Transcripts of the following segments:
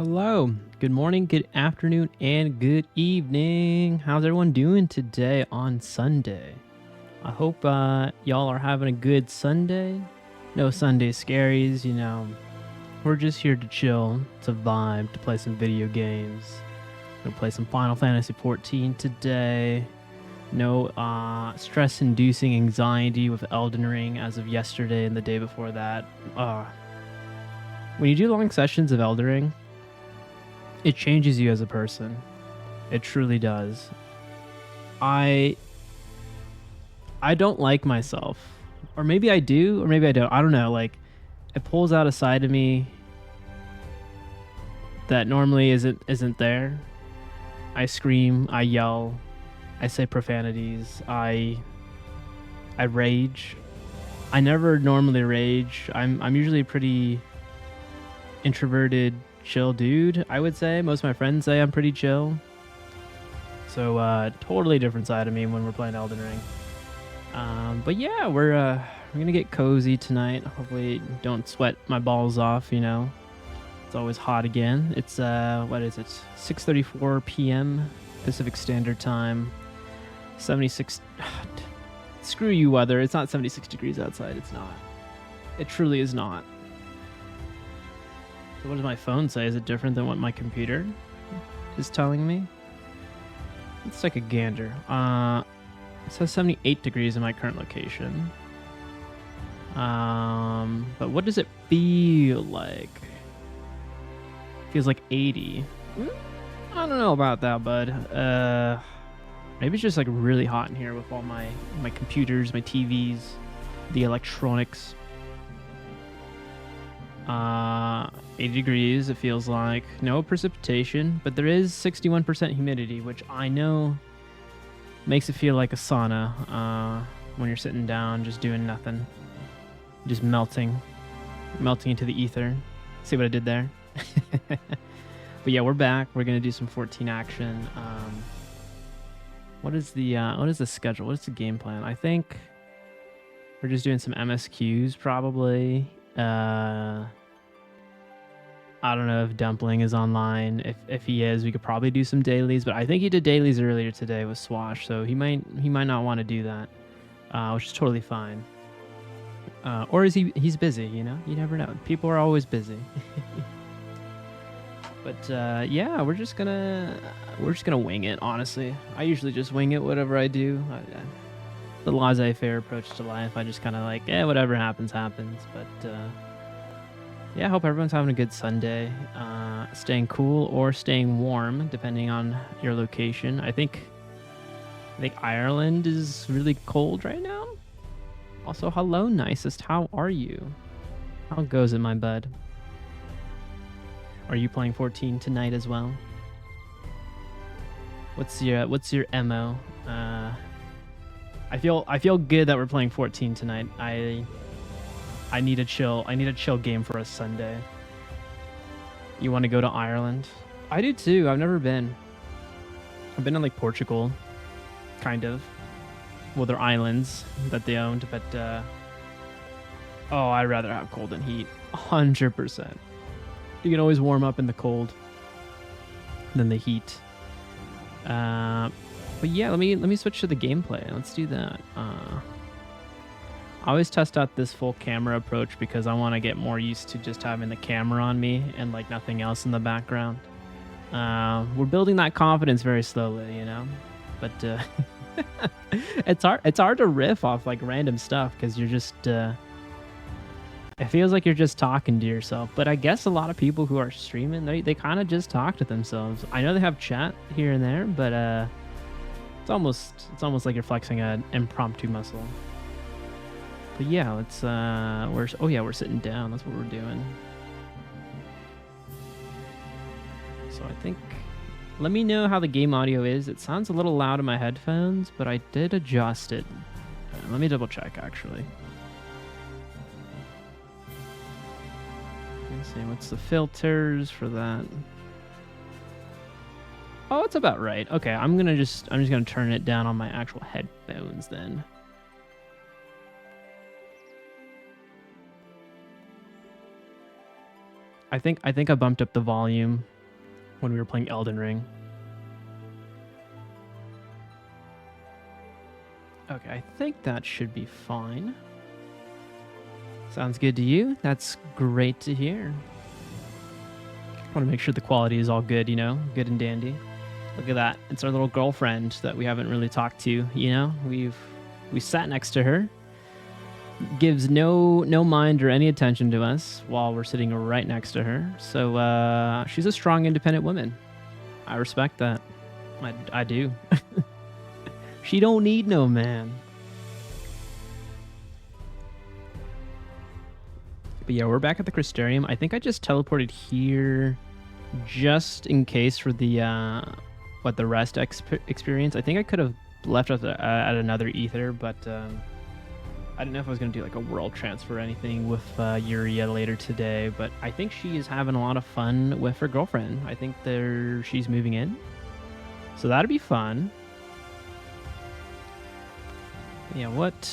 Hello, good morning, good afternoon, and good evening. How's everyone doing today on Sunday? I hope y'all are having a good Sunday. No Sunday scaries, We're just here to chill, to vibe, to play some video games. Gonna play some Final Fantasy 14 today. No stress-inducing anxiety with Elden Ring as of yesterday and the day before that. When you do long sessions of Elden Ring, it changes you as a person. It truly does. I don't like myself. Or maybe I do, or maybe I don't. I don't know. Like, it pulls out a side of me that normally isn't there. I scream, I yell, I say profanities, I rage. I never normally rage. I'm usually a pretty introverted, chill dude, I would say. Most of my friends say I'm pretty chill. So totally different side of me when we're playing Elden Ring. But yeah, we're gonna get cozy tonight. Hopefully don't sweat my balls off, It's always hot again. It's what is it? 6:34 p.m. Pacific Standard Time. 76 Screw you weather. It's not 76 degrees outside. It's not. It truly is not. So what does my phone say? Is it different than what my computer is telling me? Let's take a gander. It says 78 degrees in my current location. But what does it feel like? Feels like 80. I don't know about that, bud. Maybe it's just like really hot in here with all my computers, my TVs, the electronics. 80 degrees, it feels like. No precipitation, but there is 61% humidity, which I know makes it feel like a sauna when you're sitting down, just doing nothing. Just melting into the ether. See what I did there? But yeah, we're back. We're going to do some 14 action. What is the schedule? What is the game plan? I think we're just doing some MSQs probably. I don't know if Dumpling is online. If he is, we could probably do some dailies, but I think he did dailies earlier today with Swash, so he might not want to do that, which is totally fine. Or is he's busy, You never know. People are always busy. But yeah, we're just gonna wing it, honestly. I usually just wing it whatever I do. The laissez-faire approach to life. I just kind of like, whatever happens, happens. But yeah, I hope everyone's having a good Sunday. Staying cool or staying warm, depending on your location. I think Ireland is really cold right now. Also, hello, nicest. How are you? How goes it, my bud? Are you playing 14 tonight as well? What's your MO? I feel good that we're playing 14 tonight. I need a chill game for a Sunday. You want to go to Ireland? I do too. I've never been. I've been in like Portugal, kind of. Well, they're islands that they owned, but I'd rather have cold than heat. 100%. You can always warm up in the cold than the heat. But yeah, let me switch to the gameplay. Let's do that. I always test out this full camera approach because I want to get more used to just having the camera on me and like nothing else in the background. We're building that confidence very slowly, But it's hard to riff off like random stuff because you're just it feels like you're just talking to yourself. But I guess a lot of people who are streaming, they kind of just talk to themselves. I know they have chat here and there, but it's almost like you're flexing an impromptu muscle. But yeah, let's we're sitting down. That's what we're doing. So I think, let me know how the game audio is. It sounds a little loud in my headphones, but I did adjust it. Let me double check actually. Let's see, what's the filters for that? Oh, it's about right. Okay, I'm just gonna turn it down on my actual headphones then. I think I bumped up the volume when we were playing Elden Ring. Okay, I think that should be fine. Sounds good to you? That's great to hear. Want to make sure the quality is all good, you know, good and dandy. Look at that. It's our little girlfriend that we haven't really talked to, you know? We sat next to her. Gives no mind or any attention to us while we're sitting right next to her. So she's a strong, independent woman. I respect that. I do. She don't need no man. But yeah, we're back at the Crystarium. I think I just teleported here just in case for the the rest experience. I think I could have left at another ether, but I didn't know if I was going to do like a world transfer or anything with Yuria later today, but I think she is having a lot of fun with her girlfriend. I think she's moving in. So that'd be fun. Yeah, what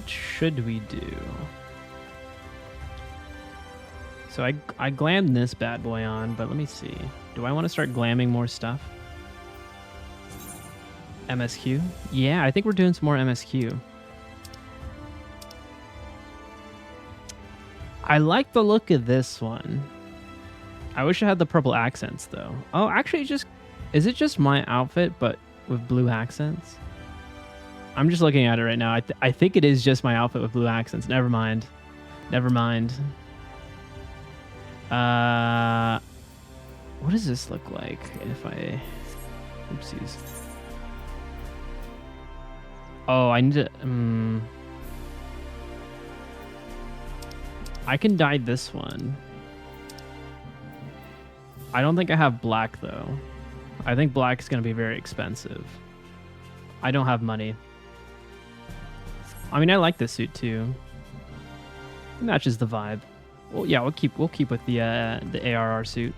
should we do? So I glammed this bad boy on, but let me see. Do I want to start glamming more stuff? MSQ? Yeah, I think we're doing some more MSQ. I like the look of this one. I wish it had the purple accents though. Oh, actually, is it just my outfit but with blue accents? I'm just looking at it right now. I think it is just my outfit with blue accents. Never mind. Never mind. What does this look like if I... Oopsies. Oh, I need to... I can dye this one. I don't think I have black, though. I think black is going to be very expensive. I don't have money. I mean, I like this suit, too. It matches the vibe. Well, yeah, we'll keep with the ARR suit.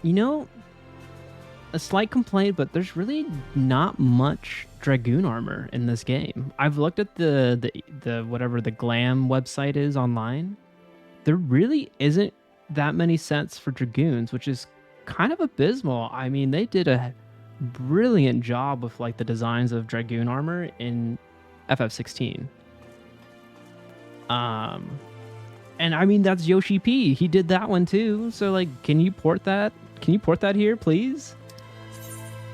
You know, a slight complaint, but there's really not much Dragoon armor in this game. I've looked at the whatever the glam website is online. There really isn't that many sets for Dragoons, which is kind of abysmal. I mean, they did a brilliant job with like the designs of Dragoon armor in ffxiv. And I mean, that's Yoshi P. He did that one too. So like, can you port that? Can you port that here, please?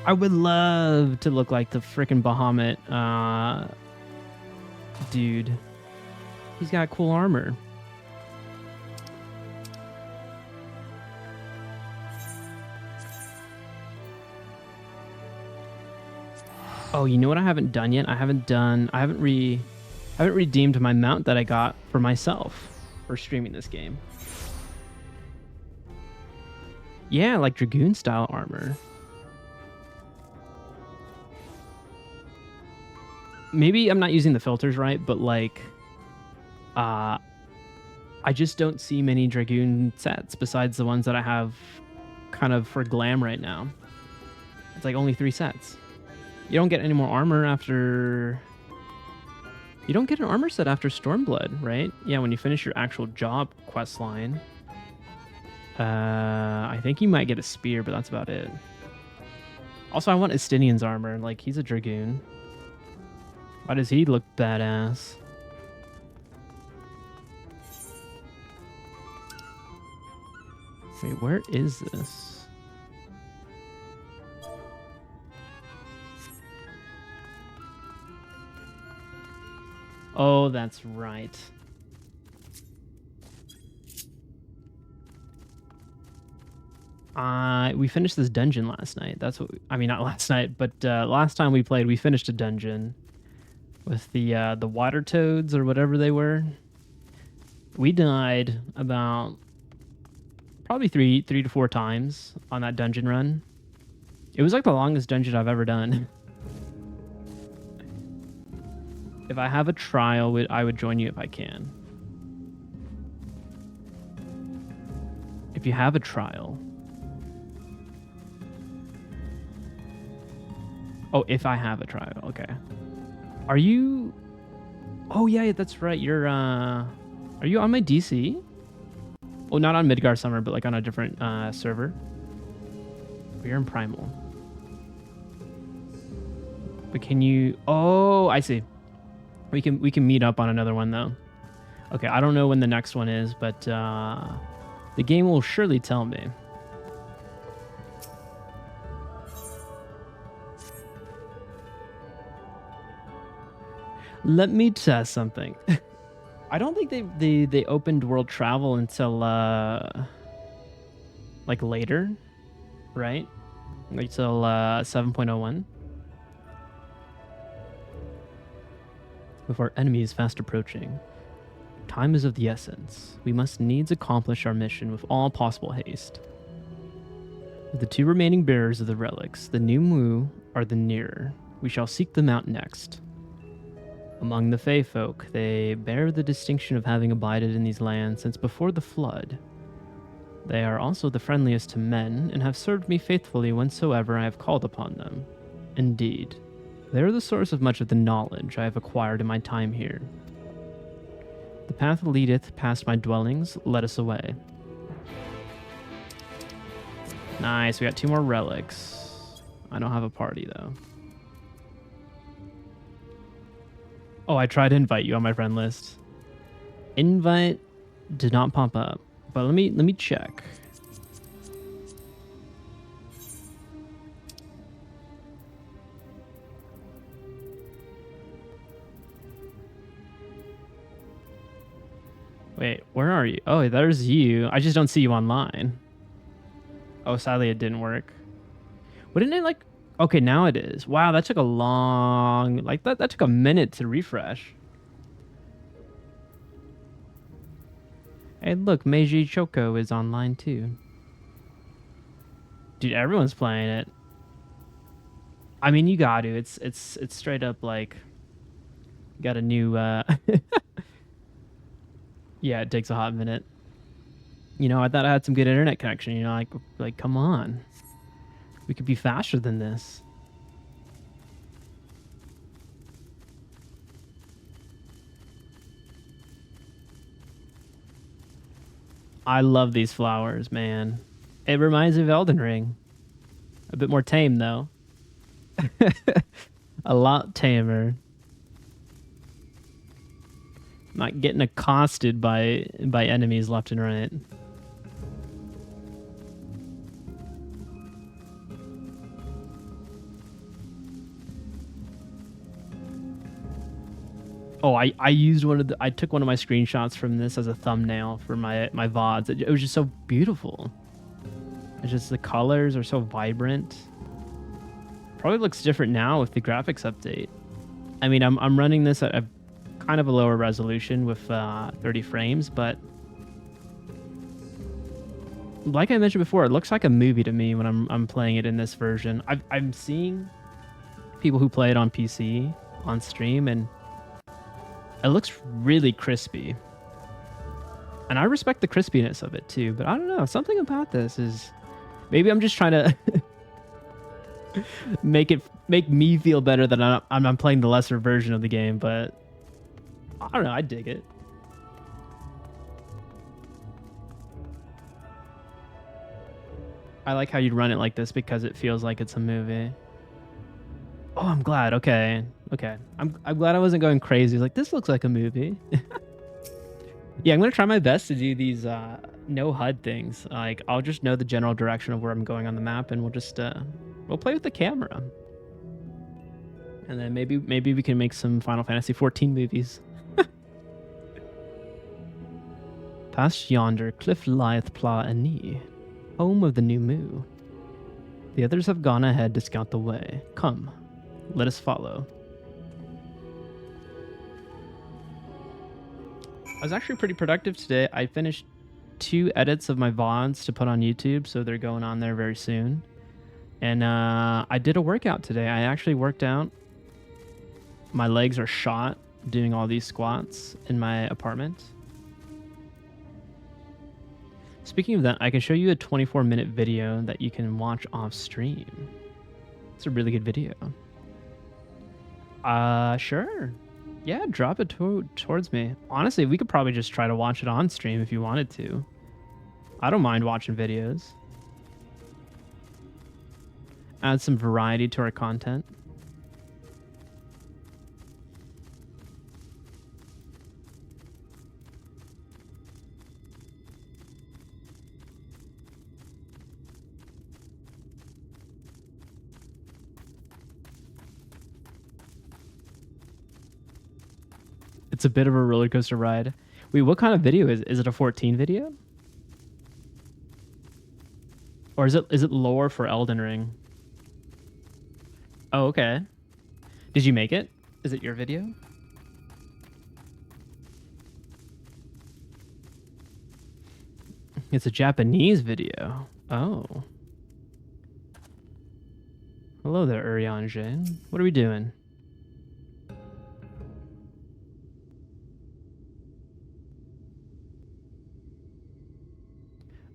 I would love to look like the freaking Bahamut dude. He's got cool armor. Oh, you know what I haven't done yet? I haven't redeemed my mount that I got for myself for streaming this game. Yeah, like Dragoon style armor. Maybe I'm not using the filters right, but like I just don't see many Dragoon sets besides the ones that I have kind of for glam right now. It's like only 3 sets. You don't get any more armor after... You don't get an armor set after Stormblood, right? Yeah, when you finish your actual job quest line. I think you might get a spear, but that's about it. Also, I want Estinian's armor. Like, he's a Dragoon. Why does he look badass? Wait, where is this? Oh, that's right. We finished this dungeon last night. That's what I mean, not last night, but last time we played, we finished a dungeon with the water toads or whatever they were. We died about probably three to 4 times on that dungeon run. It was like the longest dungeon I've ever done. If I have a trial, I would join you if I can. If you have a trial. Oh, if I have a trial, okay. Are you... Oh, yeah, that's right. You're, are you on my DC? Well, not on Midgar Summer, but like on a different server. We're in Primal. But can you... Oh, I see. We can meet up on another one, though. Okay, I don't know when the next one is, but the game will surely tell me. Let me test something. I don't think they opened world travel until like later, right? Like till 7.01. Before enemies fast approaching. Time is of the essence. We must needs accomplish our mission with all possible haste. With the 2 remaining bearers of the relics, the new Mu are the nearer. We shall seek them out next. Among the Fae folk, they bear the distinction of having abided in these lands since before the flood. They are also the friendliest to men, and have served me faithfully whensoever I have called upon them. Indeed, they are the source of much of the knowledge I have acquired in my time here. The path leadeth past my dwellings, let us away. Nice, we got 2 more relics. I don't have a party, though. Oh, I tried to invite you on my friend list. Invite did not pop up, but let me check. Wait, where are you? Oh, there's you. I just don't see you online. Oh, sadly it didn't work. Wouldn't it like... Okay, now it is. Wow, that took a long... Like, that took a minute to refresh. Hey, look, Meiji Choco is online too. Dude, everyone's playing it. I mean, you got to. It's straight up like... Got a new... Yeah, it takes a hot minute. You know, I thought I had some good internet connection. You know, like come on. We could be faster than this. I love these flowers, man. It reminds me of Elden Ring. A bit more tame, though. A lot tamer. Not getting accosted by enemies left and right. Oh, I used I took one of my screenshots from this as a thumbnail for my VODs. It was just so beautiful. It's just the colors are so vibrant. Probably looks different now with the graphics update. I mean, I'm running this at a kind of a lower resolution with 30 frames, but like I mentioned before, it looks like a movie to me when I'm playing it in this version. I'm seeing people who play it on PC on stream, and it looks really crispy. And I respect the crispiness of it too, but I don't know. Something about this is... Maybe I'm just trying to make me feel better that I'm playing the lesser version of the game, but I don't know. I dig it. I like how you'd run it like this because it feels like it's a movie. Oh, I'm glad. Okay. I'm glad I wasn't going crazy. Like, this looks like a movie. Yeah, I'm gonna try my best to do these no HUD things. Like, I'll just know the general direction of where I'm going on the map, and we'll just we'll play with the camera. And then maybe we can make some Final Fantasy 14 movies. Past yonder cliff lieth Pla Ani, home of the new Mu. The others have gone ahead to scout the way. Come, let us follow. I was actually pretty productive today. I finished 2 edits of my VODs to put on YouTube, so they're going on there very soon. And I did a workout today. I actually worked out. My legs are shot doing all these squats in my apartment. Speaking of that, I can show you a 24-minute video that you can watch off stream. It's a really good video. Sure. Yeah, drop it towards me. Honestly, we could probably just try to watch it on stream if you wanted to. I don't mind watching videos. Add some variety to our content. It's a bit of a roller coaster ride. Wait, what kind of video is it? Is it a 14 video? Or is it lore for Elden Ring? Oh, okay. Did you make it? Is it your video? It's a Japanese video. Oh. Hello there, Uriange. What are we doing?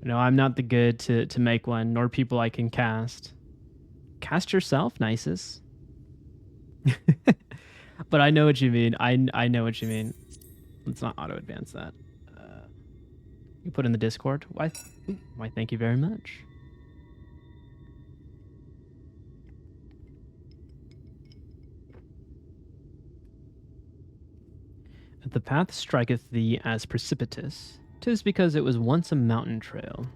No, I'm not the good to make one, nor people I can cast. Cast yourself, Nisus. But I know what you mean. I know what you mean. Let's not auto advance that. You put in the Discord. Why? Why? Thank you very much. If the path striketh thee as precipitous, 'tis because it was once a mountain trail.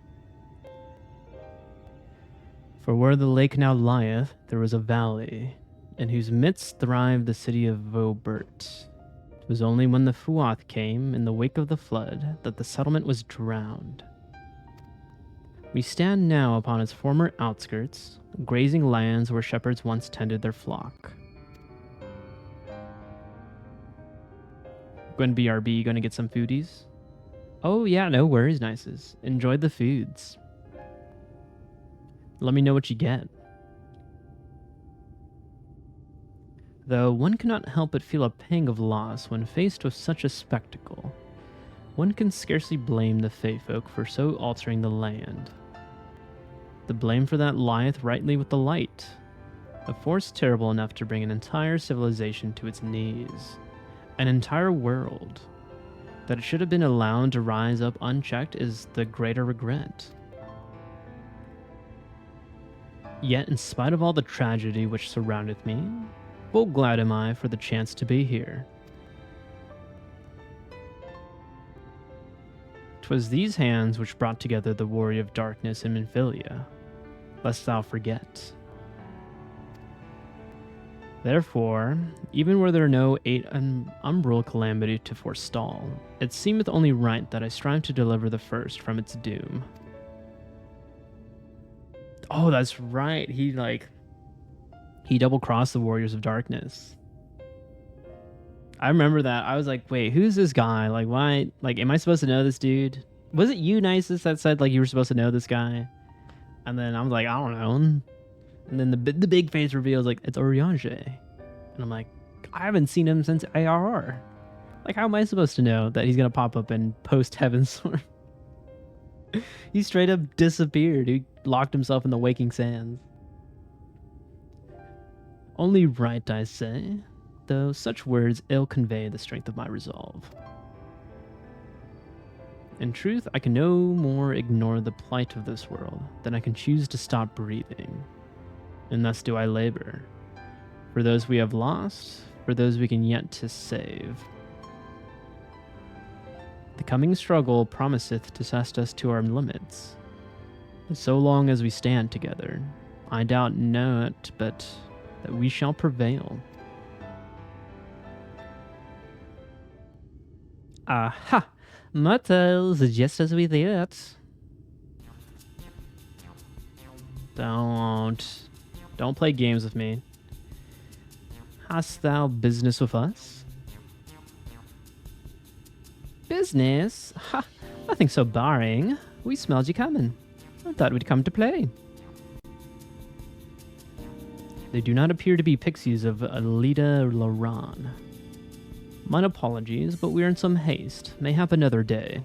For where the lake now lieth, there was a valley, in whose midst thrived the city of Vobert. It was only when the Fuath came in the wake of the flood that the settlement was drowned. We stand now upon its former outskirts, grazing lands where shepherds once tended their flock. Going to BRB, going to get some foodies. Oh yeah, no worries, Nices. Enjoy the foods. Let me know what you get. Though one cannot help but feel a pang of loss when faced with such a spectacle, one can scarcely blame the Fae folk for so altering the land. The blame for that lieth rightly with the light, a force terrible enough to bring an entire civilization to its knees, an entire world. That it should have been allowed to rise up unchecked is the greater regret. Yet, in spite of all the tragedy which surroundeth me, full glad am I for the chance to be here. 'Twas these hands which brought together the warrior of darkness and minfilia, lest thou forget. Therefore, even were there no umbral calamity to forestall, it seemeth only right that I strive to deliver the first from its doom. Oh, that's right. He double-crossed the warriors of darkness. I remember that. I was like, wait, who's this guy? Like, why? Like, am I supposed to know this dude? Was it you, Nisus, that said, like, you were supposed to know this guy? And then I was like, I don't know. And then the big face reveals, like, it's Uriange. And I'm like, I haven't seen him since ARR. Like, how am I supposed to know that he's going to pop up and post Heavensward? He straight up disappeared. He locked himself in the waking sands. Only right, I say, though such words ill convey the strength of my resolve. In truth, I can no more ignore the plight of this world than I can choose to stop breathing. And thus do I labor, for those we have lost, for those we can yet to save. The coming struggle promiseth to test us to our limits, but so long as we stand together, I doubt not but that we shall prevail. Aha! Mortals, just as we thought. Don't play games with me. Hast thou business with us? Business? Ha! Nothing so barring. We smelled you coming. I thought we'd come to play. They do not appear to be pixies of Alida Laran. Mine apologies, but we are in some haste. Mayhap another day.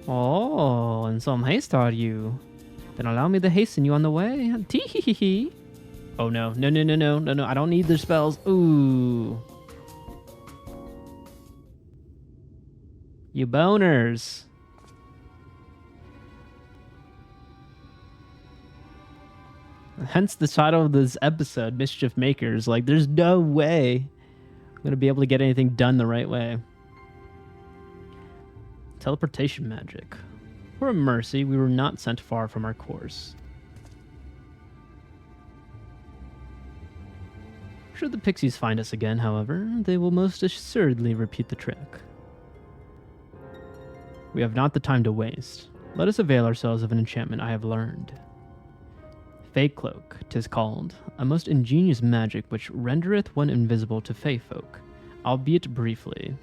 Oh, in some haste are you? Then allow me to hasten you on the way. Tee-hee-hee-hee. Oh no, no, I don't need their spells. Ooh. You boners. Hence the title of this episode, Mischief Makers. Like, there's no way I'm going to be able to get anything done the right way. Teleportation magic. For a mercy, we were not sent far from our course. Should the pixies find us again, however, they will most assuredly repeat the trick. We have not the time to waste. Let us avail ourselves of an enchantment I have learned. Fey Cloak, 'tis called, a most ingenious magic which rendereth one invisible to fey folk, albeit briefly.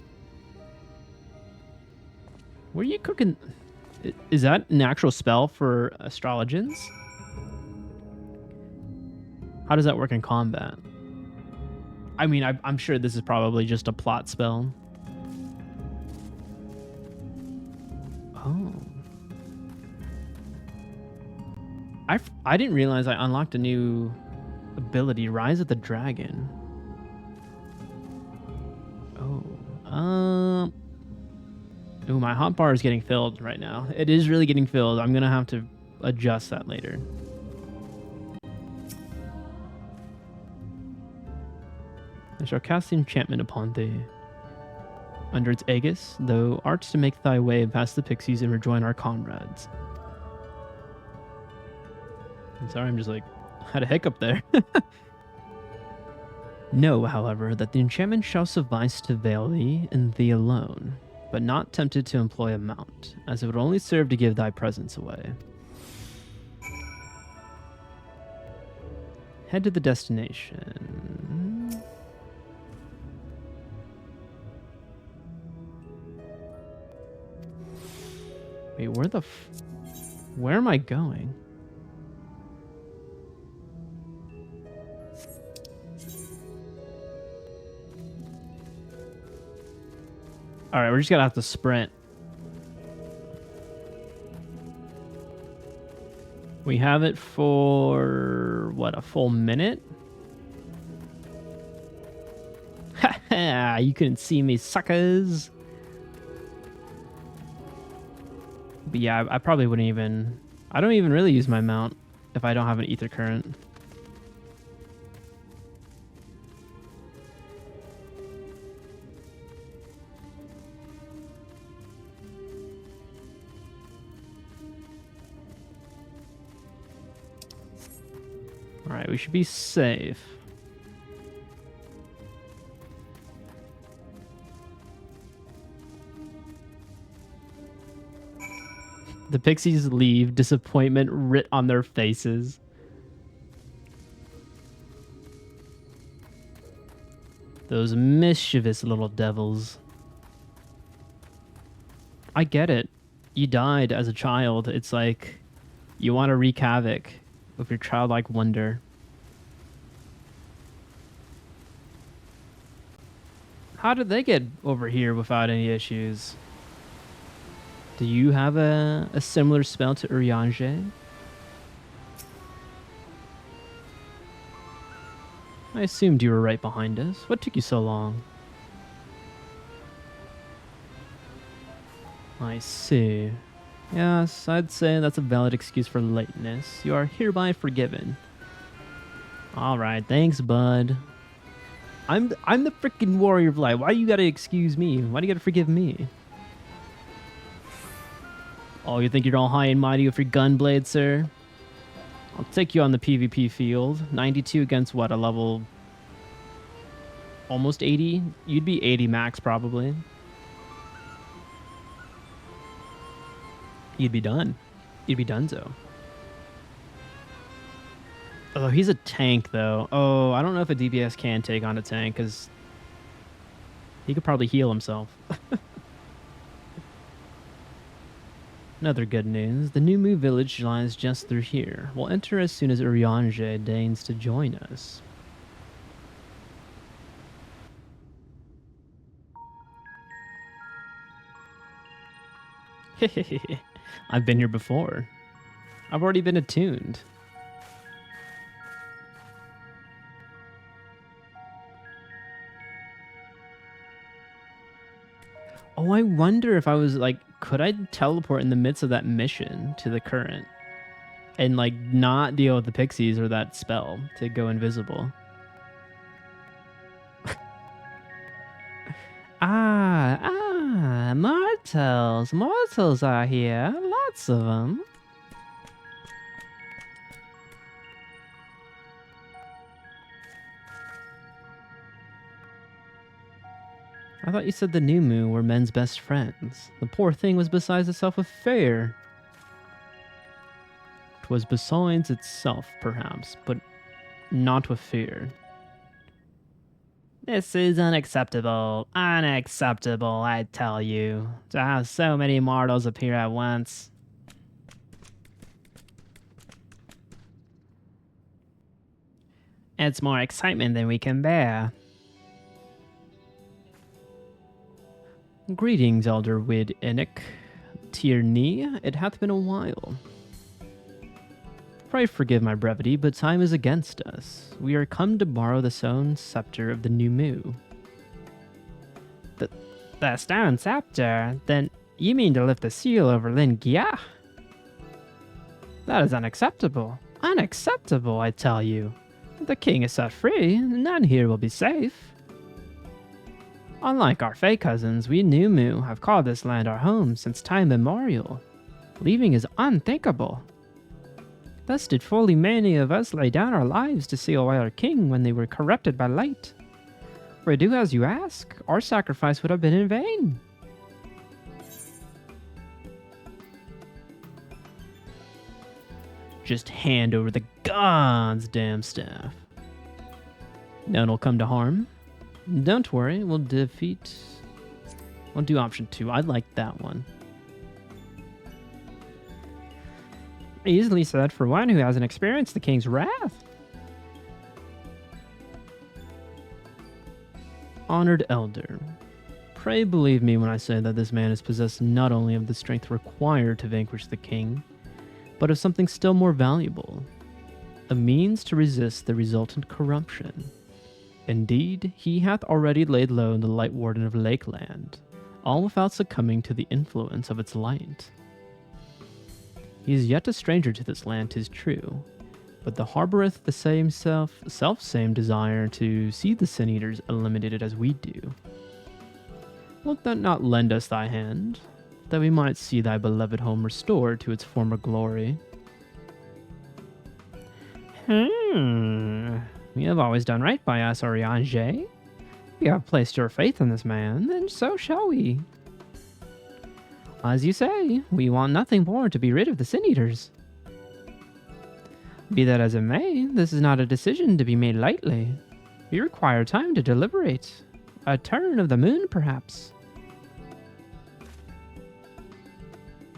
Were you cooking? Is that an actual spell for astrologians? How does that work in combat? I mean, I'm sure this is probably just a plot spell. Oh. I didn't realize I unlocked a new ability, Rise of the Dragon. Oh. Ooh, my hotbar is getting filled right now. It is really getting filled. I'm going to have to adjust that later. I shall cast the enchantment upon thee. Under its aegis, thou art to make thy way past the pixies and rejoin our comrades. I'm sorry, I'm just like, had a hiccup there. Know, however, that the enchantment shall suffice to veil thee and thee alone, but not tempted to employ a mount, as it would only serve to give thy presence away. Head to the destination. Wait, where am I going? All right, we're just gonna have to sprint. We have it for what, a full minute? Ha ha! You couldn't see me, suckers. But yeah, I probably wouldn't even... I don't even really use my mount if I don't have an ether current. Alright, we should be safe. The pixies leave, disappointment writ on their faces. Those mischievous little devils. I get it. You died as a child. It's like you want to wreak havoc with your childlike wonder. How did they get over here without any issues? Do you have a similar spell to Urianger? I assumed you were right behind us. What took you so long? I see. Yes, I'd say that's a valid excuse for lateness. You are hereby forgiven. Alright, thanks, bud. I'm the freaking warrior of light. Why you gotta excuse me? Why do you gotta forgive me? Oh, you think you're all high and mighty with your gunblade, sir? I'll take you on the PvP field. 92 against what, a level... almost 80? You'd be 80 max, probably. You'd be done. You'd be donezo. Although he's a tank, though. Oh, I don't know if a DPS can take on a tank, because he could probably heal himself. Another good news. The new Moo village lies just through here. We'll enter as soon as Urianger deigns to join us. I've been here before. I've already been attuned. Oh, I wonder if I was like, could I teleport in the midst of that mission to the current and like not deal with the pixies or that spell to go invisible. Mortals. Mortals are here. Lots of them. I thought you said the new moo were men's best friends. The poor thing was besides itself a fair. 'Twas besides itself, perhaps, but not with fear. This is unacceptable. Unacceptable, I tell you. To have so many mortals appear at once. It's more excitement than we can bear. Greetings, Elder Wid Enoch. Tierney, it hath been a while. Pray forgive my brevity, but time is against us. We are come to borrow the stone scepter of the new moo. The stone scepter? Then you mean to lift the seal over Lin Gia? That is unacceptable. Unacceptable, I tell you. If the king is set free, none here will be safe. Unlike our Fey cousins, we New Moo have called this land our home since time immemorial. Leaving is unthinkable. Thus did fully many of us lay down our lives to seal away our king when they were corrupted by light. For do as you ask, our sacrifice would have been in vain. Just hand over the god's damn staff. None will come to harm. Don't worry, we'll do option 2. I like that one. Easily said for one who hasn't experienced the king's wrath. Honored elder, pray believe me when I say that this man is possessed not only of the strength required to vanquish the king, but of something still more valuable, a means to resist the resultant corruption. Indeed, he hath already laid low the Light Warden of Lakeland, all without succumbing to the influence of its light. He is yet a stranger to this land, 'tis true, but the harboureth the same self-same desire to see the Sin Eaters eliminated as we do. Wilt thou not lend us thy hand, that we might see thy beloved home restored to its former glory? You have always done right by us, Oriange. You have placed your faith in this man, then so shall we. As you say, we want nothing more to be rid of the Sin Eaters. Be that as it may, this is not a decision to be made lightly. We require time to deliberate. A turn of the moon, perhaps.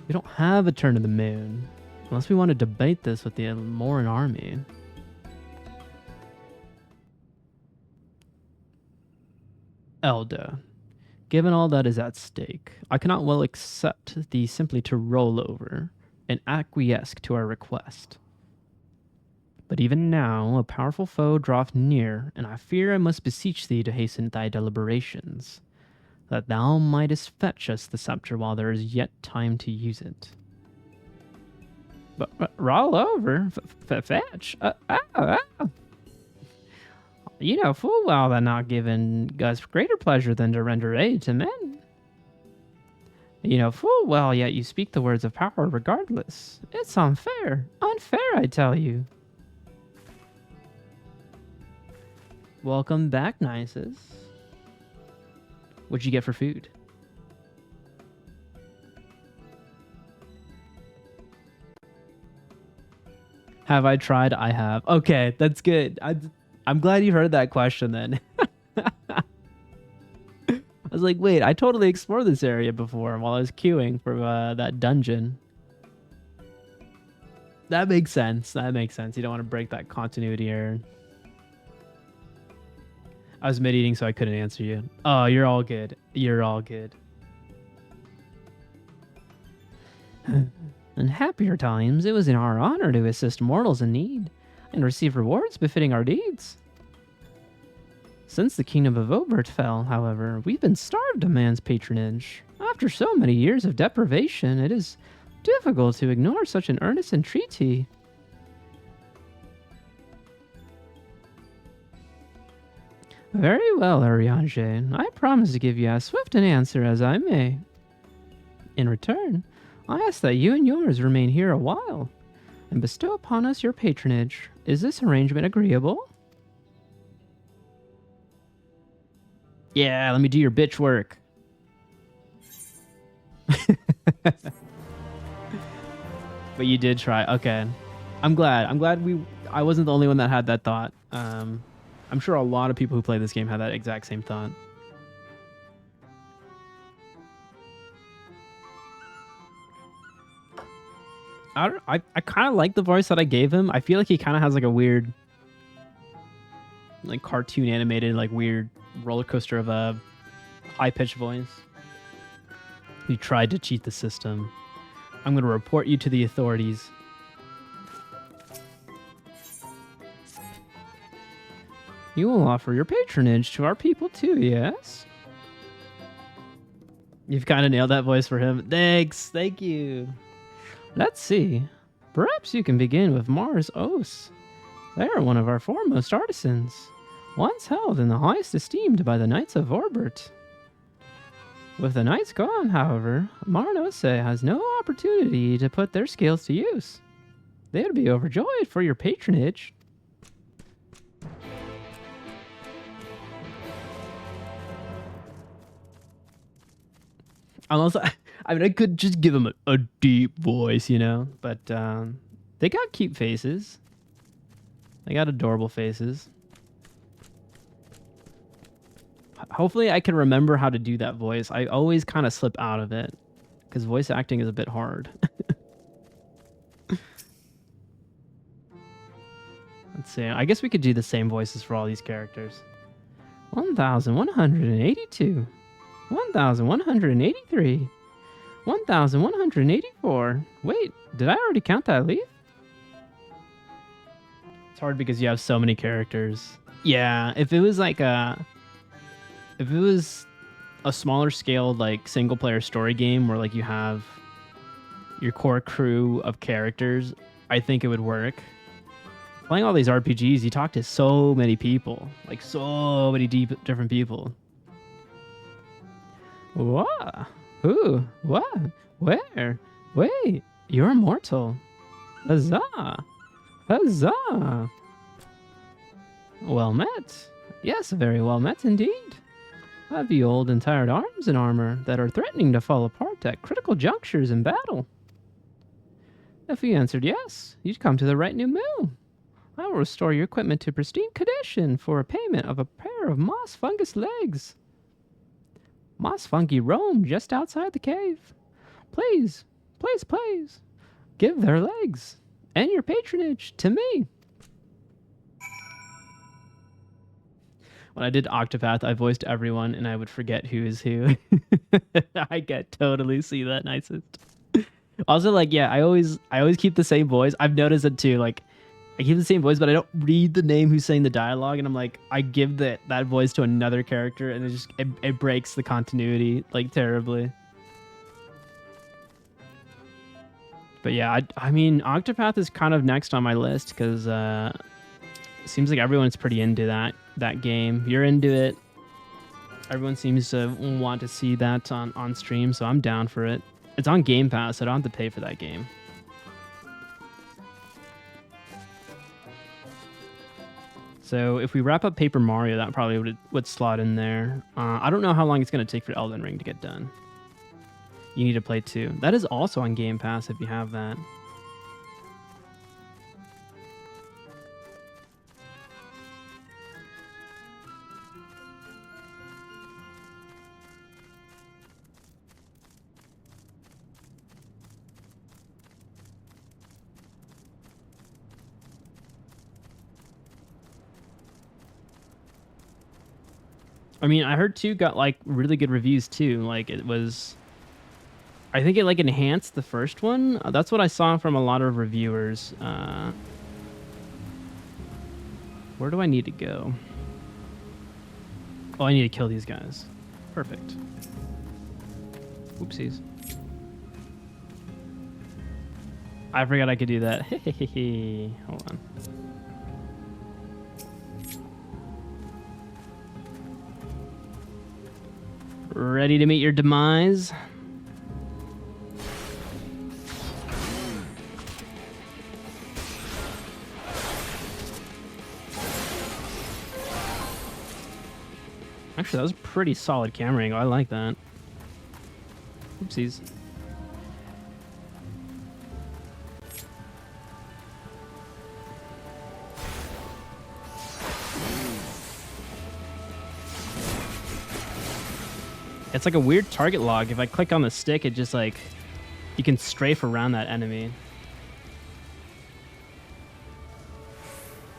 We don't have a turn of the moon, unless we want to debate this with the Elmoran army. Elda, given all that is at stake, I cannot well accept thee simply to roll over and acquiesce to our request. But even now a powerful foe draweth near, and I fear I must beseech thee to hasten thy deliberations, that thou mightest fetch us the scepter while there is yet time to use it. But roll over? Fetch? You know full well that not given us greater pleasure than to render aid to men. You know full well, yet you speak the words of power regardless. It's unfair. Unfair, I tell you. Welcome back, Nices. What'd you get for food? Have I tried? I have. Okay, that's good. I'm glad you heard that question then. I was like, wait, I totally explored this area before while I was queuing for that dungeon. That makes sense. That makes sense. You don't want to break that continuity error. I was mid-eating, so I couldn't answer you. Oh, you're all good. You're all good. In happier times, it was in our honor to assist mortals in need and receive rewards befitting our deeds. Since the kingdom of Obert fell, however, we've been starved of man's patronage. After so many years of deprivation, it is difficult to ignore such an earnest entreaty. Very well, Ariange. I promise to give you as swift an answer as I may. In return, I ask that you and yours remain here a while and bestow upon us your patronage. Is this arrangement agreeable? Yeah, let me do your bitch work. But you did try. Okay. I'm glad. I wasn't the only one that had that thought. I'm sure a lot of people who play this game had that exact same thought. I kind of like the voice that I gave him. I feel like he kind of has like a weird, like cartoon animated, like weird roller coaster of a high pitched voice. He tried to cheat the system. I'm going to report you to the authorities. You will offer your patronage to our people too, yes? You've kind of nailed that voice for him. Thanks. Thank you. Let's see. Perhaps you can begin with Mars Os. They are one of our foremost artisans, once held in the highest esteem by the Knights of Orbert. With the Knights gone, however, Marnose has no opportunity to put their skills to use. They would be overjoyed for your patronage. Unless I mean, I could just give them a deep voice, you know, but they got cute faces. They got adorable faces. Hopefully I can remember how to do that voice. I always kind of slip out of it because voice acting is a bit hard. Let's see. I guess we could do the same voices for all these characters. 1,182. 1,183. 1,184. Wait, did I already count that leaf? It's hard because you have so many characters. Yeah, if it was like if it was a smaller scaled like single player story game where like you have your core crew of characters, I think it would work. Playing all these RPGs, you talk to so many people, like so many different people. What? Who? What? Where? Wait, you're immortal. Huzzah! Huzzah! Well met. Yes, very well met indeed. Have you old and tired arms and armor that are threatening to fall apart at critical junctures in battle? If you answered yes, you'd come to the right new moon. I will restore your equipment to pristine condition for a payment of a pair of moss fungus legs. Moss fungi roam just outside the cave. Please, please, please, give their legs and your patronage to me. When I did Octopath, I voiced everyone and I would forget who is who. I get totally see that, nicest. Also, like, yeah, I always keep the same voice. I've noticed it too. Like, I keep the same voice, but I don't read the name who's saying the dialogue, and I'm like, I give that voice to another character, and it breaks the continuity like terribly. But yeah, I mean, Octopath is kind of next on my list because it seems like everyone's pretty into that game. You're into it. Everyone seems to want to see that on stream, so I'm down for it. It's on Game Pass, so I don't have to pay for that game. So if we wrap up Paper Mario, that probably would slot in there. I don't know how long it's going to take for Elden Ring to get done. You need to play 2. That is also on Game Pass if you have that. I mean, I heard 2 got like really good reviews too. Like it was, I think it like enhanced the first one. That's what I saw from a lot of reviewers. Where do I need to go? Oh, I need to kill these guys. Perfect. Oopsies. I forgot I could do that. Hold on. Ready to meet your demise? Actually, that was a pretty solid camera angle. I like that. Oopsies. It's like a weird target log. If I click on the stick, it just like, you can strafe around that enemy.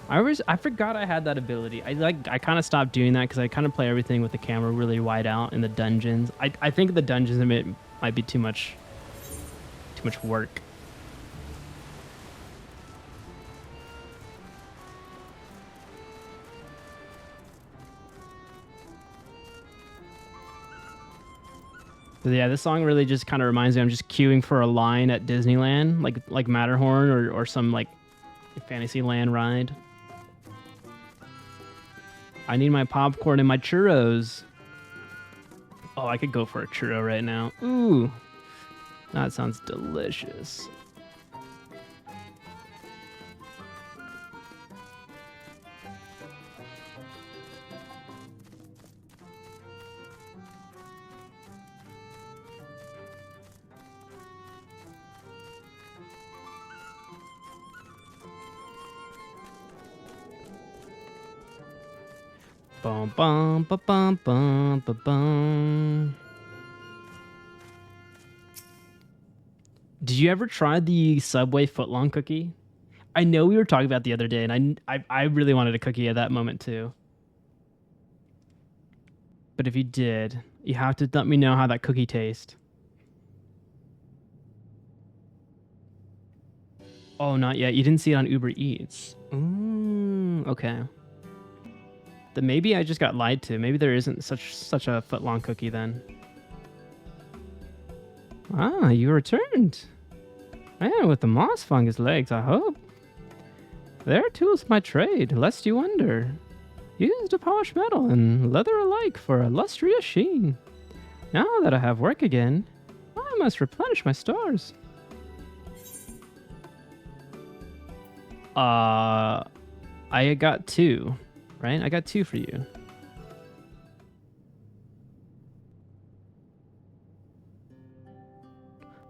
I forgot I had that ability. I kind of stopped doing that because I kind of play everything with the camera really wide out in the dungeons. I think the dungeons might be too much work. But yeah, this song really just kind of reminds me I'm just queuing for a line at Disneyland, like Matterhorn or some like Fantasyland ride. I need my popcorn and my churros. Oh, I could go for a churro right now. Ooh, that sounds delicious. Bum bum ba bum bum ba bum. Did you ever try the Subway footlong cookie? I know we were talking about the other day, and I really wanted a cookie at that moment too. But if you did, you have to let me know how that cookie tastes. Oh, not yet. You didn't see it on Uber Eats. Okay. Then maybe I just got lied to. Maybe there isn't such a footlong cookie then. Ah, you returned. Yeah, with the moss fungus legs, I hope. There are tools of my trade, lest you wonder. Used to polish metal and leather alike for a lustrous sheen. Now that I have work again, I must replenish my stores. I got 2. Right? I got 2 for you.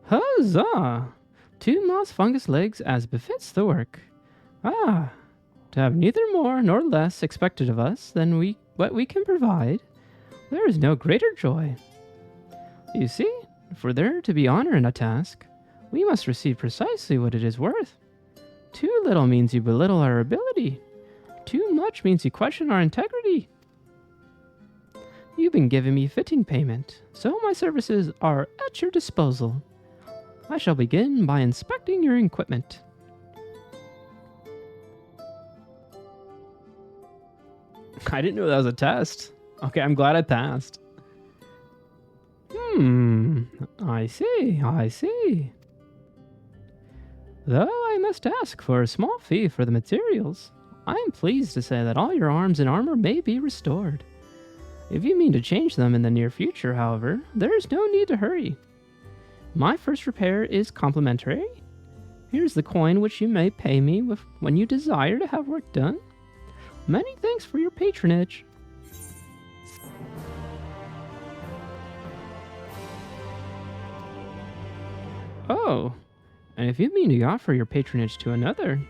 Huzzah! 2 moss fungus legs as befits the work. Ah, to have neither more nor less expected of us than what we can provide, there is no greater joy. You see, for there to be honor in a task, we must receive precisely what it is worth. Too little means you belittle our ability. Too much means you question our integrity. You've been giving me fitting payment, so my services are at your disposal. I shall begin by inspecting your equipment. I didn't know that was a test. Okay, I'm glad I passed. I see. Though I must ask for a small fee for the materials, I am pleased to say that all your arms and armor may be restored. If you mean to change them in the near future, however, there is no need to hurry. My first repair is complimentary. Here's the coin which you may pay me with when you desire to have work done. Many thanks for your patronage. Oh, and if you mean to offer your patronage to another,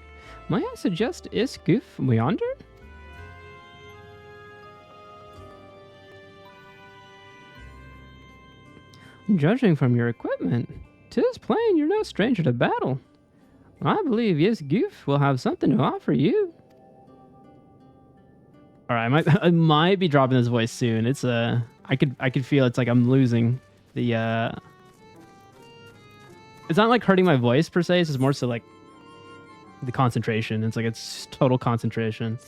may I suggest yshtola yonder? Judging from your equipment, 'tis plain you're no stranger to battle. I believe yshtola will have something to offer you. All right, I might be dropping this voice soon. It's I could feel it's like I'm losing the. It's not like hurting my voice per se. It's just more so like the concentration. It's like it's total concentration.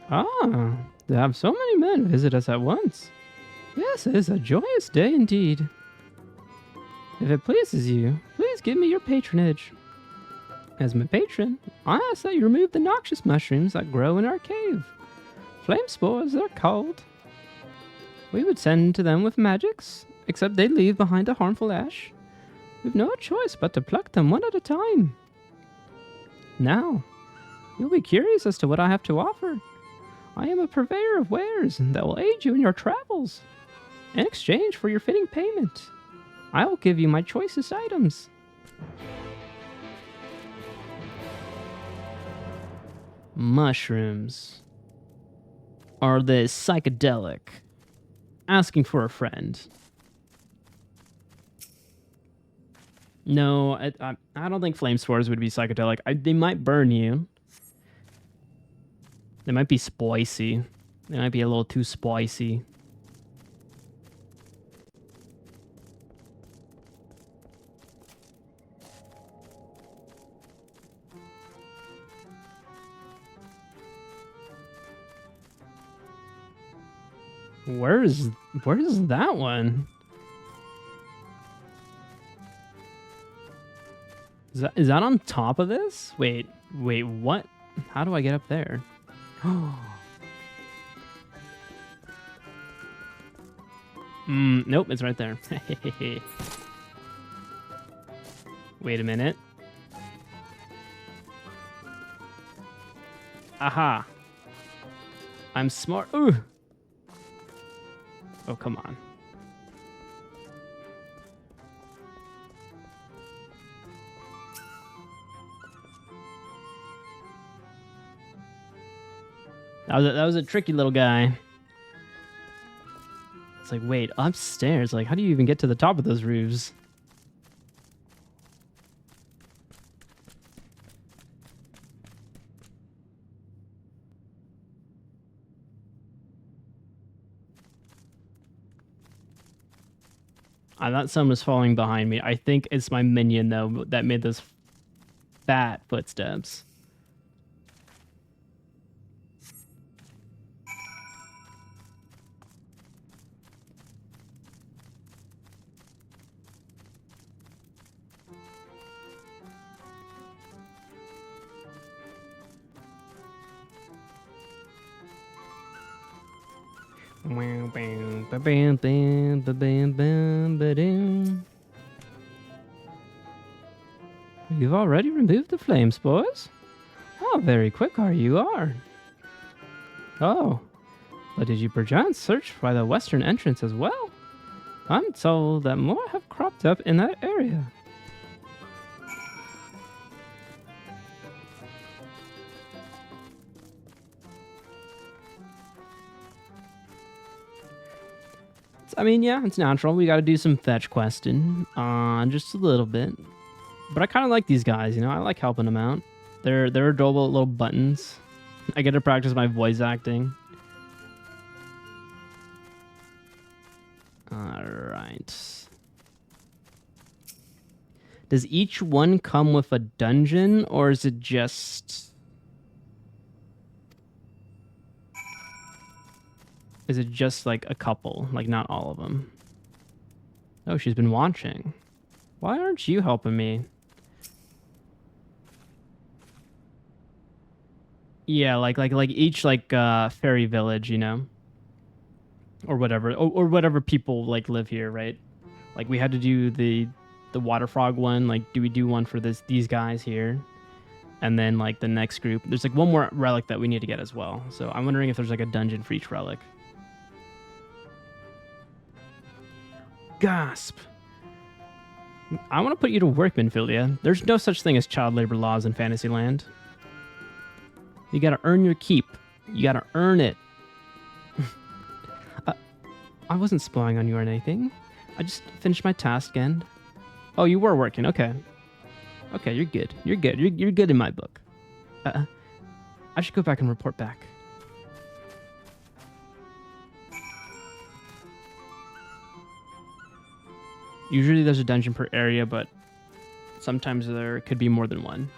Ah, to have so many men visit us at once. This is a joyous day indeed. If it pleases you, please give me your patronage. As my patron, I ask that you remove the noxious mushrooms that grow in our cave. Flame spores, they're called. We would send to them with magics, except they leave behind a harmful ash. We've no choice but to pluck them one at a time. Now, you'll be curious as to what I have to offer. I am a purveyor of wares that will aid you in your travels. In exchange for your fitting payment, I will give you my choicest items. Mushrooms. Are they psychedelic? Asking for a friend. No, I don't think flame spores would be psychedelic. They might burn you. They might be spicy. They might be a little too spicy. Where's that one? Is that on top of this? Wait, what? How do I get up there? Nope, it's right there. Wait a minute. Aha. I'm smart. Ooh. Oh, come on. That was a tricky little guy. It's like, wait, upstairs? Like, how do you even get to the top of those roofs? I thought someone was falling behind me. I think it's my minion, though, that made those fat footsteps. You've already removed the flame spores? How very quick you are. Oh, but did you perchance search by the western entrance as well? I'm told that more have cropped up in that area. I mean, yeah, it's natural. We got to do some fetch questing, just a little bit. But I kind of like these guys, you know. I like helping them out. They're adorable little buttons. I get to practice my voice acting. All right. Does each one come with a dungeon, or is it just... Is it just like a couple? Like not all of them? Oh, she's been watching. Why aren't you helping me? Yeah, like each fairy village, you know? Or whatever. Or whatever people like live here, right? Like we had to do the water frog one. Like, do we do one for these guys here? And then like the next group. There's like one more relic that we need to get as well. So I'm wondering if there's like a dungeon for each relic. Gasp. I want to put you to work, minfilia. There's no such thing as child labor laws in Fantasyland. You gotta earn your keep. You gotta earn it. I wasn't spying on you or anything. I just finished my task and... Oh, you were working. Okay. Okay, you're good. You're good. You're good in my book. I should go back and report back. Usually there's a dungeon per area, but sometimes there could be more than one.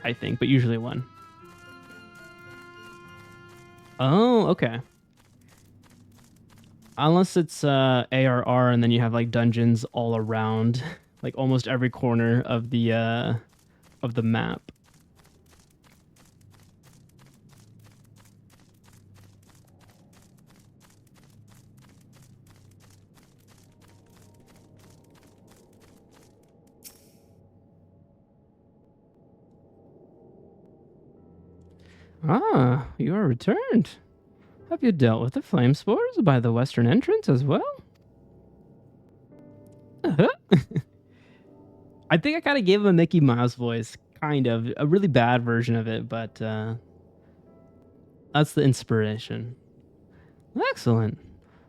I think, but usually one. Oh, okay. Unless it's ARR and then you have like dungeons all around, like almost every corner of the map. Ah, you are returned. Have you dealt with the flame spores by the western entrance as well? I think I kind of gave him a Mickey Mouse voice, kind of a really bad version of it, but that's the inspiration. Excellent.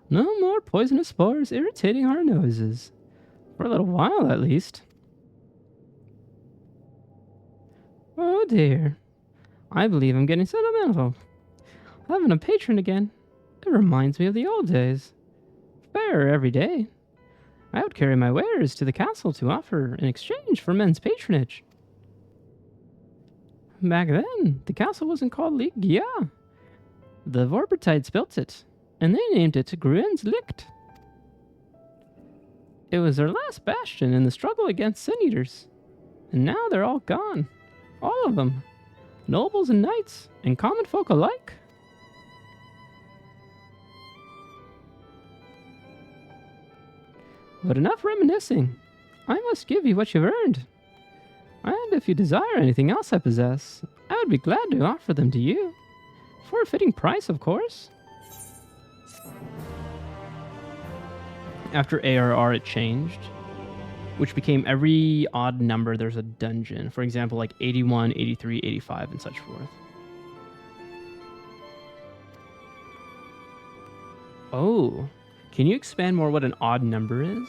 No more poisonous spores irritating our noses. For a little while, at least. Oh dear. I believe I'm getting sentimental. Having a patron again. It reminds me of the old days. Fair every day. I would carry my wares to the castle to offer in exchange for men's patronage. Back then, the castle wasn't called Ligia. The Vorbertites built it, and they named it Gruen's Licht. It was their last bastion in the struggle against sin eaters, and now they're all gone. All of them. Nobles and knights, and common folk alike. But enough reminiscing. I must give you what you've earned. And if you desire anything else I possess, I would be glad to offer them to you. For a fitting price, of course. After ARR, it changed, which became every odd number there's a dungeon. For example, like 81, 83, 85, and such forth. Oh, can you expand more what an odd number is?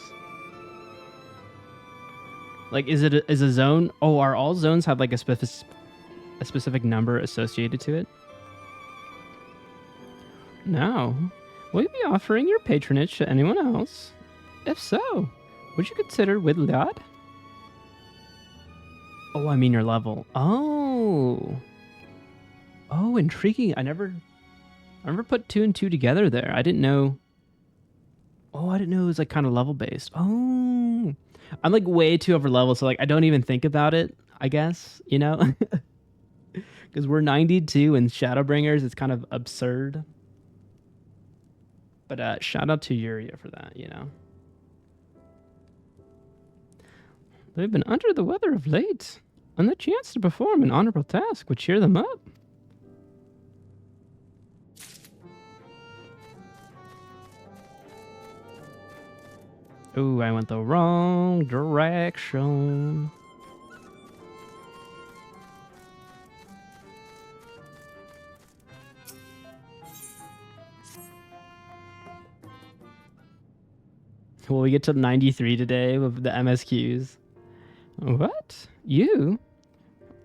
Like, is a zone? Oh, are all zones have like a specific number associated to it? Now, will you be offering your patronage to anyone else? If so, would you consider Widlad? Oh, I mean your level. Oh, intriguing. I never put 2 and 2 together there. I didn't know. Oh, I didn't know it was like kind of level based. Oh, I'm like way too over level, so like I don't even think about it, I guess, you know? Because we're 92 and Shadowbringers, it's kind of absurd. But shout out to Yuria for that, you know? They've been under the weather of late, and the chance to perform an honorable task would cheer them up. Ooh, I went the wrong direction. Will we get to 93 today with the MSQs? What? You?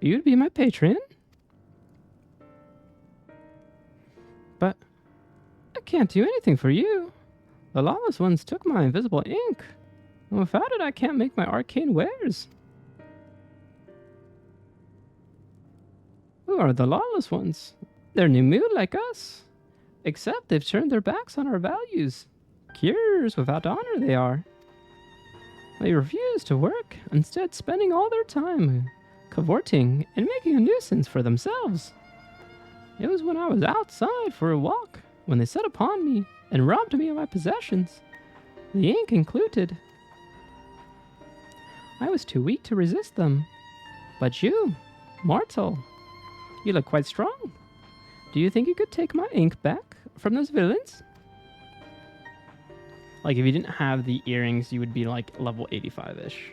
You'd be my patron? But I can't do anything for you. The lawless ones took my invisible ink. And without it, I can't make my arcane wares. Who are the lawless ones? They're new mood like us. Except they've turned their backs on our values. Cures without honor they are. They refuse to work, instead spending all their time cavorting and making a nuisance for themselves. It was when I was outside for a walk when they set upon me and robbed me of my possessions, the ink included. I was too weak to resist them. But you, mortal, you look quite strong. Do you think you could take my ink back from those villains? Like, if you didn't have the earrings, you would be like level 85-ish.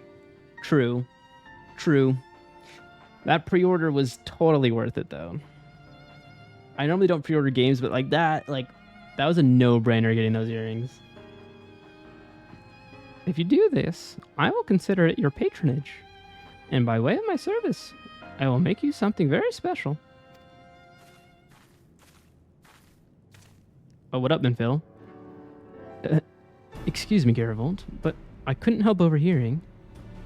True. True. That pre-order was totally worth it, though. I normally don't pre-order games, but like that was a no-brainer getting those earrings. If you do this, I will consider it your patronage. And by way of my service, I will make you something very special. Oh, what up, Minfilia? Excuse me, Garavold, but I couldn't help overhearing.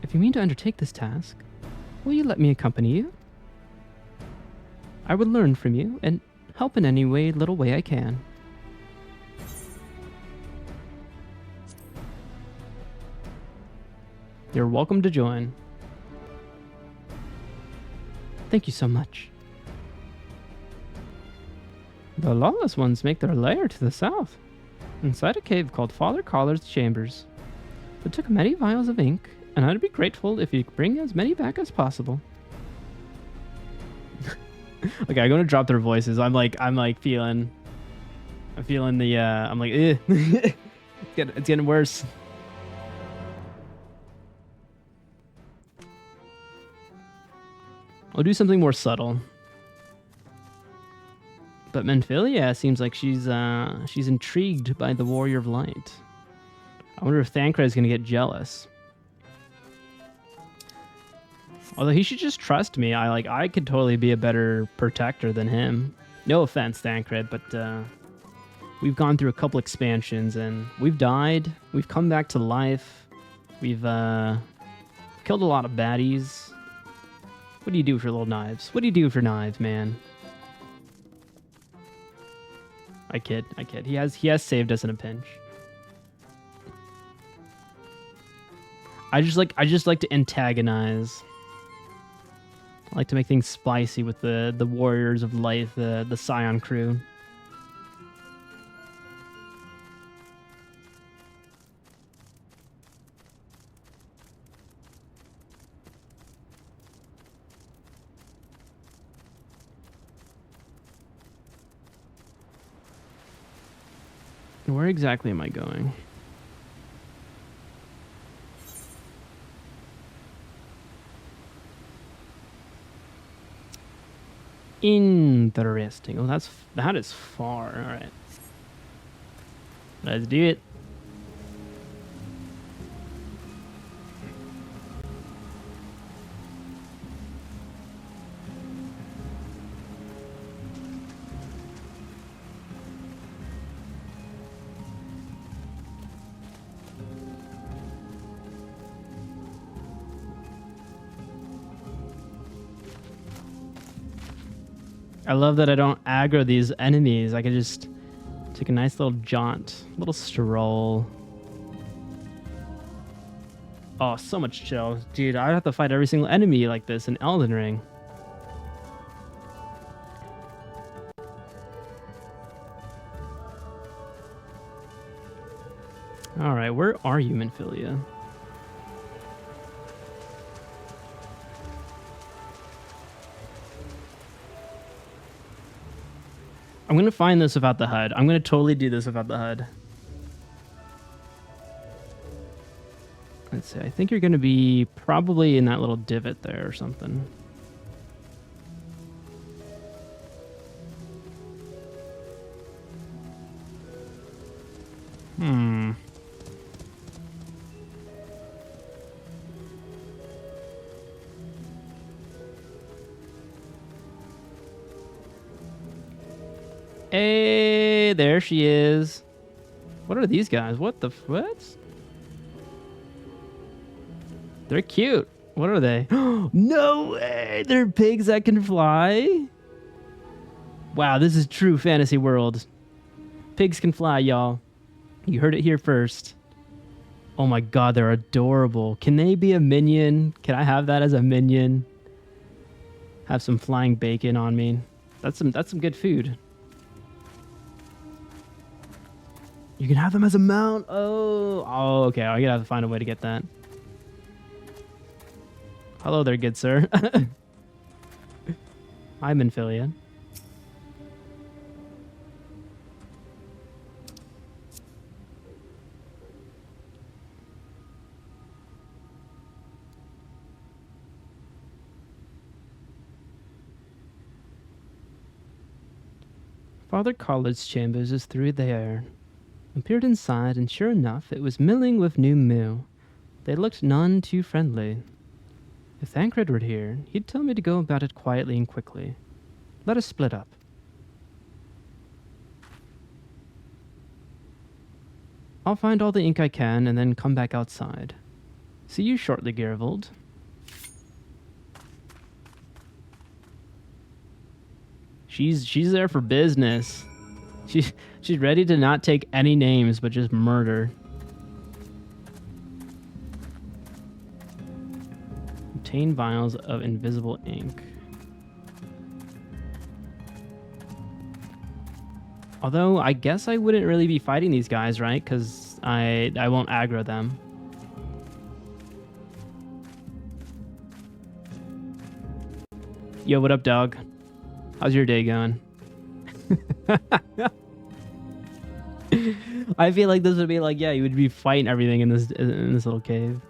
If you mean to undertake this task, will you let me accompany you? I would learn from you and help in any little way I can. You're welcome to join. Thank you so much. The lawless ones make their lair to the south, inside a cave called Father Collar's Chambers. It took many vials of ink, and I'd be grateful if you could bring as many back as possible. Okay, I'm gonna drop their voices. I'm feeling the I'm like, eh. It's getting worse. I'll do something more subtle. But minfilia seems like she's intrigued by the warrior of light. I wonder if Thancred is gonna get jealous. Although he should just trust me. I could totally be a better protector than him. No offense, Thancred, but we've gone through a couple expansions and we've died. We've come back to life. We've killed a lot of baddies. What do you do with your little knives? What do you do with your knives, man? I kid. He has saved us in a pinch. I just like to antagonize. I like to make things spicy with the warriors of light, the Scion crew. Where exactly am I going? Interesting. Oh, that is far. All right, let's do it. I love that I don't aggro these enemies. I can just take a nice little jaunt, little stroll. Oh, so much chill. Dude, I have to fight every single enemy like this in Elden Ring. Alright, where are you, minfilia? I'm going to find this without the HUD. I'm going to totally do this without the HUD. Let's see. I think you're going to be probably in that little divot there or something. Hey, there she is. What are these guys? What the what? They're cute. What are they? No way! They're pigs that can fly? Wow, this is true fantasy world. Pigs can fly, y'all. You heard it here first. Oh my god, they're adorable. Can they be a minion? Can I have that as a minion? Have some flying bacon on me. That's some good food. You can have them as a mount. Oh, okay. I'm gonna have to find a way to get that. Hello there, good sir. I'm minfilia. Father Collard's chambers is through there. I peered inside, and sure enough, it was milling with new moo. They looked none too friendly. If Thancred were here, he'd tell me to go about it quietly and quickly. Let us split up. I'll find all the ink I can, and then come back outside. See you shortly, Gervold. She's there for business. She's ready to not take any names, but just murder. Obtain vials of invisible ink. Although, I guess I wouldn't really be fighting these guys, right? Because I won't aggro them. Yo, what up, dog? How's your day going? I feel like this would be like, yeah, you would be fighting everything in this little cave.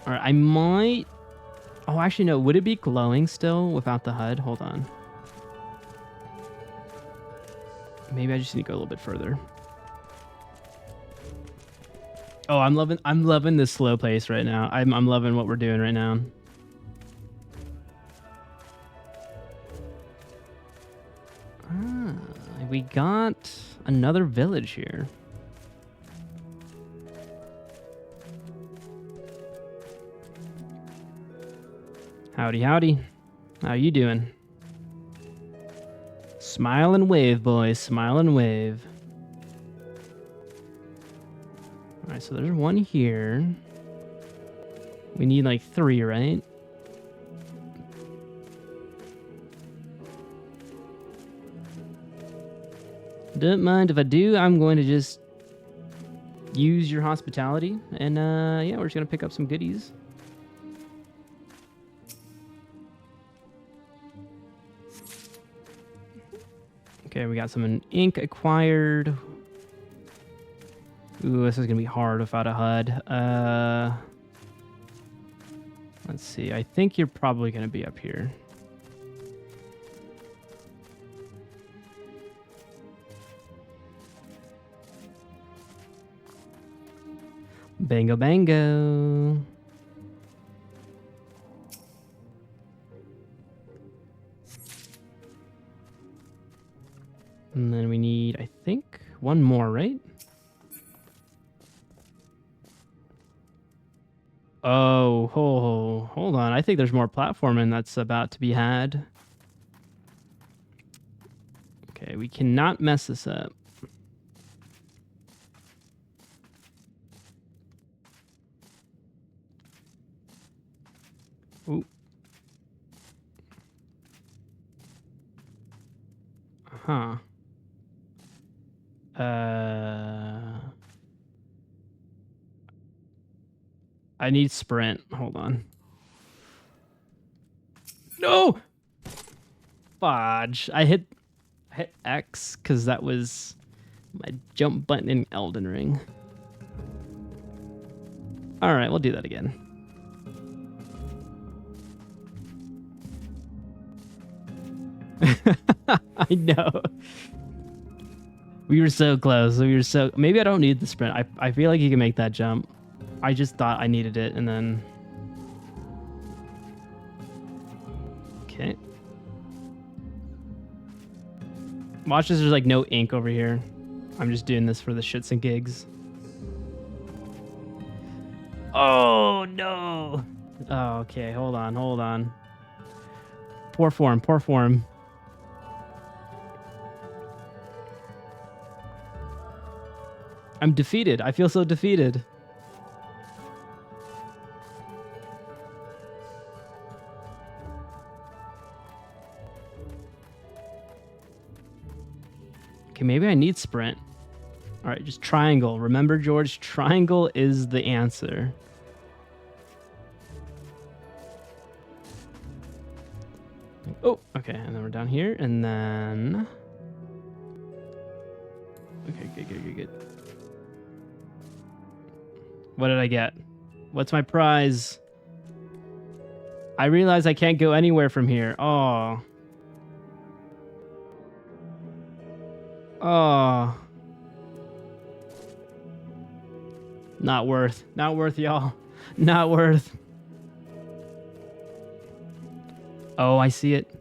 All right, I might. Oh, actually, no. Would it be glowing still without the HUD? Hold on. Maybe I just need to go a little bit further. Oh, I'm loving this slow pace right now. I'm loving what we're doing right now. Ah, we got another village here. Howdy, howdy. How you doing? Smile and wave, boys. Smile and wave. All right, so there's one here. We need like 3, right? Don't mind if I do. I'm going to just use your hospitality. And yeah, we're just going to pick up some goodies. Okay, we got some ink acquired. Ooh, this is going to be hard without a HUD. Let's see. I think you're probably going to be up here. Bango, bango. And then we need, I think, one more, right? Oh, hold on. I think there's more platforming that's about to be had. Okay, we cannot mess this up. Ooh. Huh. I need sprint. Hold on. No! Fudge. I hit X because that was my jump button in Elden Ring. All right, we'll do that again. I know. We were so close. We were so... Maybe I don't need the sprint. I feel like you can make that jump. I just thought I needed it, and then... Okay. Watch this, there's like no ink over here. I'm just doing this for the shits and gigs. Oh, no! Oh, okay, hold on. Poor form. I'm defeated. I feel so defeated. Okay, maybe I need sprint. All right, just triangle. Remember, George, triangle is the answer. Oh, okay, and then we're down here, and then... Okay, good. What did I get? What's my prize? I realize I can't go anywhere from here. Oh. Oh. Not worth. Not worth, y'all. Not worth. Oh, I see it.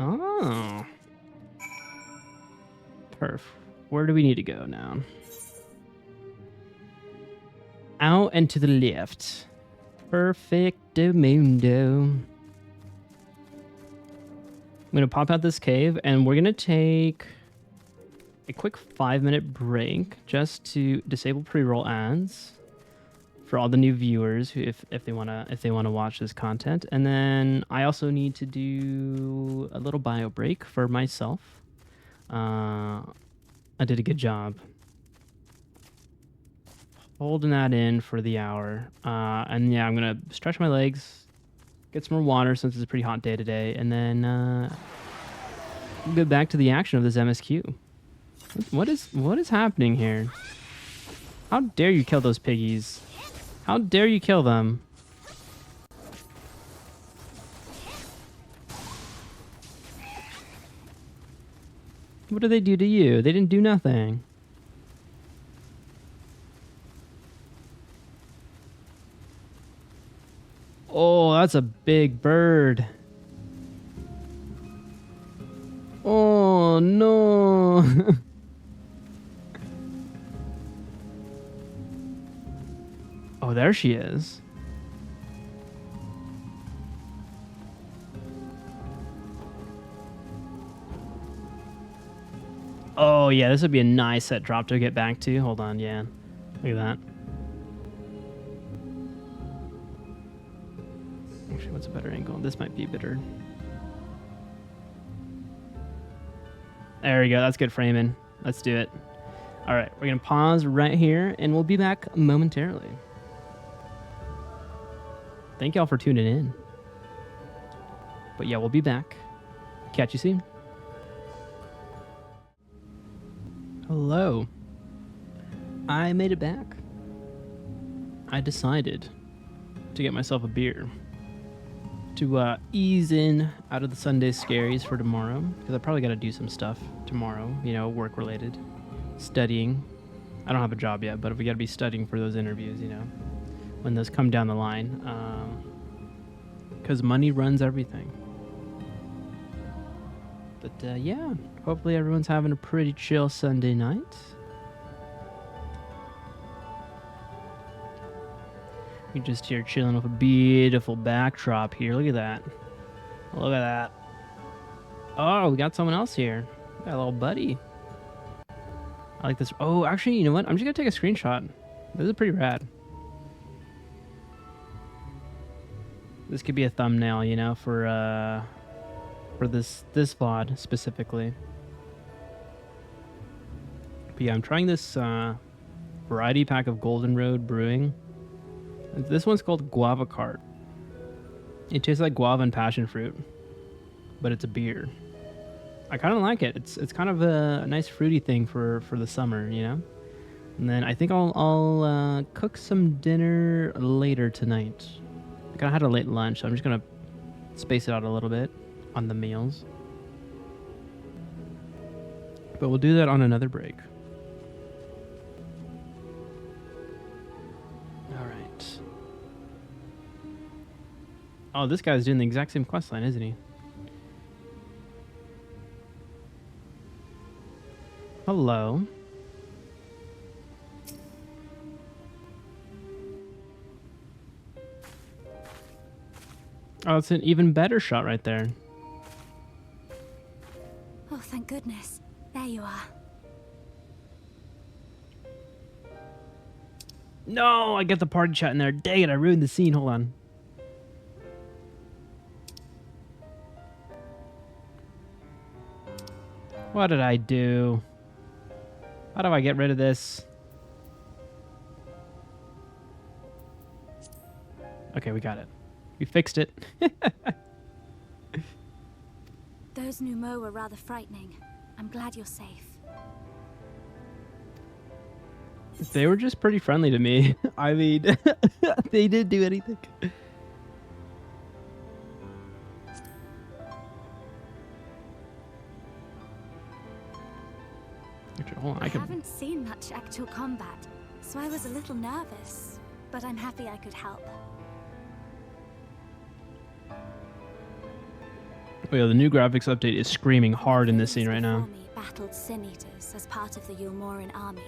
Oh. Perf. Where do we need to go now? Out and to the left. Perfecto mundo. I'm going to pop out this cave, and we're going to take a quick 5-minute break just to disable pre-roll ads for all the new viewers who, if they wanna watch this content. And then I also need to do a little bio break for myself. I did a good job holding that in for the hour. And yeah, I'm gonna stretch my legs, get some more water since it's a pretty hot day today, and then get back to the action of this MSQ. What is happening here? How dare you kill those piggies? How dare you kill them? What did they do to you? They didn't do nothing. Oh, that's a big bird. Oh, no. Oh, there she is. Oh, yeah, this would be a nice set drop to get back to. Hold on, yeah. Look at that. Actually, what's a better angle? This might be better. There we go. That's good framing. Let's do it. All right, we're going to pause right here, and we'll be back momentarily. Thank y'all for tuning in. But yeah, we'll be back. Catch you soon. Hello. I made it back. I decided to get myself a beer to ease in out of the Sunday scaries for tomorrow, because I probably got to do some stuff tomorrow, you know, work related, studying. I don't have a job yet, but we got to be studying for those interviews, you know, when those come down the line, because money runs everything. But yeah, hopefully everyone's having a pretty chill Sunday night. You're just here chilling with a beautiful backdrop here. Look at that. Look at that. Oh, we got someone else here. We got a little buddy. I like this. Oh, actually, you know what? I'm just going to take a screenshot. This is pretty rad. This could be a thumbnail, you know, for this VOD specifically. But yeah, I'm trying this variety pack of Golden Road Brewing. This one's called Guava Cart. It tastes like guava and passion fruit, but it's a beer. I kind of like it. It's kind of a nice fruity thing for the summer, you know. And then I think I'll cook some dinner later tonight. I kind of had a late lunch, so I'm just gonna space it out a little bit on the meals. But we'll do that on another break. Oh, this guy's doing the exact same quest line, isn't he? Hello. Oh, it's an even better shot right there. Oh, thank goodness. There you are. No, I get the party chat in there. Dang it, I ruined the scene. Hold on. What did I do? How do I get rid of this? Okay, we got it. We fixed it. Those Numo were rather frightening. I'm glad you're safe. They were just pretty friendly to me. I mean, they didn't do anything. I haven't seen much actual combat, so I was a little nervous, but I'm happy I could help. Oh yeah, the new graphics update is screaming hard in this scene right now. Me battled sin eaters as part of the Eulmorean army.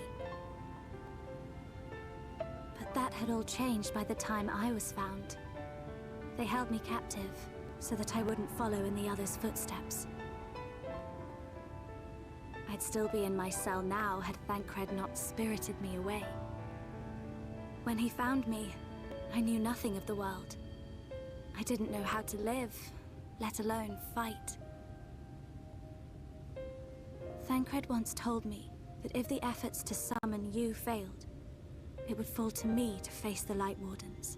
But that had all changed by the time I was found. They held me captive so that I wouldn't follow in the others' footsteps. I didn't I'd still be in my cell now had Thancred not spirited me away. When he found me, I knew nothing of the world. I didn't know how to live, let alone fight. Thancred once told me that if the efforts to summon you failed, it would fall to me to face the Light Wardens.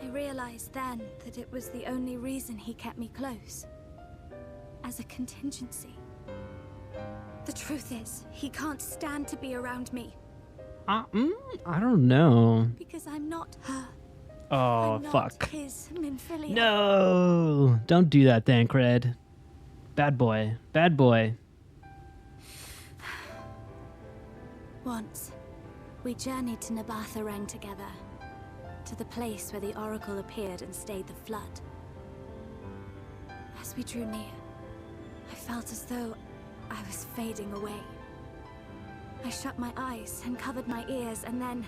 I realized then that it was the only reason he kept me close. As a contingency. The truth is, he can't stand to be around me. I don't know. Because I'm not her. Oh, I'm not fuck. his minfilia. No! Don't do that, Thancred. Bad boy. Bad boy. Once, we journeyed to Nabatha together. To the place where the Oracle appeared and stayed the flood. As we drew near, I felt as though I was fading away. I shut my eyes and covered my ears, and then...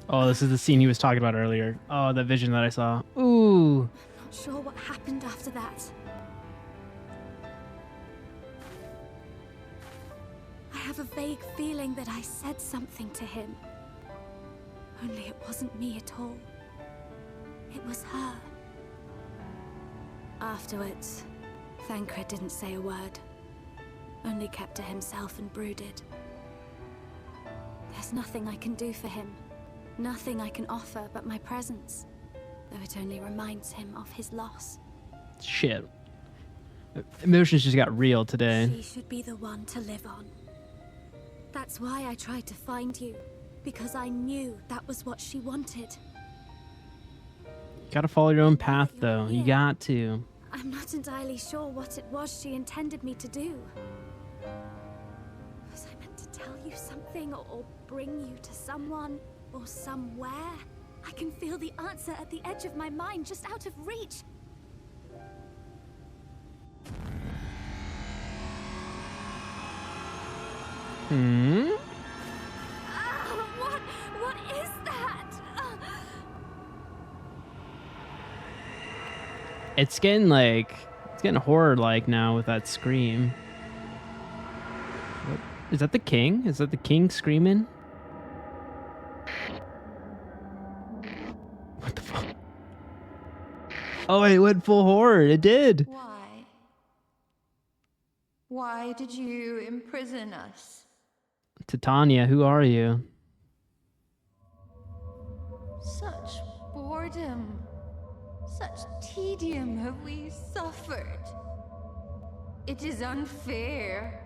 Oh, this is the scene he was talking about earlier. Oh, the vision that I saw. Ooh. I'm not sure what happened after that. I have a vague feeling that I said something to him. Only it wasn't me at all. It was her. Afterwards, Thancred didn't say a word. Only kept to himself and brooded. There's nothing I can do for him. Nothing I can offer but my presence. Though it only reminds him of his loss. Shit. Emotions just got real today. She should be the one to live on. That's why I tried to find you. Because I knew that was what she wanted. You gotta follow your own path, though. You got to. I'm not entirely sure what it was she intended me to do. Was I meant to tell you something or bring you to someone or somewhere? I can feel the answer at the edge of my mind, just out of reach. What is that? It's getting horror-like now with that scream. What? Is that the king? Is that the king screaming? What the fuck? Oh, it went full horror. It did. Why? Why did you imprison us? Titania, who are you? Such boredom, such tedium have we suffered. It is unfair.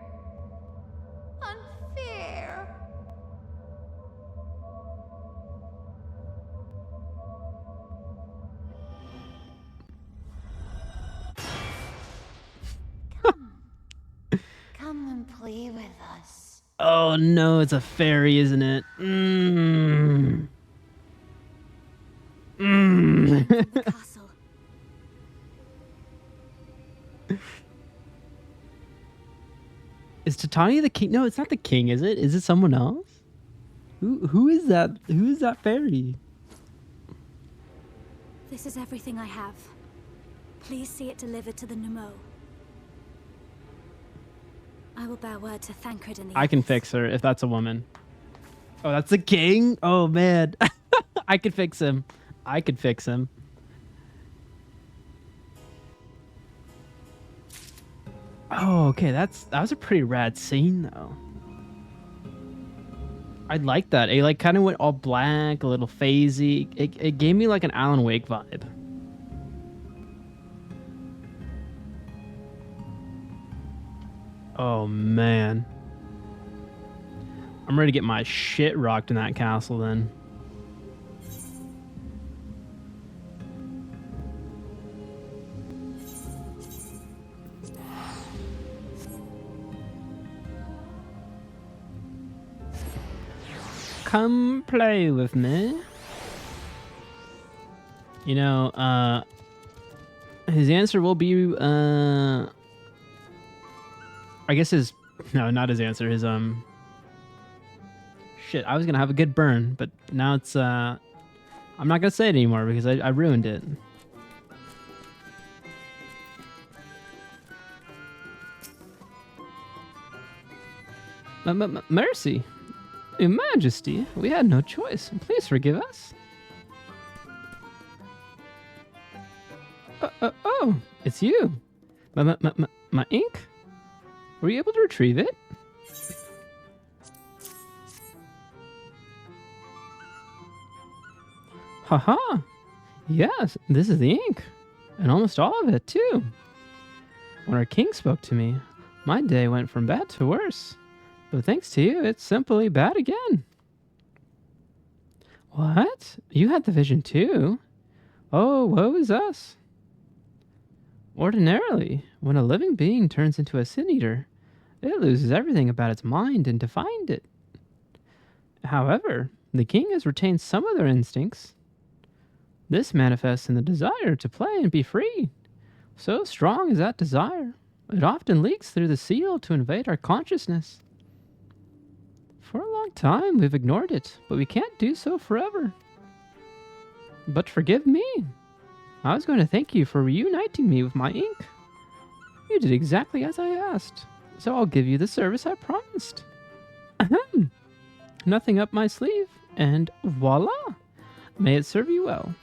Unfair. Come and play with us. Oh no, it's a fairy, isn't it? The castle. Is Titania the king? No, it's not the king, is it? Is it someone else? Who is that? Who is that fairy? This is everything I have. Please see it delivered to the Numo. I will bear word to Thancred in the I can others. fix her if that's a woman. Oh, that's the king? Oh man. I could fix him. I could fix him. Oh, okay. That was a pretty rad scene though. I like that. It like kind of went all black, a little phasey. It gave me like an Alan Wake vibe. Oh man. I'm ready to get my shit rocked in that castle then. Come play with me. You know, his answer will be, I guess no, not his answer, his, shit, I was gonna have a good burn, but now it's, I'm not gonna say it anymore because I ruined it. Mercy. Your Majesty, we had no choice. Please forgive us. Oh, it's you. My ink? Were you able to retrieve it? Haha. Yes, this is the ink. And almost all of it, too. When our king spoke to me, my day went from bad to worse. But thanks to you, it's simply bad again. What? You had the vision too? Oh, woe is us. Ordinarily, when a living being turns into a sin eater, it loses everything about its mind and defined it. However, the king has retained some of their instincts. This manifests in the desire to play and be free. So strong is that desire, it often leaks through the seal to invade our consciousness. For a long time, we've ignored it, but we can't do so forever. But forgive me. I was going to thank you for reuniting me with my ink. You did exactly as I asked, so I'll give you the service I promised. Ahem. Nothing up my sleeve, and voila! May it serve you well.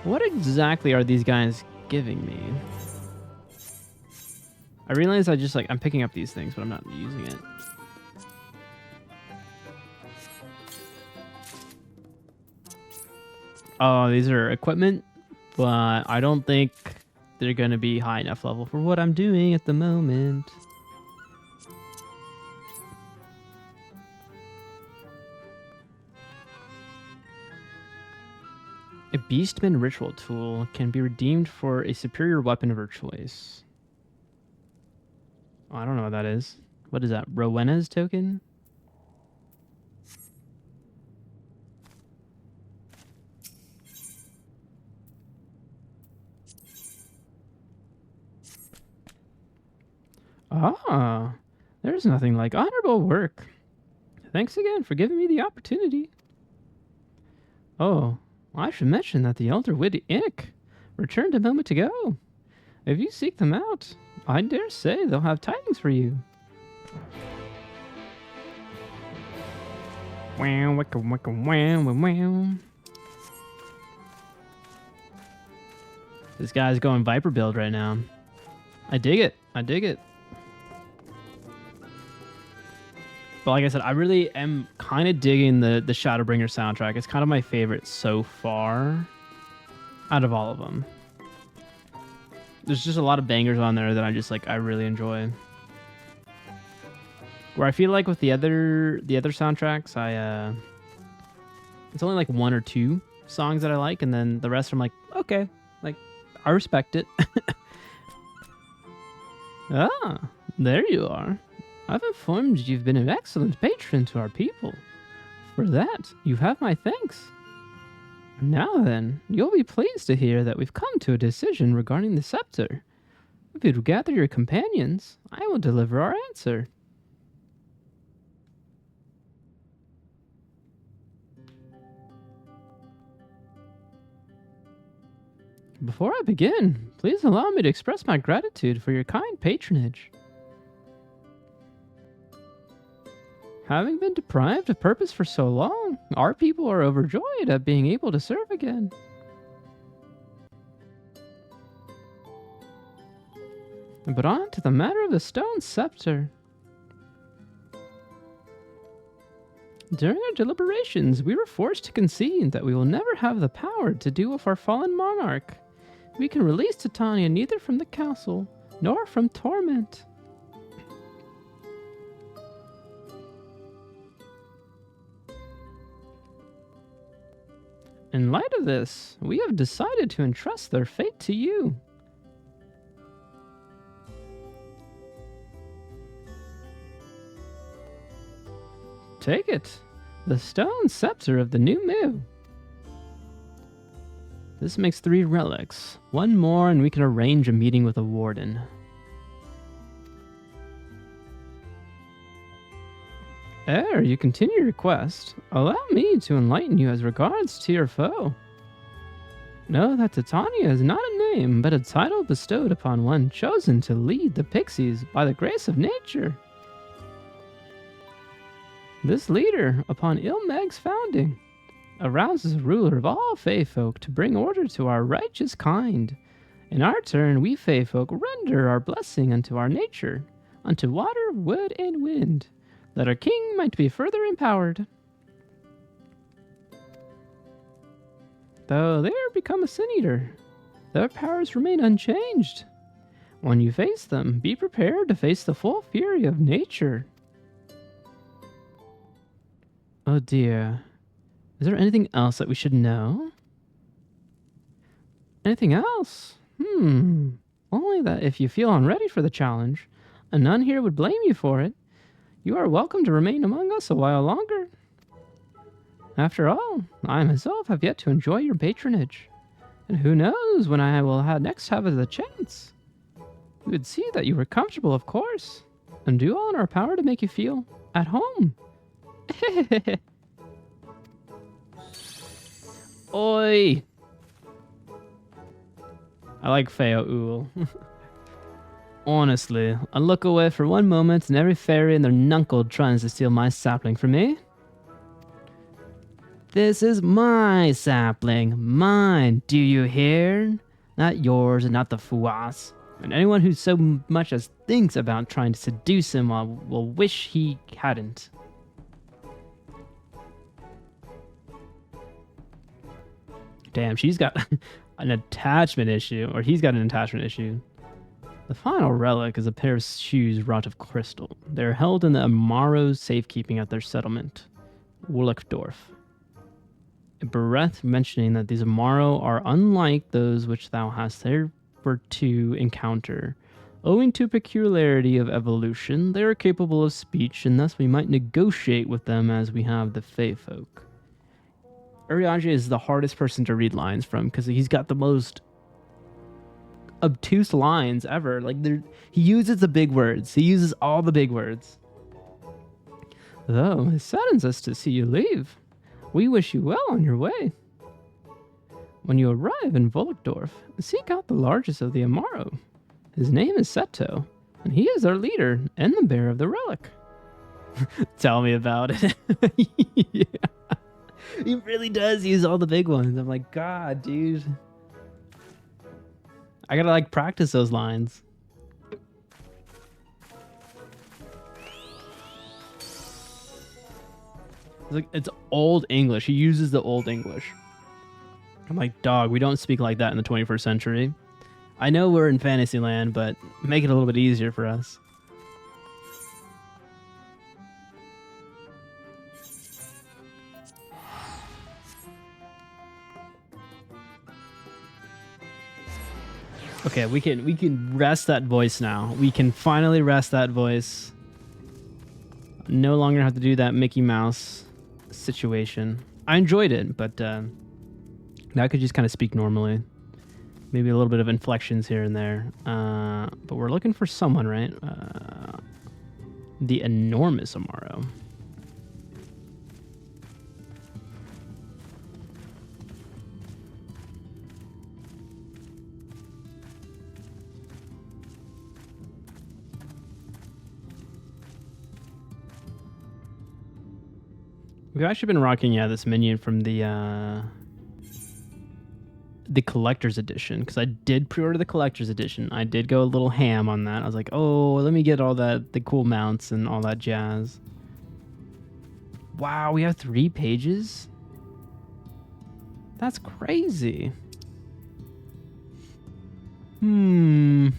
What exactly are these guys giving me? I realize I'm picking up these things, but I'm not using it. Oh, these are equipment, but I don't think they're going to be high enough level for what I'm doing at the moment. A Beastman ritual tool can be redeemed for a superior weapon of her choice. Oh, I don't know what that is. What is that? Rowena's token? Ah, there's nothing like honorable work. Thanks again for giving me the opportunity. Oh, I should mention that the Elder Witty Ick returned a moment ago. If you seek them out, I dare say they'll have tidings for you. Wow, wicka, wicka, wow, wow, wow. This guy's going Viper build right now. I dig it. I dig it. But like I said, I really am kind of digging the Shadowbringer soundtrack. It's kind of my favorite so far out of all of them. There's just a lot of bangers on there that I really enjoy. Where I feel like with the other soundtracks, it's only like one or two songs that I like, and then the rest I'm like, okay, like I respect it. Ah, there you are. I've informed you've been an excellent patron to our people. For that, you have my thanks. Now then, you'll be pleased to hear that we've come to a decision regarding the scepter. If you'd gather your companions, I will deliver our answer. Before I begin, please allow me to express my gratitude for your kind patronage. Having been deprived of purpose for so long, our people are overjoyed at being able to serve again. But on to the matter of the stone scepter. During our deliberations, we were forced to concede that we will never have the power to do with our fallen monarch. We can release Titania neither from the castle, nor from torment. In light of this, we have decided to entrust their fate to you. Take it, the stone scepter of the new Mu. This makes 3 relics. One more and we can arrange a meeting with a warden. Ere you continue your quest, allow me to enlighten you as regards to your foe. Know that Titania is not a name, but a title bestowed upon one chosen to lead the pixies by the grace of nature. This leader, upon Ilmeg's founding, arouses a ruler of all Fae folk to bring order to our righteous kind. In our turn, we Fae folk render our blessing unto our nature, unto water, wood, and wind, that our king might be further empowered. Though they are become a sin eater, their powers remain unchanged. When you face them, be prepared to face the full fury of nature. Oh dear. Is there anything else that we should know? Anything else? Only that if you feel unready for the challenge, and none here would blame you for it, you are welcome to remain among us a while longer. After all, I myself have yet to enjoy your patronage, and who knows when I will next have the chance. We would see that you were comfortable, of course, and do all in our power to make you feel at home. Oi! I like Feo Honestly, I look away for one moment and every fairy and their nuncle tries to steal my sapling from me. This is my sapling, mine, do you hear? Not yours and not the Fuas. And anyone who so much as thinks about trying to seduce him will wish he hadn't. Damn, she's got an attachment issue, or he's got an attachment issue. The final relic is a pair of shoes wrought of crystal. They're held in the Amaro's safekeeping at their settlement, Wolfdorf. A breath mentioning that these amaro are unlike those which thou hast hitherto encounter. Owing to peculiarity of evolution, they are capable of speech, and thus we might negotiate with them as we have the Fae folk. Urianger is the hardest person to read lines from because he's got the most obtuse lines ever. Like he uses the big words. He uses all the big words. Though it saddens us to see you leave. We wish you well on your way. When you arrive in Wolfdorf, seek out the largest of the amaro. His name is Seto, and he is our leader and the bearer of the relic. Tell me about it. Yeah. He really does use all the big ones. I'm like, God, dude. I gotta practice those lines. It's old English. He uses the old English. I'm like, dog, we don't speak like that in the 21st century. I know we're in Fantasyland, but make it a little bit easier for us. Okay, we can rest that voice now. We can finally rest that voice. No longer have to do that Mickey Mouse situation. I enjoyed it, but now I could just kind of speak normally. Maybe a little bit of inflections here and there. But we're looking for someone, right? The enormous amaro. We've actually been rocking, this minion from the collector's edition, because I did pre-order the collector's edition. I did go a little ham on that. I was like, oh, let me get all the cool mounts and all that jazz. Wow, we have 3 pages? That's crazy. Who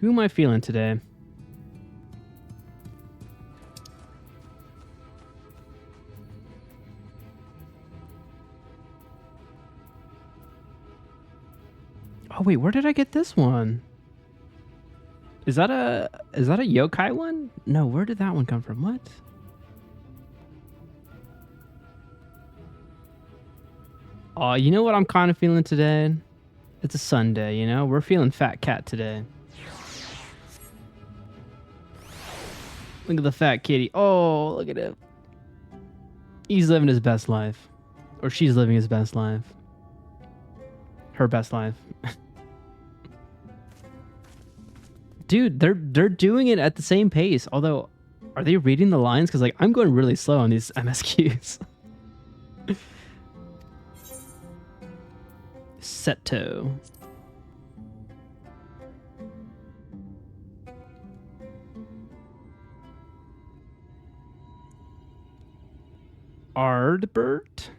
am I feeling today? Oh wait, where did I get this one? Is that a yokai one? No, where did that one come from? What? Oh, you know what I'm kind of feeling today? It's a Sunday, We're feeling fat cat today. Look at the fat kitty. Oh, look at him. He's living his best life. Or she's living his best life. her best life. Dude, they're doing it at the same pace. Although, are they reading the lines? Because like I'm going really slow on these MSQs. Seto. Ardbert.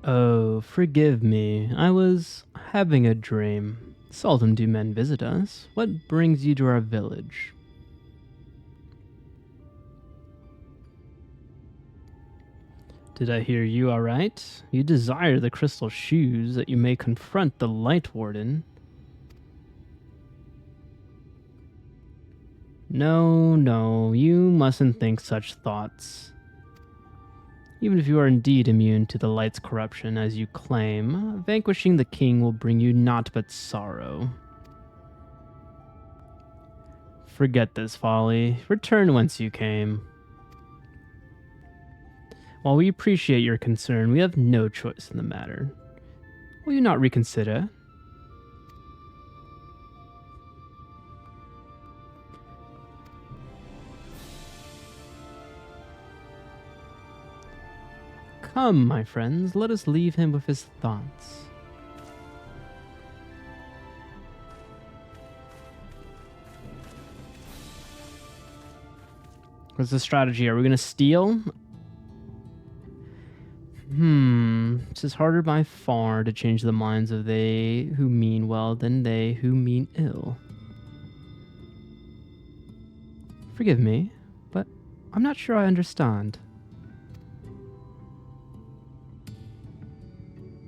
Oh, forgive me. I was having a dream. Seldom do men visit us. What brings you to our village? Did I hear you aright? You desire the crystal shoes that you may confront the Light Warden. No, no, you mustn't think such thoughts. Even if you are indeed immune to the light's corruption, as you claim, vanquishing the king will bring you naught but sorrow. Forget this folly. Return whence you came. While we appreciate your concern, we have no choice in the matter. Will you not reconsider? Come, my friends, let us leave him with his thoughts. What's the strategy? Are we going to steal? This is harder by far to change the minds of they who mean well than they who mean ill. Forgive me, but I'm not sure I understand.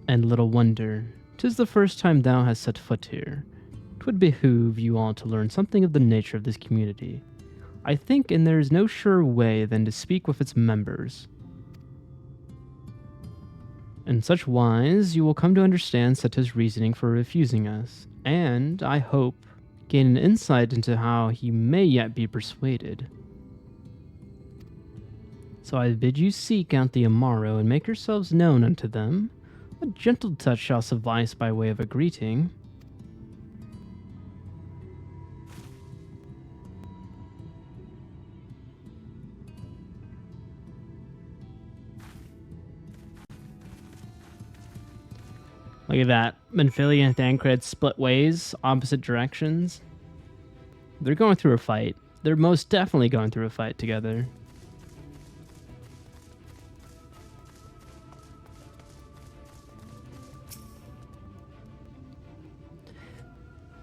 And little wonder, 'tis the first time thou hast set foot here. 'Twould behoove you all to learn something of the nature of this community. I think, and there is no surer way than to speak with its members. In such wise, you will come to understand Seta's reasoning for refusing us, and, I hope, gain an insight into how he may yet be persuaded. So I bid you seek out the amaro and make yourselves known unto them. A gentle touch shall suffice by way of a greeting. Look at that. Minfilia and Thancred split ways, opposite directions. They're going through a fight. They're most definitely going through a fight together.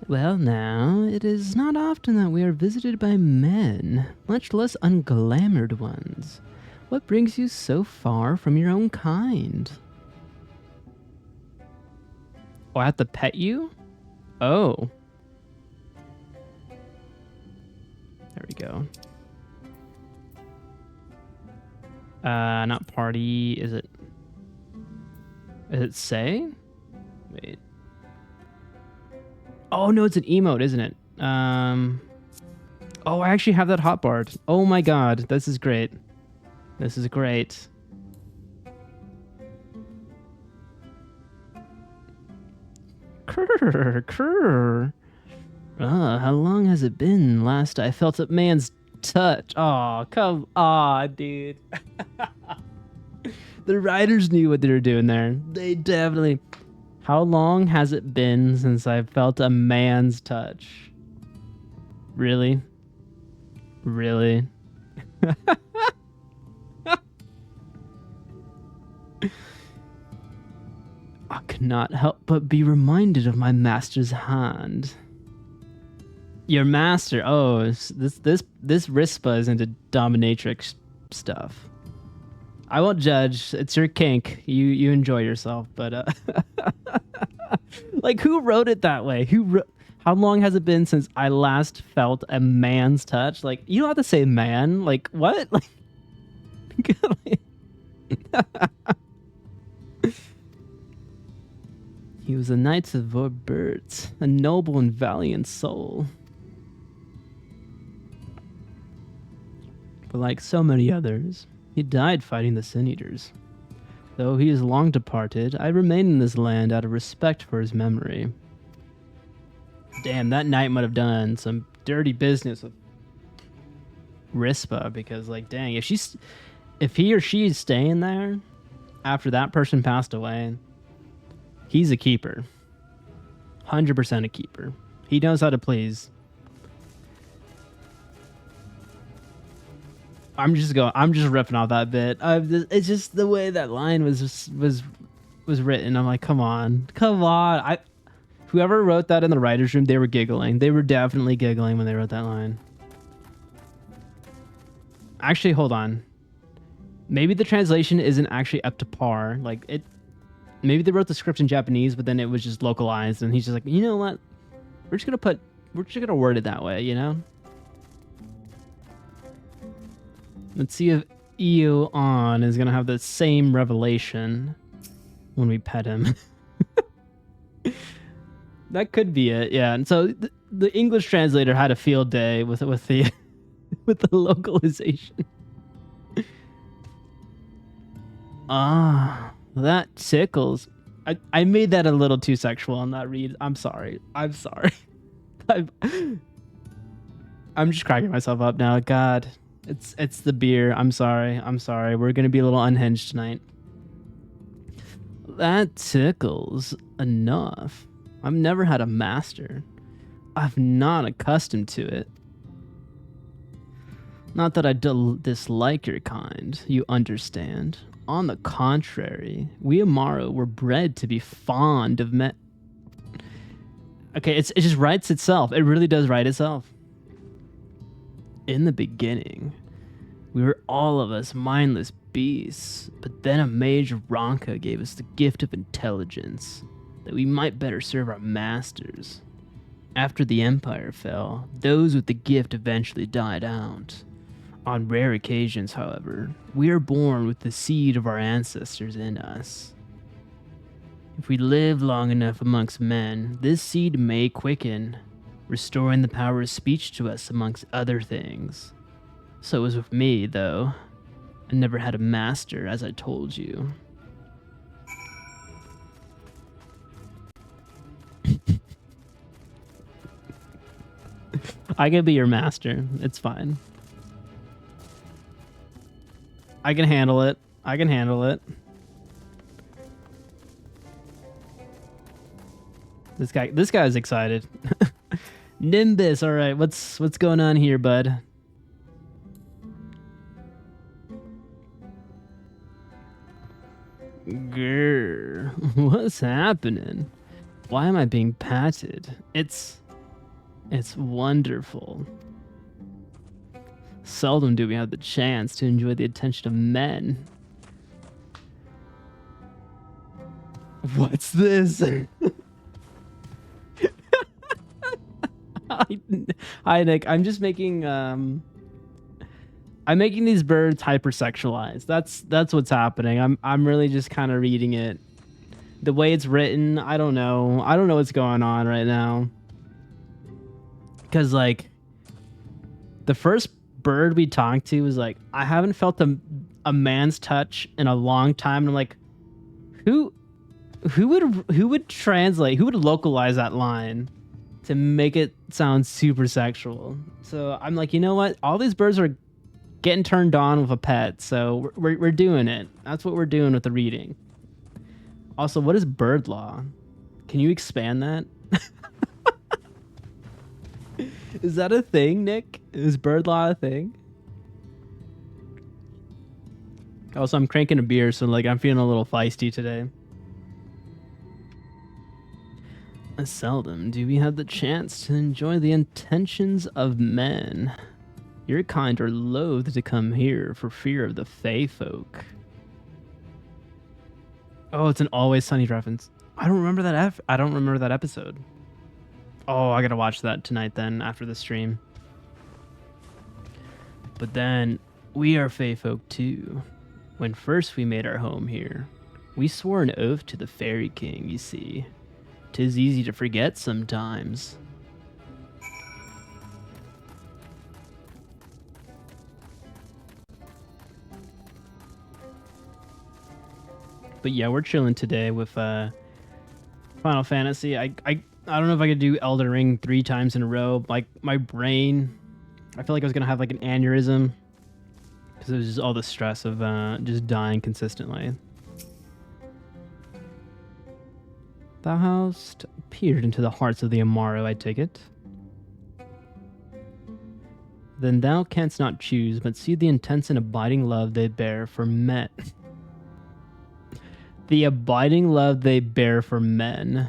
Well now, it is not often that we are visited by men, much less unglamoured ones. What brings you so far from your own kind? Oh, I have to pet you? Oh. There we go. Not party, is it? Is it say? Wait. Oh no, it's an emote, isn't it? Oh, I actually have that hotbar. Oh my god, this is great. This is great. Krrr. How long has it been last I felt a man's touch? Oh, come on, dude. The writers knew what they were doing there. They definitely... How long has it been since I felt a man's touch? Really? Really? I could not help but be reminded of my master's hand. Your master? Oh, this Rispa is into dominatrix stuff. I won't judge. It's your kink. You enjoy yourself, but like, who wrote it that way? How long has it been since I last felt a man's touch? Like, you don't have to say man. Like, what? Like, He was a knight of birds, a noble and valiant soul. But like so many others, he died fighting the Sin Eaters. Though he is long departed, I remain in this land out of respect for his memory. Damn, that knight might have done some dirty business with Rispa, because like, dang, if he or she is staying there after that person passed away, he's a keeper. 100% a keeper. He knows how to please. I'm just ripping off that bit. It's just the way that line was written. I'm like, come on. Whoever wrote that in the writer's room, they were giggling. They were definitely giggling when they wrote that line. Actually, hold on. Maybe the translation isn't actually up to par. Like it. Maybe they wrote the script in Japanese, but then it was just localized, and he's just like, you know what? We're just gonna word it that way, you know? Let's see if Eon is gonna have the same revelation when we pet him. That could be it, yeah. And so the English translator had a field day with the with the localization. That tickles. I made that a little too sexual on that read. I'm sorry. I'm just cracking myself up now. God, it's the beer. I'm sorry. We're gonna be a little unhinged tonight. That tickles enough. I've never had a master. I'm not accustomed to it. Not that I dislike your kind, you understand. On the contrary, we Amaro were bred to be fond of men. Okay, it just writes itself. It really does write itself. In the beginning, we were all of us mindless beasts, but then a mage Ronka gave us the gift of intelligence, that we might better serve our masters. After the Empire fell, those with the gift eventually died out. On rare occasions, however, we are born with the seed of our ancestors in us. If we live long enough amongst men, this seed may quicken, restoring the power of speech to us amongst other things. So it was with me, though. I never had a master, as I told you. I can be your master. It's fine. I can handle it. This guy's excited. Nimbus, all right. What's going on here, bud? Grr. What's happening? Why am I being patted? It's wonderful. Seldom do we have the chance to enjoy the attention of men. What's this? Hi, Nick. I'm just making I'm making these birds hypersexualized. That's what's happening. I'm really just kind of reading it. The way it's written, I don't know what's going on right now. Cause like the first bird we talked to was like, I haven't felt a man's touch in a long time. And I'm like, who would translate, who would localize that line to make it sound super sexual? So I'm like, you know what? All these birds are getting turned on with a pet, so we're doing it. That's what we're doing with the reading. Also, what is bird law? Can you expand that? Is that a thing, Nick? Is bird law a thing? Also, I'm cranking a beer, so like I'm feeling a little feisty today. Seldom do we have the chance to enjoy the intentions of men. Your kind are loath to come here for fear of the Fae folk. Oh, it's an Always Sunny reference. I don't remember that. I don't remember that episode. Oh, I gotta watch that tonight then after the stream. But then we are Fae folk too. When first we made our home here, we swore an oath to the Fairy King, you see. 'Tis easy to forget sometimes. But yeah, we're chilling today with Final Fantasy. I don't know if I could do Elden Ring 3 times in a row. Like, my brain, I feel like I was going to have like an aneurysm because it was just all the stress of just dying consistently. Thou hast peered into the hearts of the Amaro, I take it. Then thou canst not choose, but see the intense and abiding love they bear for men. The abiding love they bear for men.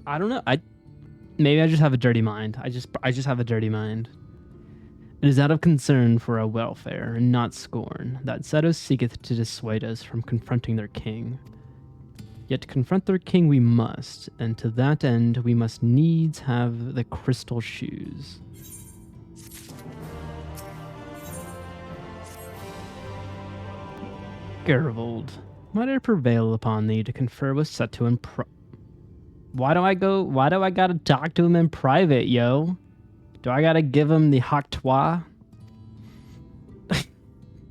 I don't know. Maybe I just have a dirty mind. I just have a dirty mind. It is out of concern for our welfare, and not scorn, that Seto seeketh to dissuade us from confronting their king. Yet confront their king we must, and to that end we must needs have the crystal shoes. Gervold, might I prevail upon thee to confer with Seto in Why do I gotta talk to him in private, yo? Do I gotta give him the hot toi?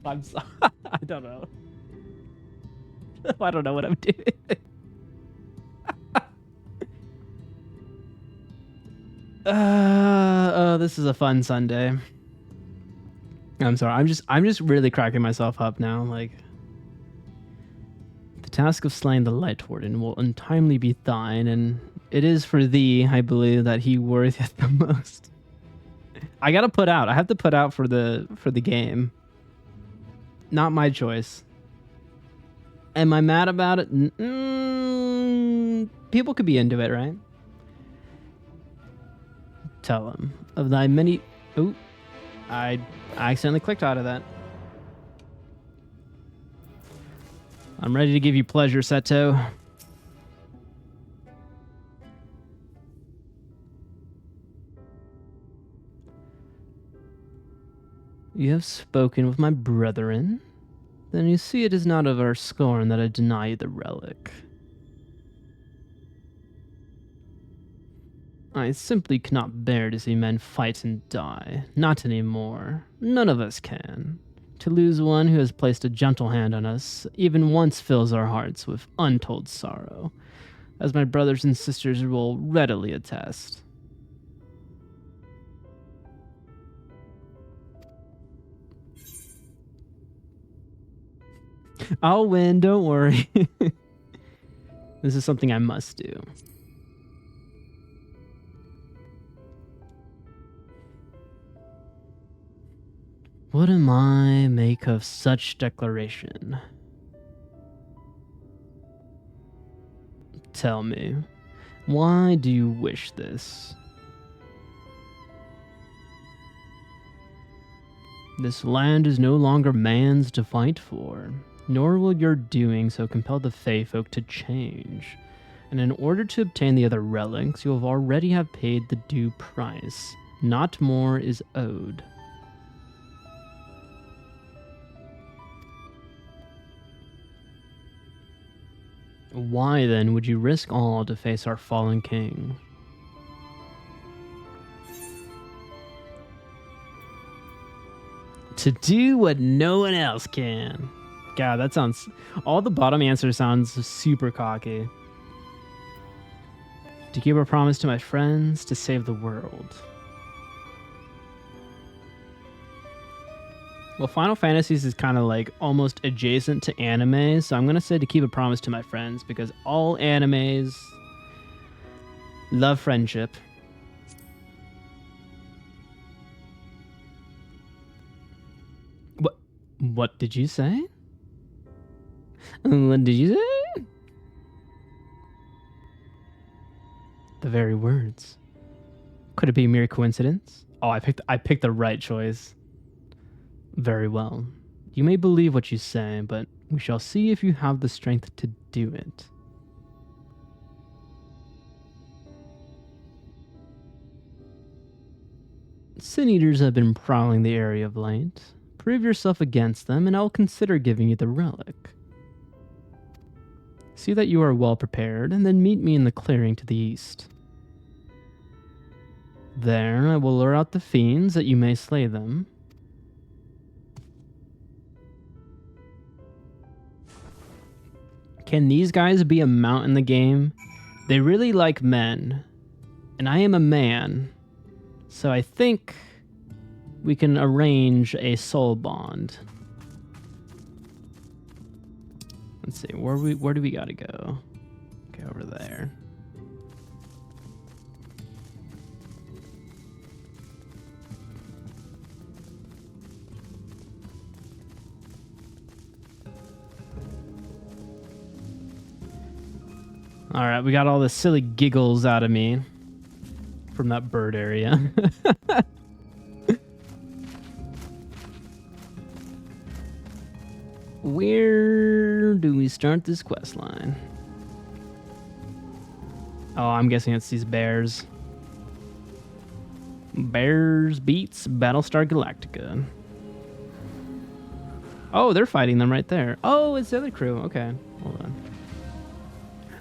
I'm sorry. I don't know. I don't know what I'm doing. Oh, this is a fun Sunday. I'm sorry. I'm just really cracking myself up now. Like, the task of slaying the Light Warden will untimely be thine, and it is for thee, I believe, that he wortheth the most. I gotta put out. I have to put out for the game. Not my choice. Am I mad about it? People could be into it, right? Tell him of thy many... Oh, I accidentally clicked out of that. I'm ready to give you pleasure, Seto. You have spoken with my brethren? Then you see it is not of our scorn that I deny you the relic. I simply cannot bear to see men fight and die. Not anymore. None of us can. To lose one who has placed a gentle hand on us even once fills our hearts with untold sorrow, as my brothers and sisters will readily attest. I'll win, don't worry. This is something I must do. What am I make of such declaration? Tell me, why do you wish this? This land is no longer man's to fight for, nor will your doing so compel the Fae folk to change. And in order to obtain the other relics, you have already have paid the due price. Not more is owed. Why then would you risk all to face our fallen king? To do what no one else can. God, that sounds... All the bottom answer sounds super cocky. To keep our promise to my friends, to save the world. Well, Final Fantasies is kind of like almost adjacent to anime, so I'm going to say to keep a promise to my friends, because all animes love friendship. What did you say? What did you say? The very words. Could it be mere coincidence? Oh, I picked the right choice. Very well. You may believe what you say, but we shall see if you have the strength to do it. Sin Eaters have been prowling the area of late. Prove yourself against them, and I'll consider giving you the relic. See that you are well prepared, and then meet me in the clearing to the east. There, I will lure out the fiends that you may slay them. Can these guys be a mount in the game? They really like men, and I am a man, so I think we can arrange a soul bond. Let's see, where do we gotta go? Okay, over there. All right, we got all the silly giggles out of me from that bird area. Where do we start this quest line? Oh, I'm guessing it's these bears. Bears beats Battlestar Galactica. Oh, they're fighting them right there. Oh, it's the other crew. Okay, hold on.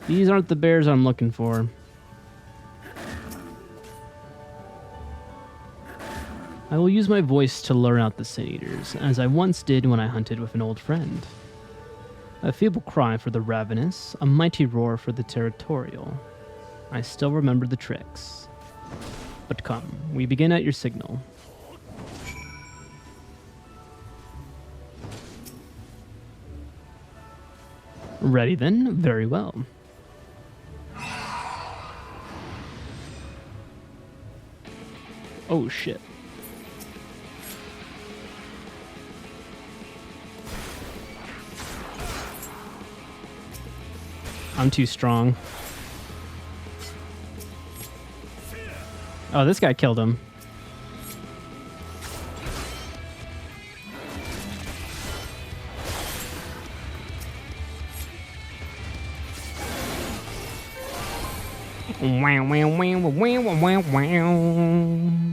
These aren't the bears I'm looking for. I will use my voice to lure out the Sin Eaters, as I once did when I hunted with an old friend. A feeble cry for the ravenous, a mighty roar for the territorial. I still remember the tricks. But come, we begin at your signal. Ready then? Very well. Oh shit. I'm too strong. Oh, this guy killed him. Wow, wow, wow, wow, wow, wow.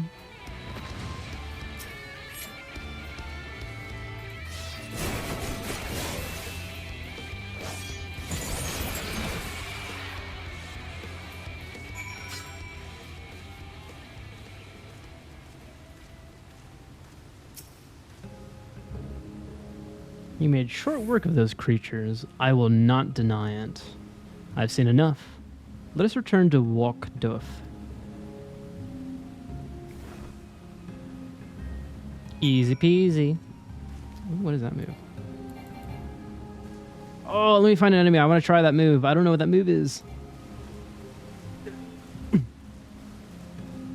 You made short work of those creatures. I will not deny it. I've seen enough. Let us return to Walkdoof. Easy peasy. What is that move? Oh, let me find an enemy. I want to try that move. I don't know what that move is.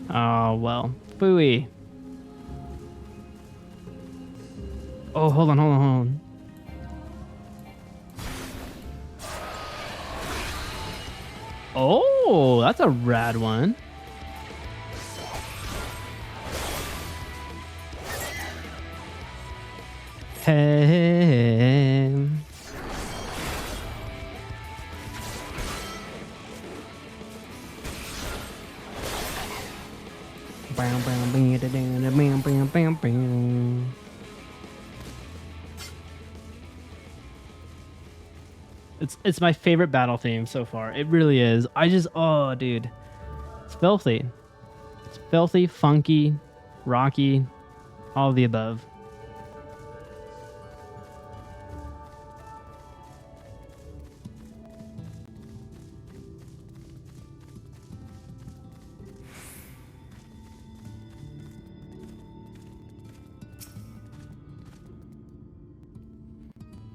Oh, well. Phooey. Oh, hold on. Oh, that's a rad one. Hey. Bam, bam, bam, bam, bam, bam, bam. It's my favorite battle theme so far. It really is. Oh, dude. It's filthy. It's filthy, funky, rocky, all of the above.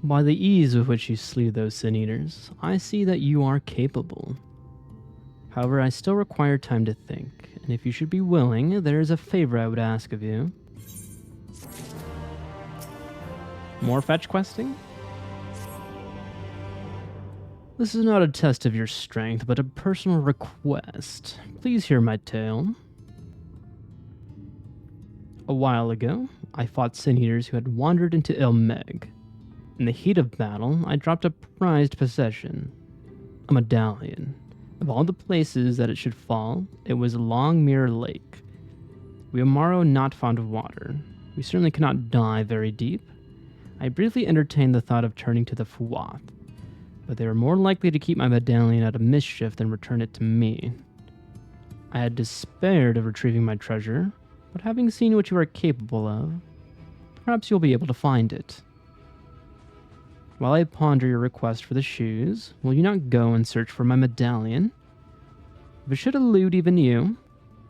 By the ease with which you slew those Sin Eaters, I see that you are capable. However, I still require time to think, and if you should be willing, there is a favor I would ask of you. More fetch questing? This is not a test of your strength, but a personal request. Please hear my tale. A while ago, I fought Sin Eaters who had wandered into Ilmeg. In the heat of battle, I dropped a prized possession, a medallion. Of all the places that it should fall, it was Longmere Lake. We amaro not fond of water. We certainly cannot dive very deep. I briefly entertained the thought of turning to the ffxiv, but they were more likely to keep my medallion out of mischief than return it to me. I had despaired of retrieving my treasure, but having seen what you are capable of, perhaps you'll be able to find it. While I ponder your request for the shoes, will you not go and search for my medallion? If it should elude even you,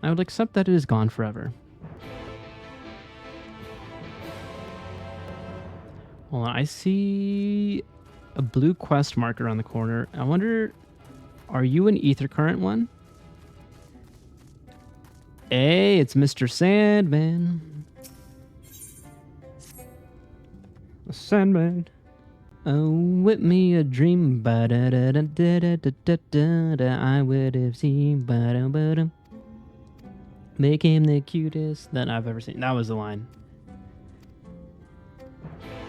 I would accept that it is gone forever. Hold on, I see a blue quest marker on the corner. I wonder, are you an ether current one? Hey, it's Mr. Sandman. Sandman. Oh, whip me a dream. Ba-da-da-da-da-da-da-da-da. I would have seen. Ba-da-ba-da. Make him the cutest that I've ever seen. That was the line.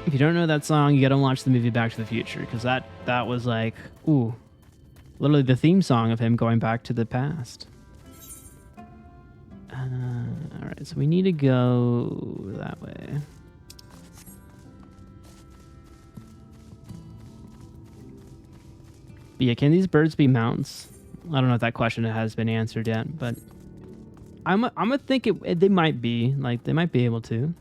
If you don't know that song, you gotta watch the movie Back to the Future, because that was like, ooh, literally the theme song of him going back to the past. Alright, so we need to go that way. But yeah, can these birds be mounts? I don't know if that question has been answered yet, but I'm gonna think they might be. Like, they might be able to.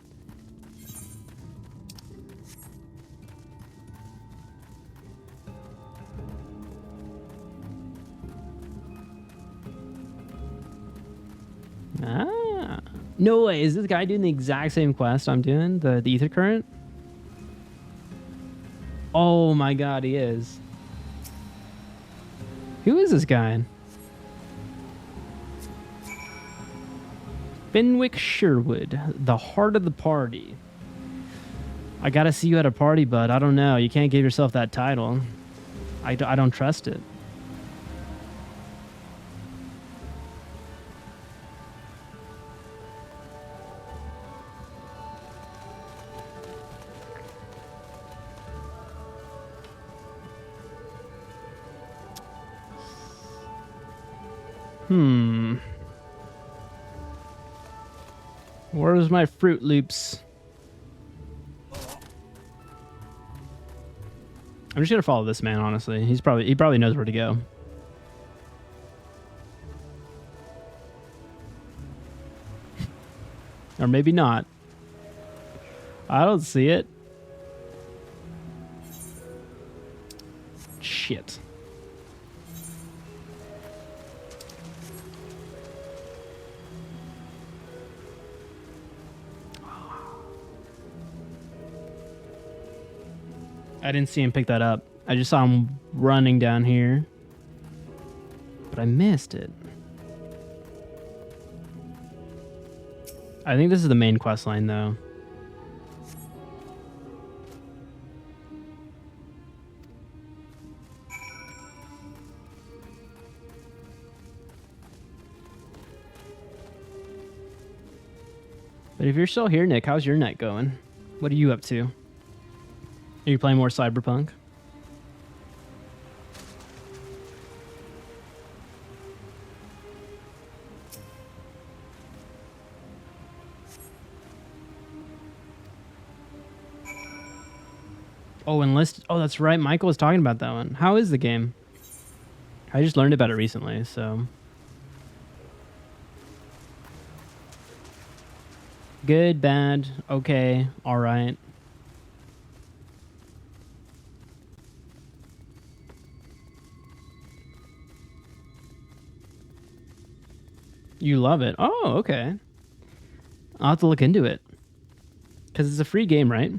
Ah. No way. Is this guy doing the exact same quest I'm doing? The ether current? Oh my god, he is. Who is this guy? Fenwick Sherwood, the heart of the party. I gotta see you at a party, bud. I don't know. You can't give yourself that title. I don't trust it. Where's my Fruit Loops? I'm just gonna follow this man, honestly. He probably knows where to go. Or maybe not. I don't see it. Shit. I didn't see him pick that up. I just saw him running down here. But I missed it. I think this is the main quest line, though. But if you're still here, Nick, how's your night going? What are you up to? Are you playing more Cyberpunk? Oh, Enlist. Oh, that's right. Michael was talking about that one. How is the game? I just learned about it recently, so. Good, bad, okay, all right. You love it. Oh, okay. I'll have to look into it. Because it's a free game, right?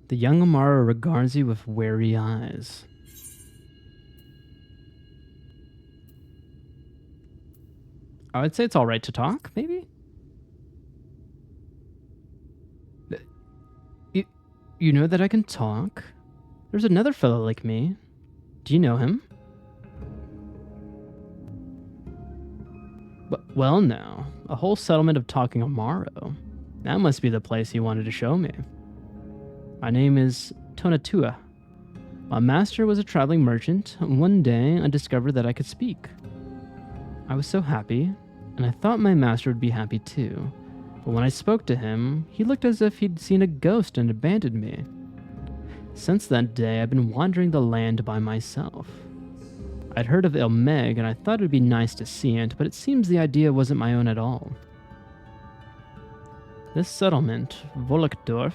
The young Amaro regards you with wary eyes. I would say it's all right to talk, maybe? You know that I can talk? There's another fellow like me. Do you know him? Well, now, a whole settlement of talking amaro. That must be the place he wanted to show me. My name is Tonatua. My master was a traveling merchant, and one day I discovered that I could speak. I was so happy, and I thought my master would be happy too. But when I spoke to him, he looked as if he'd seen a ghost and abandoned me. Since that day, I've been wandering the land by myself. I'd heard of Eulmore, and I thought it'd be nice to see it, but it seems the idea wasn't my own at all. This settlement, Volkdorf,